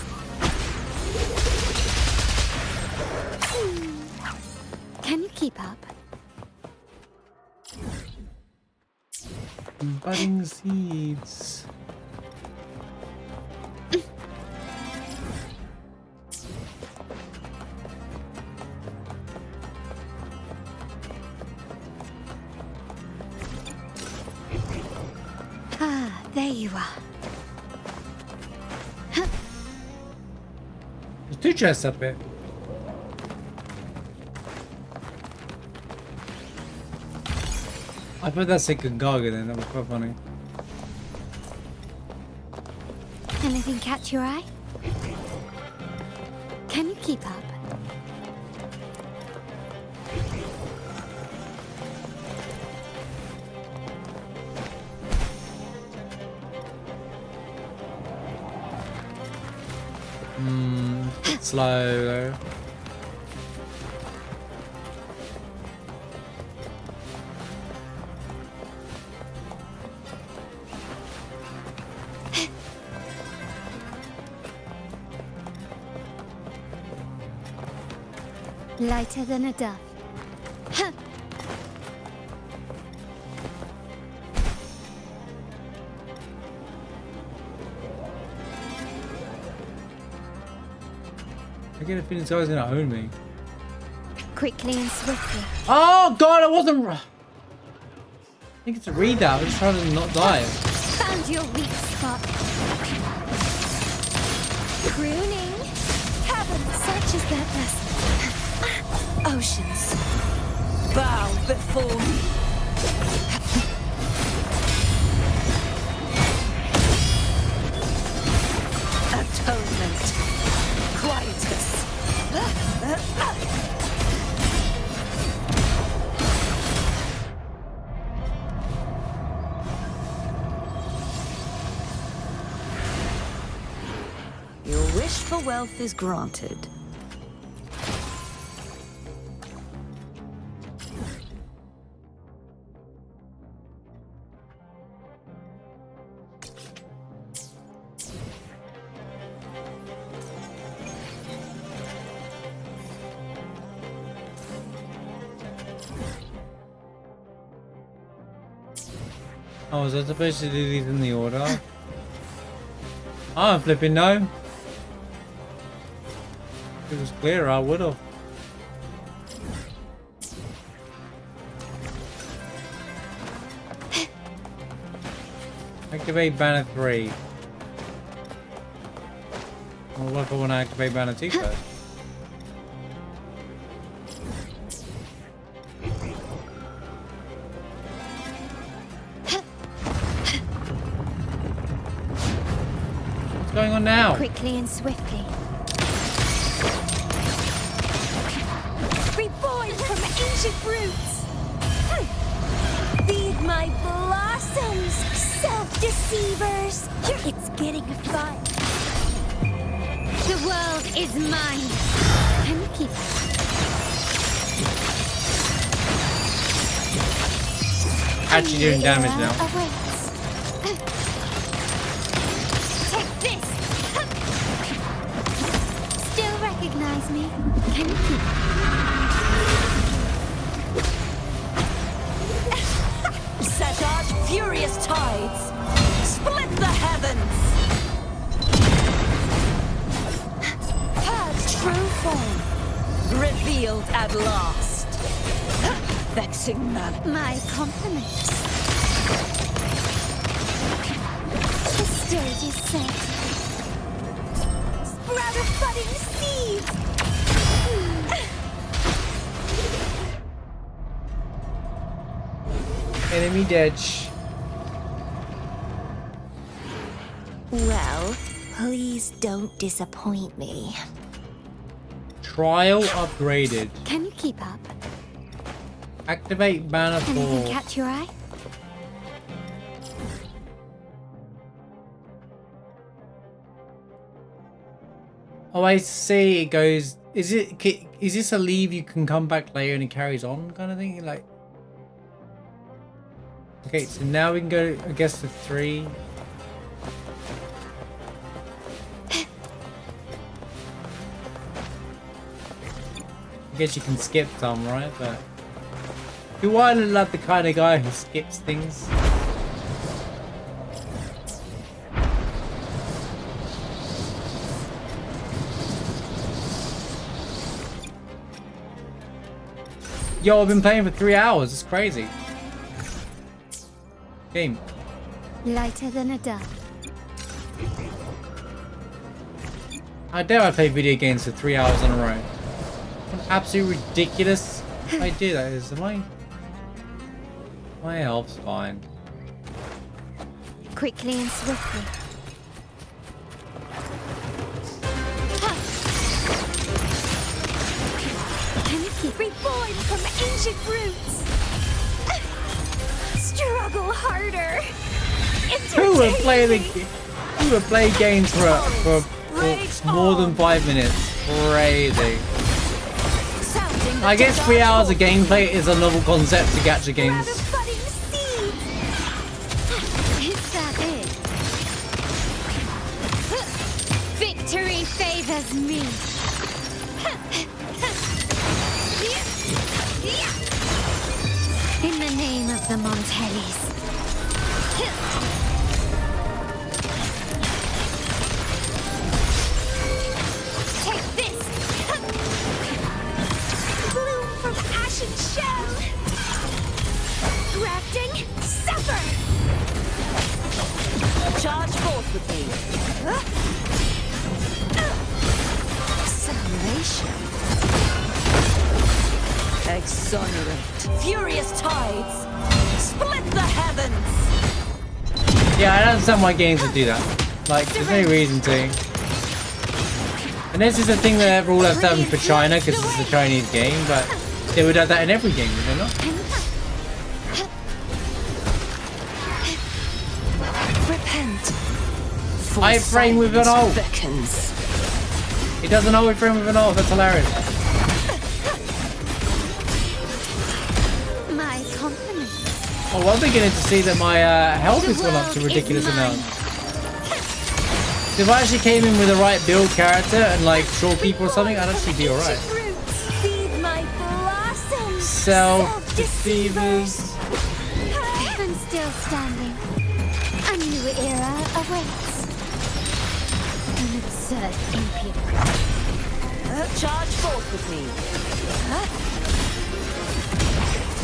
Can you keep up? Budding seeds. Ah, there you are. Two chests up here. I put that second Gaga then, that was quite funny. Anything catch your eye? Can you keep up? Slow though. Lighter than a dove. Huh. I get a feeling this guy's gonna own me. Quickly and swiftly. Oh god, I wasn't. I think it's a read that. I was just trying to not die. Found your weak spot. Pruning. Heaven, such is their blessing. Oceans, bow before me. Atonement, quietus. Your wish for wealth is granted. Oh, was I supposed to do these in the order? I'm flipping no. If it was clear, I would have. Activate banner 3. Well, what if I want to activate banner 2 first? What's going on now? Quickly and swiftly. Reborn from ancient roots. Feed my blossoms, self-deceivers. It's getting fun. The world is mine. Can you keep it? Actually doing damage now. Awaits. Take this. Still recognize me? Can you keep it? Set arch furious tides. Split the heavens. Purge true form. Revealed at last. Vexing man. My compliments. The stage is set. Sprout a budding seed. Enemy dead. Well, please don't disappoint me. Trial upgraded. Can you keep up? Activate banner 4. Anything catch your eye? Oh, I see. It goes. Is this a leave you can come back later and it carries on kind of thing? Like. Okay, so now we can go, I guess, to 3. I guess you can skip some, right? But you are like the kind of guy who skips things. Yo, I've been playing for 3 hours. It's crazy. Game. Lighter than a dove. I dare I play video games for 3 hours in a row. What an absolute ridiculous idea that is. My health's fine. Quickly and swiftly. Can you keep reborn from ancient roots? Struggle harder. Who would play games for more than 5 minutes? Crazy. I guess 3 hours of gameplay is a novel concept to gacha games. Is that it? Victory favors me. In the name of the Montellis. Take this! Bloom from ashen shell! Grafting, suffer! Charge forth with me. Salvation. Exonerate. Furious tides. Split the heavens. Yeah, I don't understand why games would do that. Like, there's no reason to. And this is the thing that all have done for China, because it's a Chinese game, but they would have that in every game, would they not? Repent. I frame with an ult. He doesn't always frame with an ult, that's hilarious. My compliments. Oh, I'm beginning to see that my health has gone up to ridiculous amounts. If I actually came in with the right build character and like short people or something, I'd actually be alright. Feed my blossoms. Self-deceivers. I'm still standing. A new era awaits. An absurd impudence. Charge forth with me.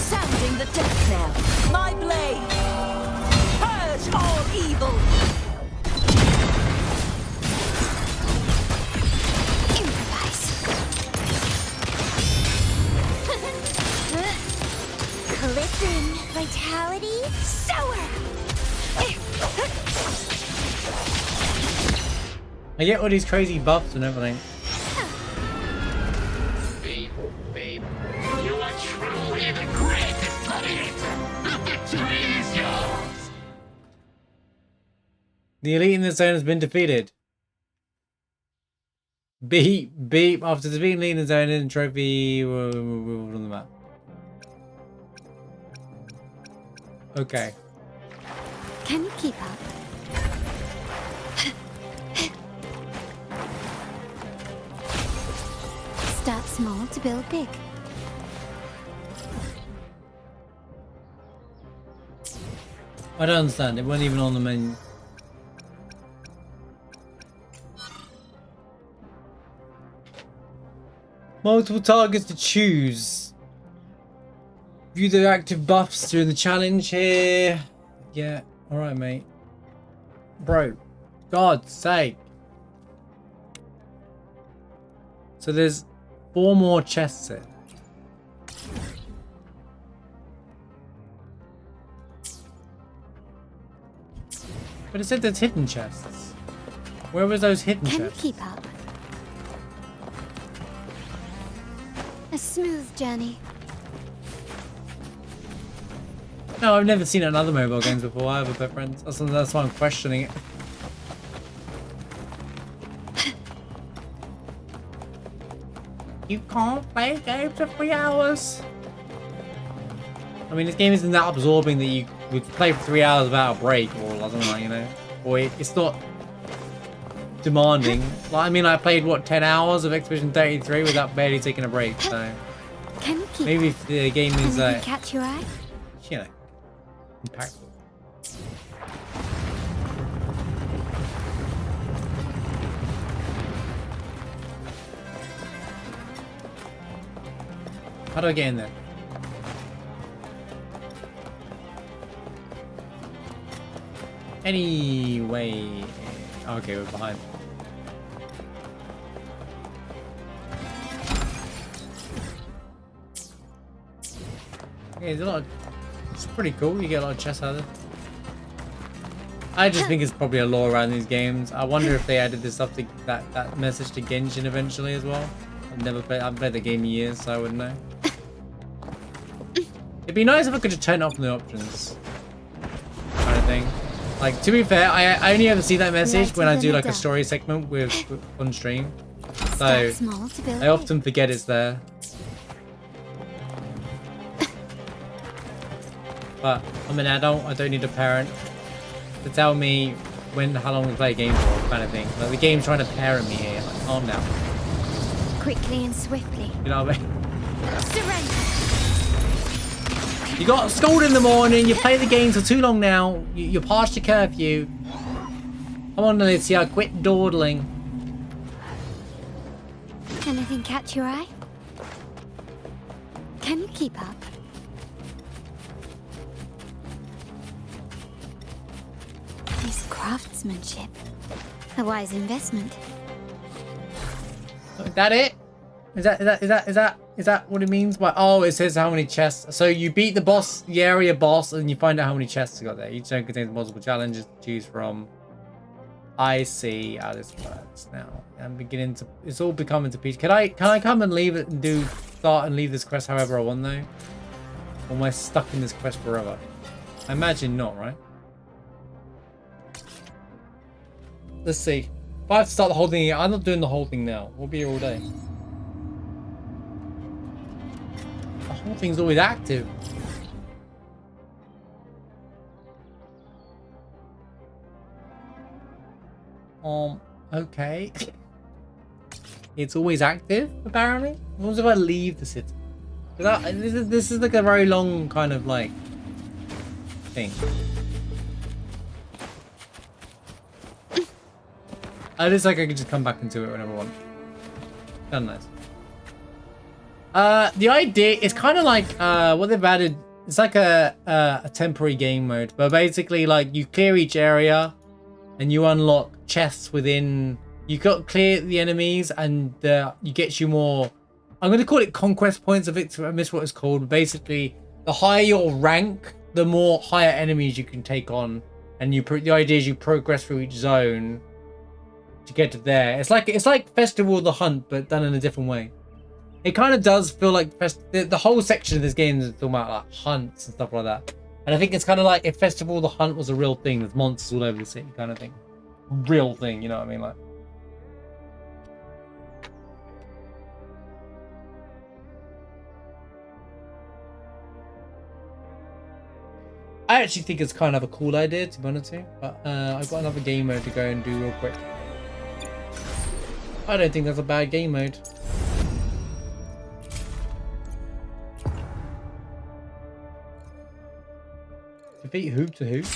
Sounding the death knell. My blade. Purge all evil. Improvise. Glisten, vitality, sour. I get all these crazy buffs and everything. Babe, you are truly the greatest of it. The victory is yours. The elite in the zone has been defeated. Beep, beep. After defeating the elite in the zone, in trophy on the map. Okay. Can you keep up? Start small to build big. I don't understand. It wasn't even on the menu. Multiple targets to choose. View the active buffs during the challenge here. Yeah, alright, mate. Bro, God's sake. So there's 4 more chests here. But it said there's hidden chests. Where was those hidden Can chests? you keep up? A smooth journey. No, I've never seen it in other mobile games before either, but friends. That's why I'm questioning it. You can't play games for 3 hours. I mean, this game isn't that absorbing that you would play for 3 hours without a break or something like, you know. Or it's not demanding. Like, I mean, I played what 10 hours of Expedition 33 without barely taking a break. So Can you keep maybe up? if the game is Anything catch your eye? you know, impactful. How do I get in there? Anyway, okay, we're behind. Yeah, it's pretty cool. You get a lot of chests out of it. I just think it's probably a lore around these games. I wonder if they added this stuff to that message to Genshin eventually as well. I've played the game in years, so I wouldn't know. It'd be nice if I could just turn off the options, kind of thing. Like, to be fair, I only ever see that message when I do like a story segment with on stream, so I often forget it's there. But I'm an adult. I don't need a parent to tell me how long to play a game for, kind of thing. Like, the game's trying to parent me here. Like, calm down. Quickly and swiftly. You know what I mean? Surrender. You got school in the morning. You play the game for too long now. You're past your curfew. Come on, Alicia, quit dawdling. Anything catch your eye? Can you keep up? This craftsmanship. A wise investment. Is that it? Is that what it means? By oh, it says how many chests. So you beat the area boss, and you find out how many chests you got there. Each zone contains multiple challenges to choose from. I see how this works now. I'm beginning to. It's all becoming to pieces. Can I come and leave it and start and leave this quest however I want though? Or am I stuck in this quest forever? I imagine not, right? Let's see. If I have to start the whole thing, I'm not doing the whole thing now. We'll be here all day. The whole thing's always active. Okay. It's always active, apparently. What if I leave the city? This is like a very long kind of like thing. It is like I can just come back into it whenever I want. Kind of nice. The idea is kind of like what they've added. It's like a temporary game mode, but basically like you clear each area, and you unlock chests within. You got to clear the enemies, and you get you more. I'm going to call it conquest points of it. I miss what it's called. But basically, the higher your rank, the more higher enemies you can take on, and the idea is you progress through each zone to get to there. It's like Festival of the Hunt, but done in a different way. It kind of does feel like the whole section of this game is talking about like hunts and stuff like that. And I think it's kind of like if Festival of the Hunt was a real thing, there's monsters all over the city, kind of thing. Real thing, you know what I mean? Like. I actually think it's kind of a cool idea, to be honest with you. But I've got another game mode to go and do real quick. I don't think that's a bad game mode. Defeat hoop to hoop.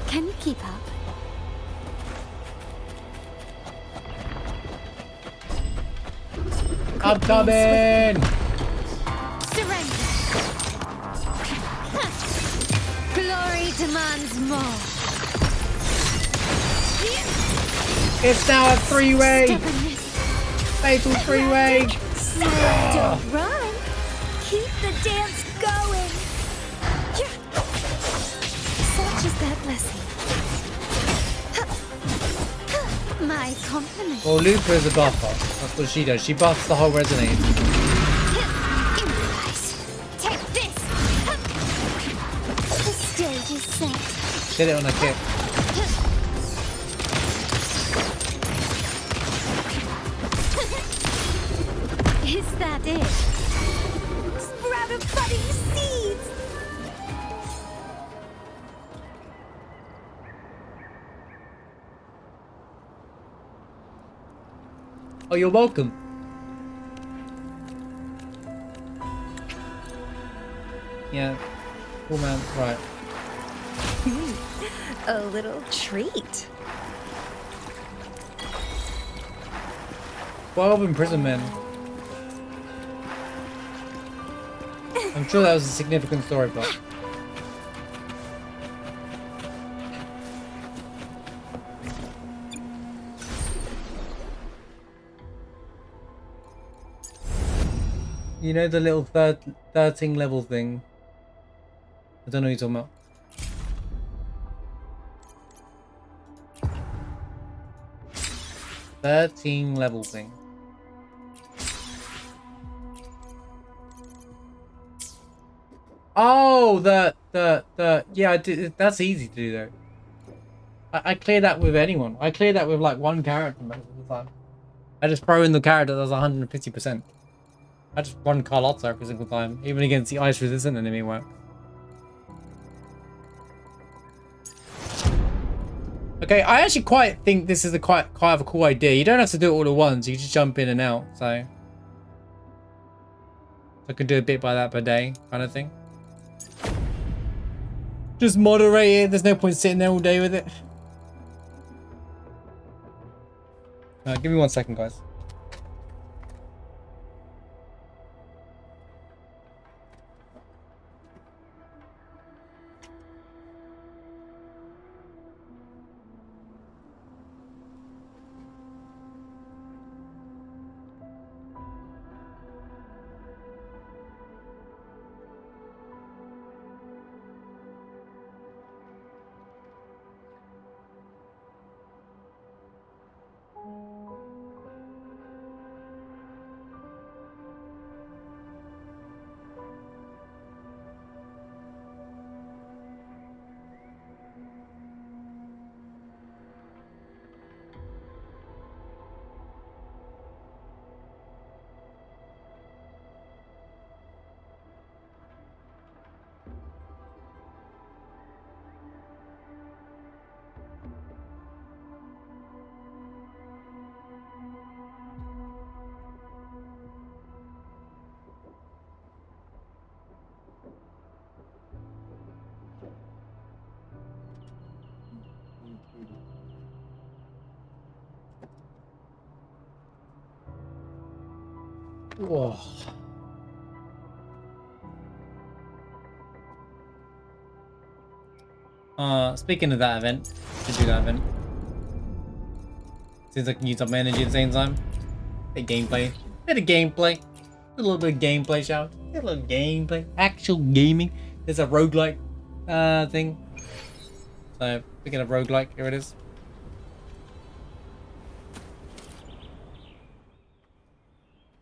Can you keep up? I'm coming! Surrender! Glory demands more. It's now a three-way! Fatal three-way! Don't run! Keep the dance going! Such is their blessing. My compliment. Well, Lupa is a buffer. That's what she does. She buffs the whole resonate. Take this! The stage is set. Hit it on a kick. Is that it? Sprout of budding seeds! Oh, you're welcome. Yeah. Cool, man. Right. A little treat. 12 imprisonment. I'm sure that was a significant story plot. You know the little 13 level thing? I don't know what you're talking about. "13 level thing." Oh, yeah, I did. That's easy to do though. I clear that with anyone. I clear that with like one character most of the time. I just throw in the character that's 150%. I just run Carlotta every single time, even against the ice resistant enemy work. Okay, I actually quite think this is quite of a cool idea. You don't have to do it all at once. You can just jump in and out. So I could do a bit by that per day, kind of thing. Just moderate it. There's no point sitting there all day with it. Give me 1 second, guys. Whoa. Speaking of that event, should do that event. Seems like I can use up my energy at the same time. Bit of gameplay. A little bit of gameplay, shall we? A little gameplay. Actual gaming. There's a roguelike thing. So, speaking of roguelike, here it is.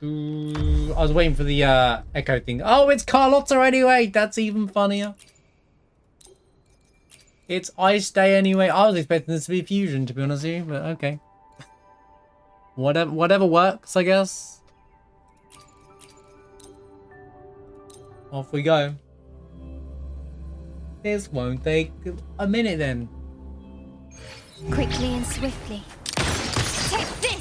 Ooh, I was waiting for the echo thing. Oh, it's Carlotta anyway. That's even funnier. It's Ice Day anyway. I was expecting this to be Fusion, to be honest with you, but okay. Whatever works, I guess. Off we go. This won't take a minute then. Quickly and swiftly. Take this!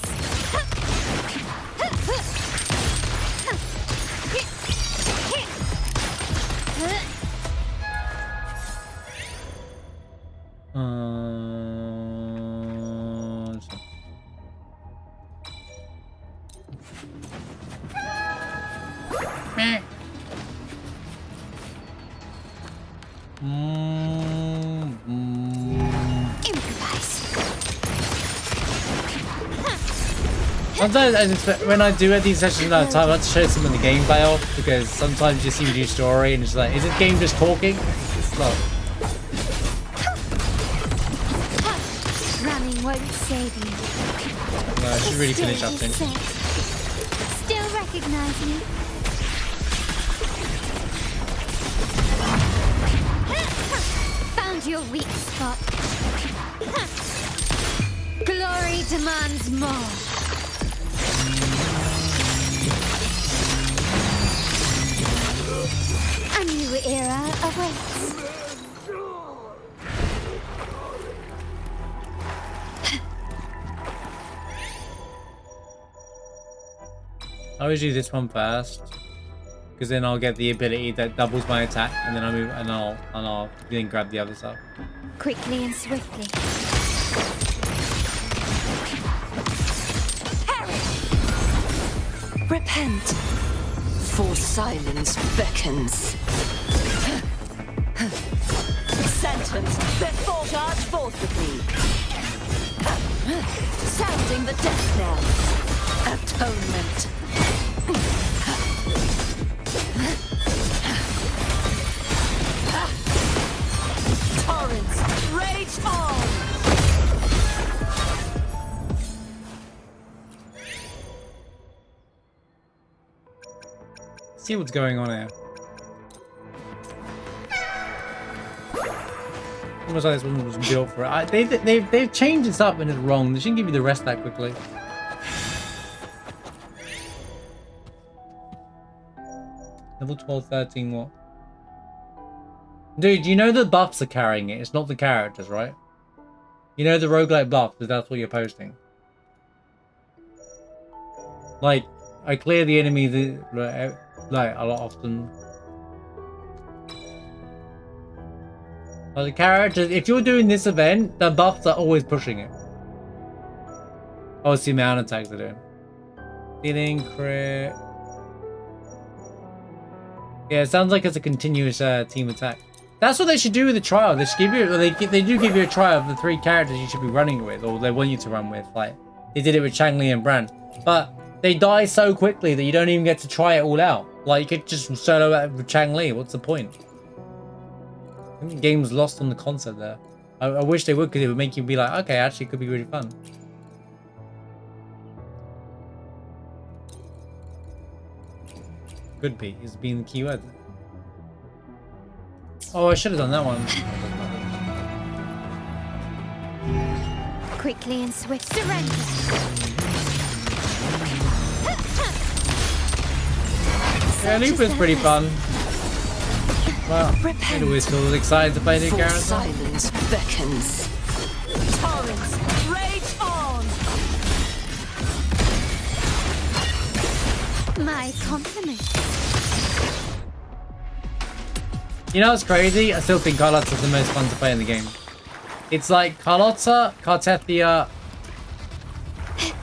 Sometimes I just, when I do these sessions at a time, I like to show some of the gameplay off, because sometimes you just see me do story and it's like, is this game just talking? It's not. Running won't save you. No, I should really finish up soon. Still recognize me? Found your weak spot. Glory demands more. A new era awaits. I always do this one first, because then I'll get the ability that doubles my attack, and then I move, and I'll then grab the other stuff. Quickly and swiftly. Repent, for silence beckons. Sentence before charge forth with me. Sounding the death knell. Atonement. Torrents, rage on! See what's going on here. Almost like this one was built for it. They've changed this up and it's wrong. They shouldn't give you the rest that quickly. Level 12, 13, what? Dude, you know the buffs are carrying it. It's not the characters, right? You know the roguelike buffs, because that's what you're posting. Like, I clear the enemy like a lot often. Like the characters, if you're doing this event, the buffs are always pushing it. Oh, it's the amount of attacks they're doing. Dealing, crit. Yeah, it sounds like it's a continuous team attack. That's what they should do with the trial. They should give you, they do give you a trial of the 3 characters you should be running with, or they want you to run with. Like they did it with Changli and Bran, but they die so quickly that you don't even get to try it all out. Like you could just solo out with Changli. What's the point? I think the game's lost on the concept there. I wish they would, because it would make you be like, okay, actually, it could be really fun. Could be. Is being the keyword. Oh, I should have done that one. Quickly and swift. Surrender. Yeah, Lupa's pretty fun. Well, it always feels excited to play new characters. Silence beckons. Torrents, rage on! My compliments. You know what's crazy? I still think Carlotta is the most fun to play in the game. It's like Carlotta, Cartethia,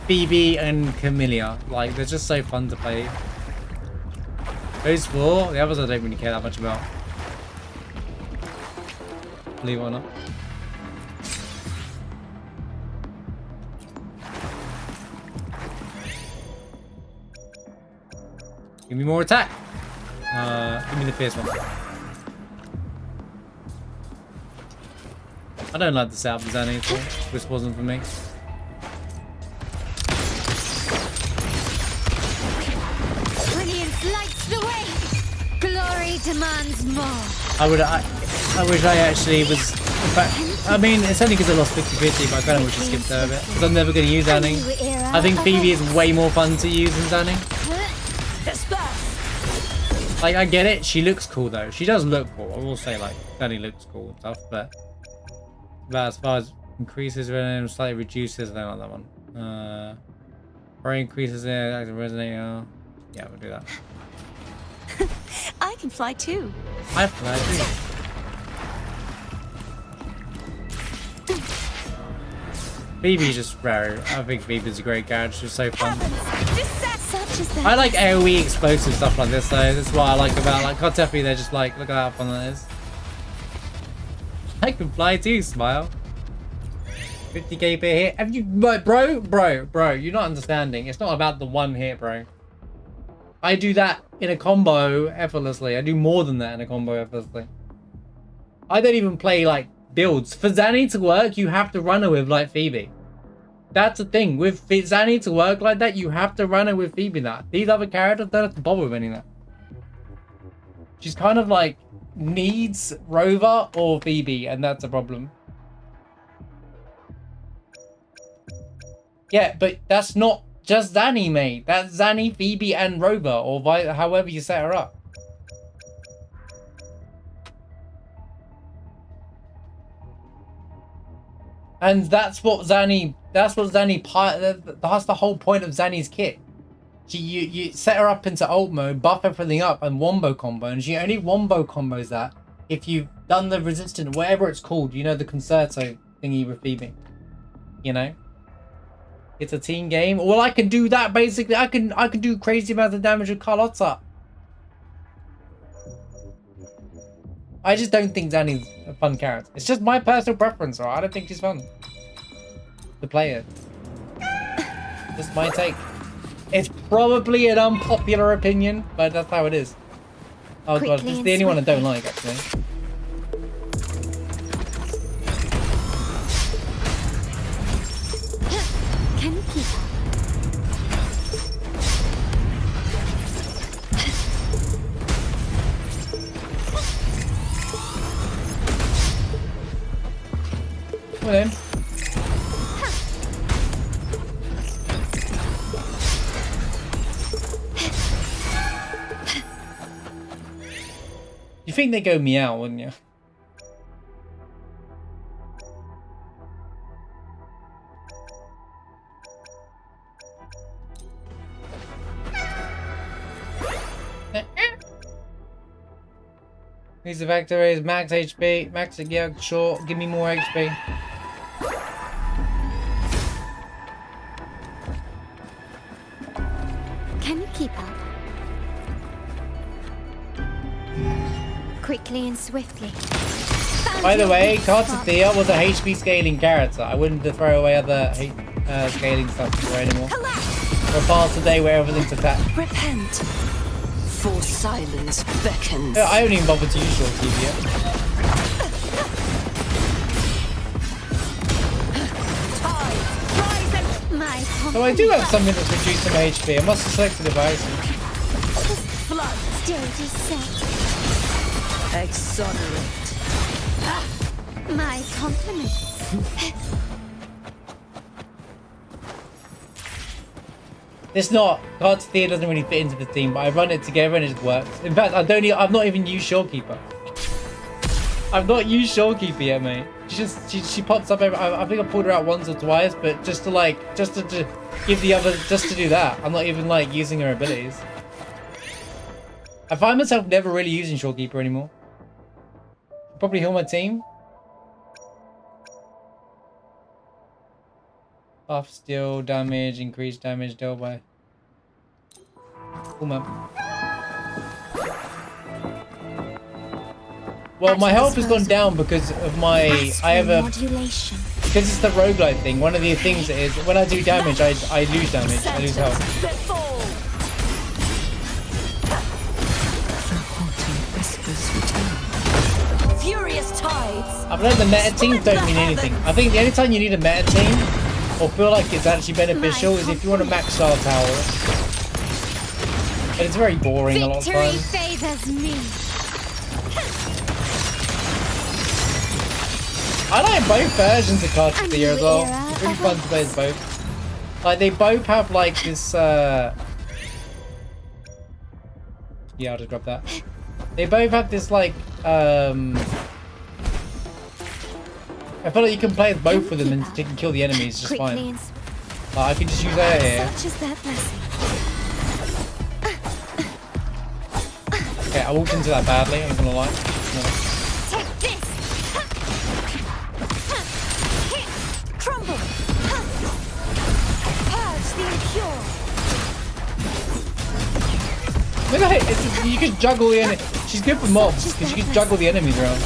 Phoebe, and Camellia. Like, they're just so fun to play. Those 4, the others I don't really care that much about. Believe it or not. Give me more attack. Give me the fierce one. I don't like the setup of Zanny at all. This wasn't for me. Brilliance lights the way. Glory demands more. I wish I actually was. In fact, I mean, it's only because I lost 50-50, but I kind of wish I skipped her a bit. Because I'm never going to use Zanny. I think Phoebe is way more fun to use than Zanny. Like, I get it. She looks cool, though. She does look cool. I will say, like, Zanny looks cool and stuff, but as far as increases and slightly reduces, I don't like that one. Or increases there, active resonator. Yeah, we'll do that. I can fly too. I fly too. Phoebe's just rare. I think Phoebe's a great character. She's so fun. I like AoE explosive stuff like this, though. That's what I like about, like, Kotefi. They're just like, look at how fun that is. I can fly too, smile. 50k per hit. Have you, bro, you're not understanding. It's not about the one hit, bro. I do that in a combo effortlessly. I do more than that in a combo effortlessly. I don't even play, like, builds. For Zanny to work, you have to run her with, like, Phoebe. That's the thing. With Zanny to work like that, you have to run her with Phoebe now. These other characters don't have to bother with any of that. She's kind of, like, needs Rover or Phoebe, and that's a problem. Yeah, but that's not just Zanny, mate. That's Zanny, Phoebe, and Rover, or however you set her up. And that's the whole point of Zanny's kit. You set her up into ult mode, buff everything up, and wombo combo. And she only wombo combos that if you've done the resistant, whatever it's called. You know, the concerto thingy with Phoebe. You know, it's a team game. Well, I can do that basically. I can do crazy amounts of damage with Carlotta. I just don't think Zanny's a fun character. It's just my personal preference, right? I don't think she's fun to play it. Just my take. It's probably an unpopular opinion, but that's how it is. Oh god, this is the only one I don't like, actually. Can you keep up? Come on in. You think they go meow, wouldn't you? These are Afterstories, max HP, max yeah, sure, give me more HP. Can you keep up? Quickly and swiftly. By the way, Cartathea was a HP scaling character. I wouldn't throw away other scaling stuff for her anymore. We're past the day where everything's attached. Repent. For silence beckons. I don't even bother to use short keep yet. So I do have something that's reduced my HP. I must have selected it by accident. Stage is set. Exonerate. My compliments. It's not. Cartathea doesn't really fit into the team, but I run it together and it works. In fact, I've not even used Shorekeeper. I've not used Shorekeeper yet, mate. She pops up every, I think I pulled her out once or twice, but just to give the other, just to do that. I'm not even like using her abilities. I find myself never really using Shorekeeper anymore. Probably heal my team. Buff, steal, damage, increase damage dealt by. Cool, man. Well, my health has gone down because of my. I have a. Because it's the roguelite thing. One of the things is when I do damage, I lose damage. I lose health. Furious tides. I've learned the meta teams don't mean anything. I think the only time you need a meta team or feel like it's actually beneficial is if you want to max star tower. But it's very boring a lot of times. Favors me. I like both versions of Cartathea as well. It's really fun to play as both. Like they both have like this yeah, I'll just drop that. They both have this like I feel like you can play with both of them and you can kill the enemies just fine. Like, I can just use her here. Okay, I walked into that badly, I'm gonna lie. No. Take this. Crumble. Purge the impure. Look at it, you can juggle the enemy. She's good for mobs because you can juggle the enemies around.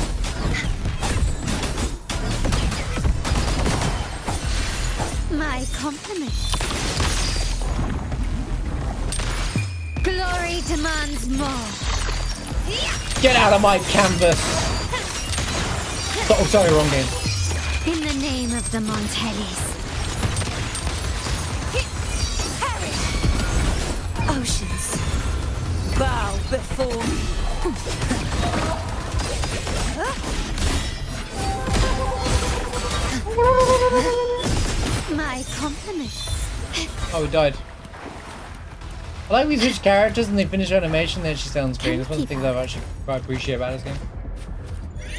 My compliments. Glory demands more. Get out of my canvas! Oh, sorry, wrong game. In the name of the Montellis. Oceans. Bow before me. My compliments. Oh, he died. I like we switch characters and they finish animation, then she stays on screen. That's one of the things I've actually quite appreciate about this game.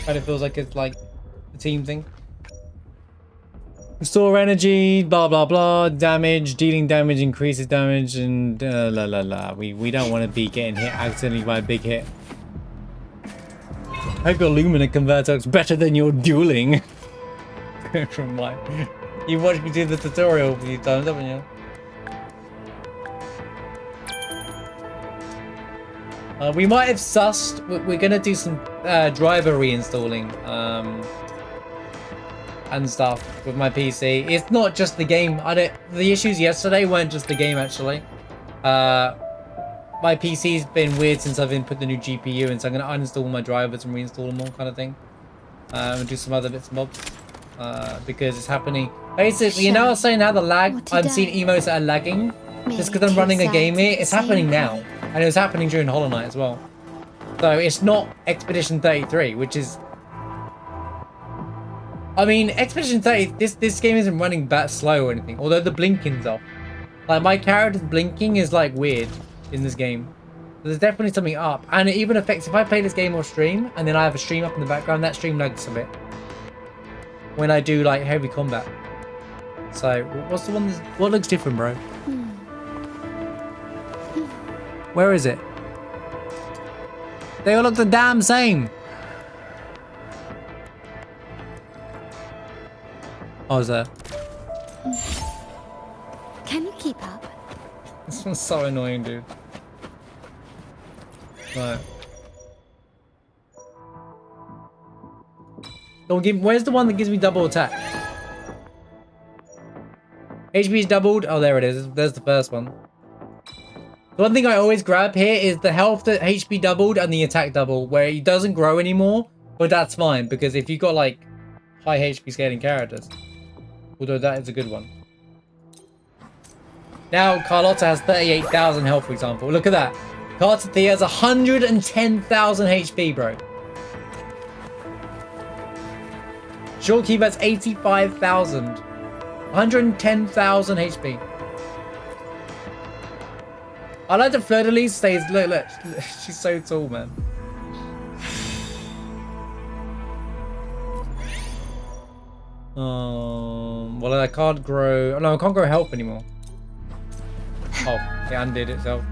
Kind of feels like it's like a team thing. Restore energy, blah blah blah, damage, dealing damage increases damage, and la la la. We don't want to be getting hit accidentally by a big hit. Hope your Lumina converter looks better than your dueling. From my, you've watched me do the tutorial a few times, haven't you? We might have sussed. We're gonna do some driver reinstalling. And stuff with my PC. It's not just the game. The issues yesterday weren't just the game actually. My PC's been weird since I've input the new GPU, and so I'm gonna uninstall my drivers and reinstall them all, kind of thing. And do some other bits and bobs because it's happening. Basically, you know, I was saying how the lag. I'm seeing emotes that are lagging just because I'm running a game here. It's happening now, and it was happening during Hollow Knight as well. So it's not Expedition 33, which is. I mean, Expedition 30, this game isn't running that slow or anything, although the blinking's off. Like, my character's blinking is, like, weird in this game. There's definitely something up. And it even affects, if I play this game or stream, and then I have a stream up in the background, that stream lags a bit. When I do, like, heavy combat. So, what's the one that's, what looks different, bro? Where is it? They all look the damn same. Oh, is there? Can you keep up? This one's so annoying, dude. Right. Don't give. Where's the one that gives me double attack? HP is doubled. Oh, there it is. There's the first one. The one thing I always grab here is the health that HP doubled and the attack double, where it doesn't grow anymore. But that's fine because if you've got like high HP scaling characters. Although that is a good one. Now Carlotta has 38,000 health, for example. Look at that. Carlotta has 110,000 HP, bro. Shortkeep has 85,000. 110,000 HP. I like the Fleur-de-Lis stays. Look, she's so tall, man. Well, I can't grow. No, I can't grow health anymore. Oh, it undid itself.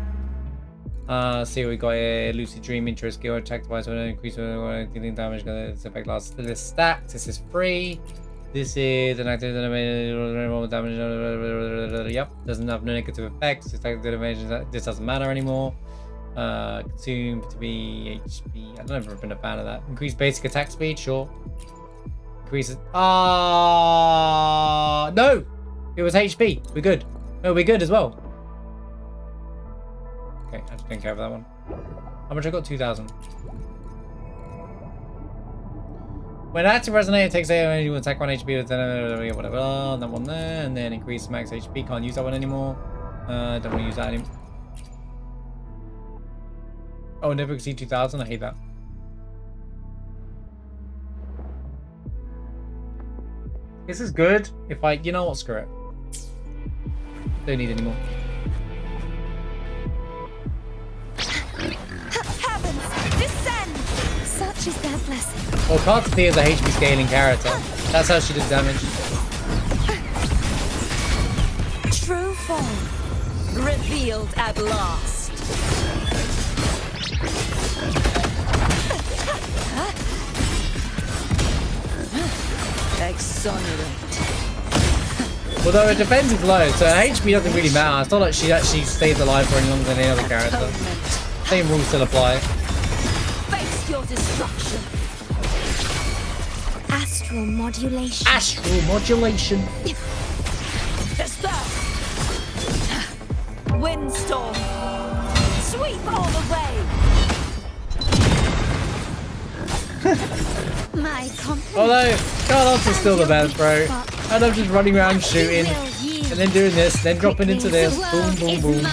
See what we got here. Lucid Dream, intro skill, attack twice, increase dealing damage. This effect lasts. This is stacked. This is free. This is an active damage. Yep, doesn't have no negative effects. This damage. This doesn't matter anymore. Consume to be HP. I've never been a fan of that. Increase basic attack speed, sure. Increases. No! It was HP. We're good. No, we're good as well. Okay, I just didn't care for that one. How much I got? 2,000. When active resonator takes AO, you attack 1 HP with whatever. That one there, and then increase max HP. Can't use that one anymore. Don't want to use that anymore. Oh, never exceed 2,000. I hate that. This is good if I, you know what, screw it. Don't need any more. Heavens, descend! Such is their blessing. Well, Carter is a HP scaling character. That's how she did damage. True form revealed at last. Exonerate. Although her defense is low, so her HP doesn't really matter. It's not like she actually stays alive for any longer than any other character. Same rules still apply. Face your destruction. Astral modulation. Astral modulation. Disperse. Windstorm. Sweep all away. My compliment. Although, Carlotta's still the best, bro. I love just running around shooting, and then doing this, then dropping into this. Boom, boom, boom.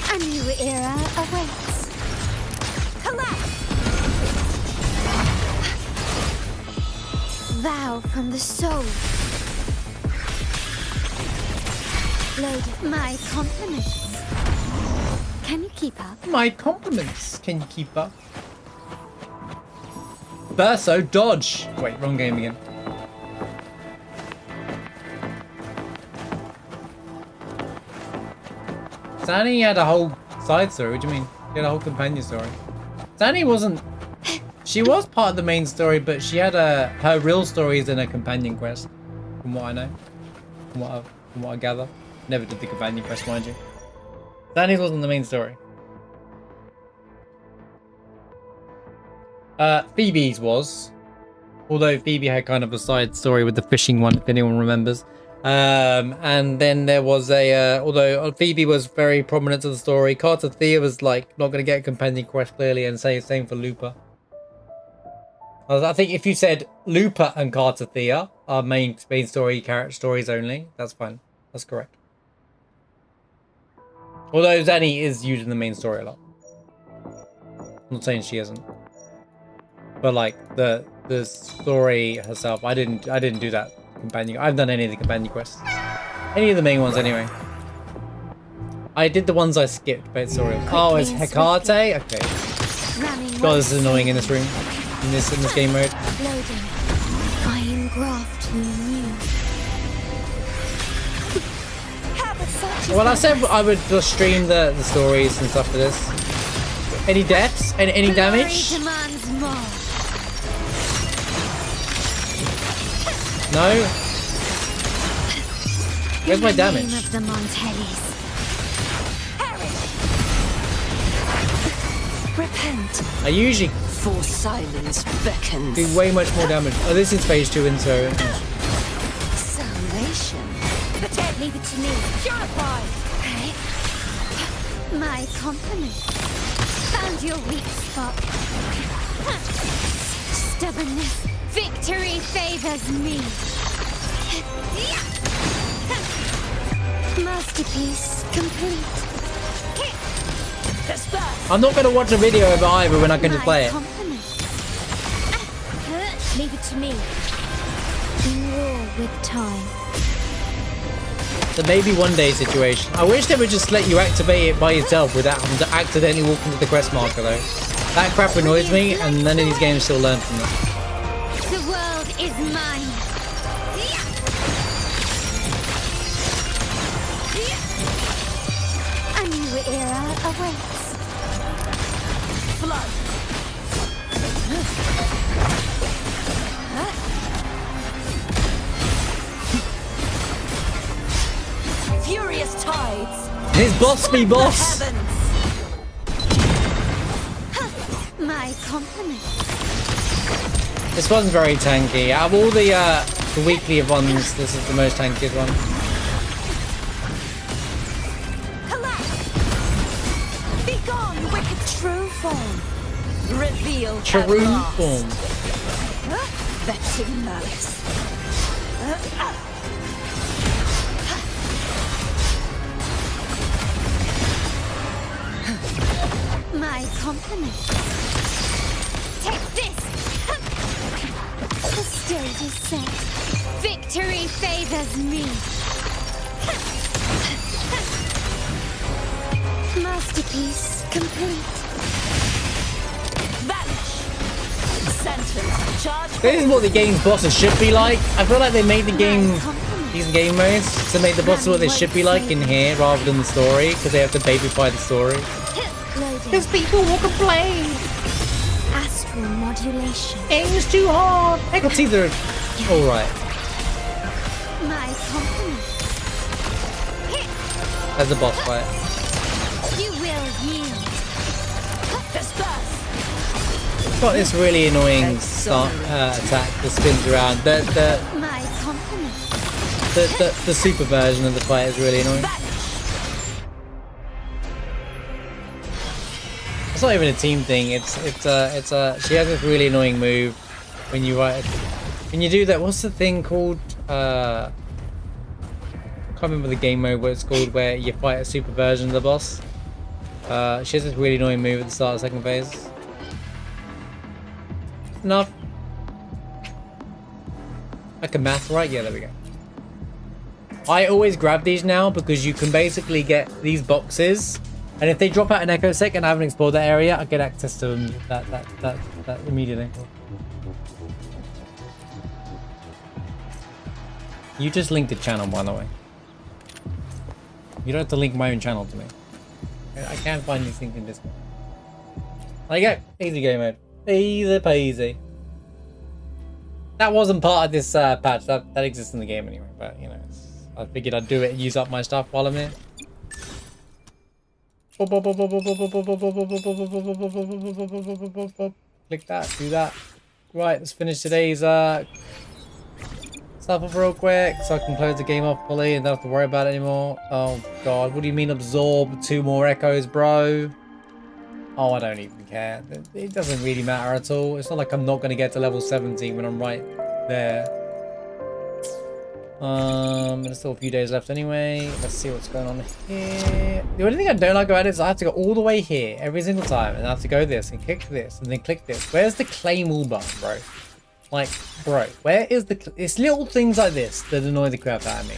A new era awaits. Collapse! Vow from the soul. Load my compliments. Can you keep up? My compliments. Can you keep up? Burso dodge. Wait, wrong game again. Zanny had a whole side story. What do you mean? She had a whole companion story. Zanny wasn't. She was part of the main story, but she had her real stories in a companion quest, from what I know, from what I gather. Never did the companion quest, mind you. Zanny's wasn't the main story. Phoebe's was, although Phoebe had kind of a side story with the fishing one, if anyone remembers. And then there was although Phoebe was very prominent to the story, Carter Thea was like not going to get a companion quest clearly, and same for Lupa. I think if you said Lupa and Carter Thea are main story character stories only, that's fine. That's correct. Although Zanny is used in the main story a lot. I'm not saying she isn't. But like the story herself, I didn't do that companion. I haven't done any of the companion quests. Any of the main ones anyway. I did the ones I skipped, but it's sorry. Oh, it's Hecate? Okay. God, this is annoying in this room. In this game mode. Loading. I engraft you new. Well, I said I would just stream the stories and stuff for this. Any deaths? Any damage? No? Where's my damage? Repent. I usually For silence beckons. do way much more damage. Oh, this is phase 2 and so. Salvation. Leave it to me. Purify. Okay. My compliment. Found your weak spot. Stubbornness. Victory favors me. Masterpiece complete. I'm not going to watch a video of it either when I can just play it. Leave it to me. In war with time. The maybe one day situation. I wish they would just let you activate it by yourself without having to accidentally walk into the quest marker though. That crap annoys me, and none of these games still learn from it. The world is mine. A new era awaits. Flood. Furious tides. His boss be boss. My compliment. This one's very tanky. Out of all the weekly ones, this is the most tankiest one. Be gone, you wicked true form. Reveal True form. Vexing malice. My compliment. Take this. The stage is set. Victory favors me. Masterpiece complete. Vanish. Sentence. Charge. This is what the game's bosses should be like. I feel like they made the game, these game modes, to make the bosses what they should be like in here rather than the story, because they have to babyfy the story. Because people will complain. Astral modulation. Aim's too hard. I could see they're alright. My compliment. As a boss fight. You will yield. Got this really annoying attack that spins around. My compliment. The super version of the fight is really annoying. It's not even a team thing. It's she has this really annoying move when you do that. What's the thing called? I can't remember the game mode what it's called, where you fight a super version of the boss. She has this really annoying move at the start of the second phase. Enough. Like a math, right? Yeah, there we go. I always grab these now because you can basically get these boxes. And if they drop out an echo sec and I haven't explored that area, I get access to them that immediately. You just linked a channel, by the way. You don't have to link my own channel to me. I can't find these things in Discord. There you go. Easy game mode. Easy peasy. That wasn't part of this patch. That exists in the game anyway. But, you know, I figured I'd do it and use up my stuff while I'm here. Click that. Do that. Right, let's finish today's stuff up real quick so I can close the game off fully and don't have to worry about it anymore. Oh god, what do you mean absorb 2 more echoes, bro? Oh, I don't even care. It doesn't really matter at all. It's not like I'm not going to get to level 17 when I'm right there. There's still a few days left anyway. Let's see what's going on here. The only thing I don't like about it is I have to go all the way here every single time, and I have to go this and click this and then click this. Where's the claim all button, bro? Like, bro, where is the... It's little things like this that annoy the crap out of me.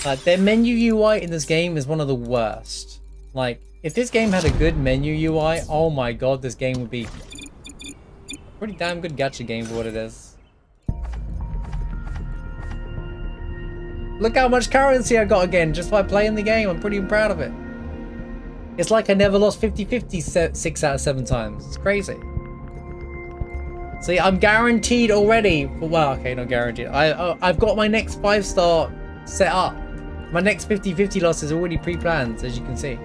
Like, their menu UI in this game is one of the worst. Like, if this game had a good menu UI, oh my god, this game would be a pretty damn good gacha game for what it is. Look how much currency I got again just by playing the game. I'm pretty proud of it. It's like I never lost 50-50 6 out of 7 times. It's crazy. See, I'm guaranteed already. Well, okay, not guaranteed. I've got my next 5-star set up. My next 50-50 loss is already pre-planned, as you can see.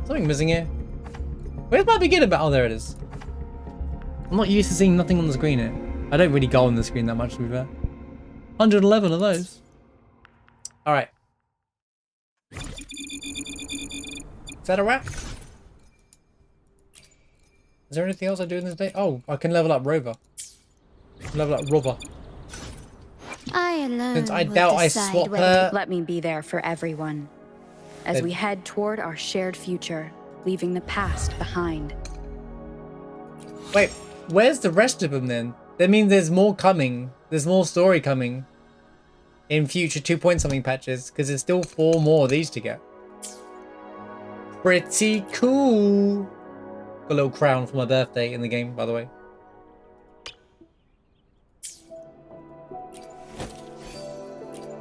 Something missing here. Where's my beginner battle? Oh, there it is. I'm not used to seeing nothing on the screen here. I don't really go on the screen that much, to be fair. 111 of those. Alright. Is that a wrap? Is there anything else I do in this day? Oh, I can level up Rover. Level up Rover. I alone Since I will doubt I decide swap whether her. Let me be there for everyone. As we head toward our shared future, leaving the past behind. Wait, where's the rest of them then? That means there's more coming. There's more story coming in future 2-point-something patches, because there's still 4 more of these to get. Pretty cool. Got a little crown for my birthday in the game, by the way.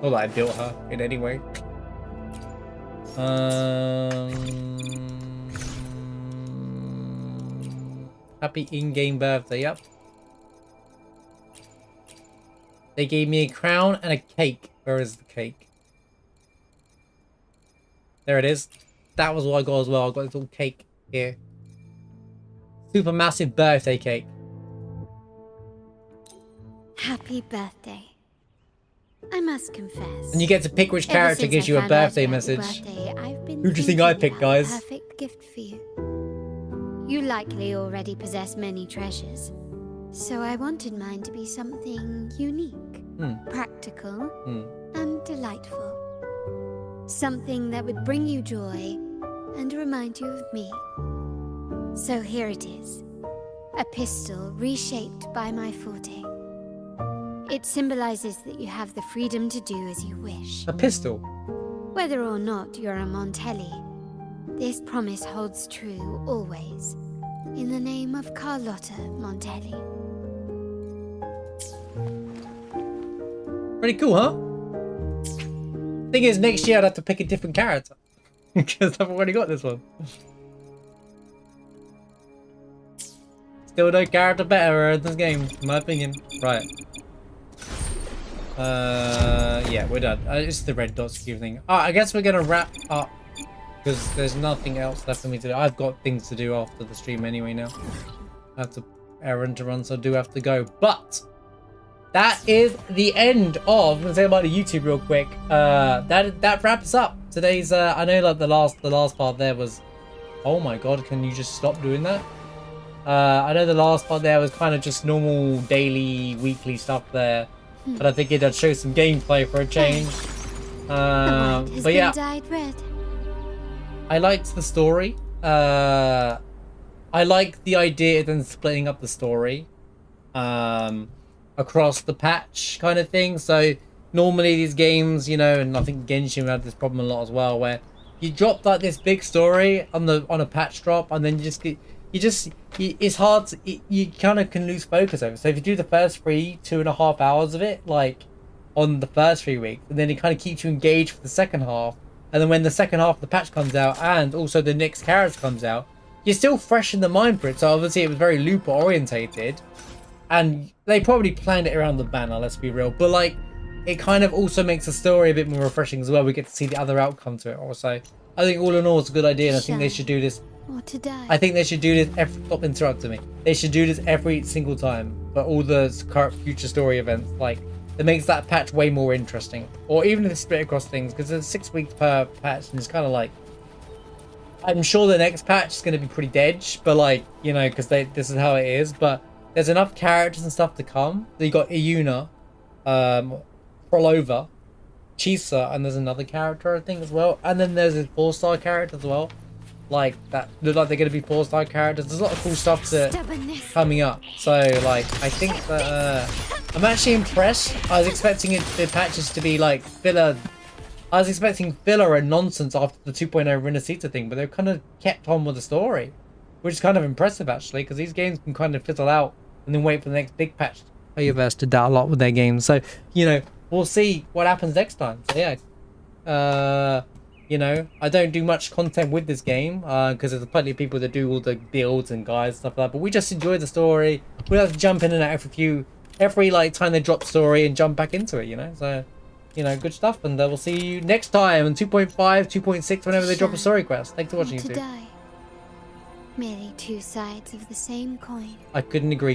Not that I built her in any way. Happy in-game birthday, yep. They gave me a crown and a cake. Where is the cake? There it is. That was what I got as well. I got this little cake here. Super massive birthday cake. Happy birthday. I must confess. And you get to pick which character gives you a birthday message. Who do you think I picked, guys? Perfect gift for you. You likely already possess many treasures, so I wanted mine to be something unique, practical, and delightful. Something that would bring you joy and remind you of me. So here it is, a pistol reshaped by my forte. It symbolizes that you have the freedom to do as you wish. A pistol? Whether or not you're a Montelli, this promise holds true always, in the name of Carlotta Montelli. Pretty cool, huh? Thing is, next year I'd have to pick a different character. Because I've already got this one. Still no character better in this game, in my opinion. Right. Yeah, we're done. It's the red dots thing. I guess we're gonna wrap up because there's nothing else left for me to do. I've got things to do after the stream anyway now. I have to errand to run, so I do have to go. But that is the end of. I'm gonna say about the YouTube real quick. That wraps up today's. I know like the last part there was. Oh my god! Can you just stop doing that? I know the last part there was kind of just normal daily, weekly stuff there. But I figured I'd show some gameplay for a change. But yeah, Dyed red. I liked the story. I like the idea of then splitting up the story across the patch kind of thing. So normally these games, you know, and I think Genshin had this problem a lot as well, where you drop like this big story on a patch drop, and then you just it's hard to, you kind of can lose focus over it. So if you do the first 2.5 hours of it, like on the first 3 weeks, and then it kind of keeps you engaged for the second half, and then when the second half of the patch comes out and also the next character comes out, you're still fresh in the mind for it. So obviously it was very Lupa orientated, and they probably planned it around the banner, let's be real, but like it kind of also makes the story a bit more refreshing as well. We get to see the other outcome to it also. I think all in all it's a good idea, and I think they should do this. Or to die. I think they should do this stop interrupting me. They should do this every single time for all the current future story events. Like, it makes that patch way more interesting. Or even if they split across things, because there's 6 weeks per patch, and it's kind of like, I'm sure the next patch is going to be pretty dead, but like, you know, because this is how it is. But there's enough characters and stuff to come. So you got Iuna, Prolova, Chisa, and there's another character I think as well. And then there's a 4-star character as well. Like that look like they're going to be 4-star characters. There's a lot of cool stuff coming up. So like I think that I'm actually impressed. I was expecting the patches to be like filler. I was expecting filler and nonsense after the 2.0 Renacita thing, but they've kind of kept on with the story, which is kind of impressive actually, because these games can kind of fizzle out and then wait for the next big patch. Playerverse did that a lot with their games, so you know we'll see what happens next time. So yeah, you know, I don't do much content with this game because there's plenty of people that do all the builds and guides and stuff like that. But we just enjoy the story. We have to jump in and out every like time they drop story and jump back into it. You know, so you know, good stuff. And we'll see you next time on 2.5, 2.6, whenever they drop a story quest. Thanks for watching, To YouTube. die. Merely two sides of the same coin. I couldn't agree.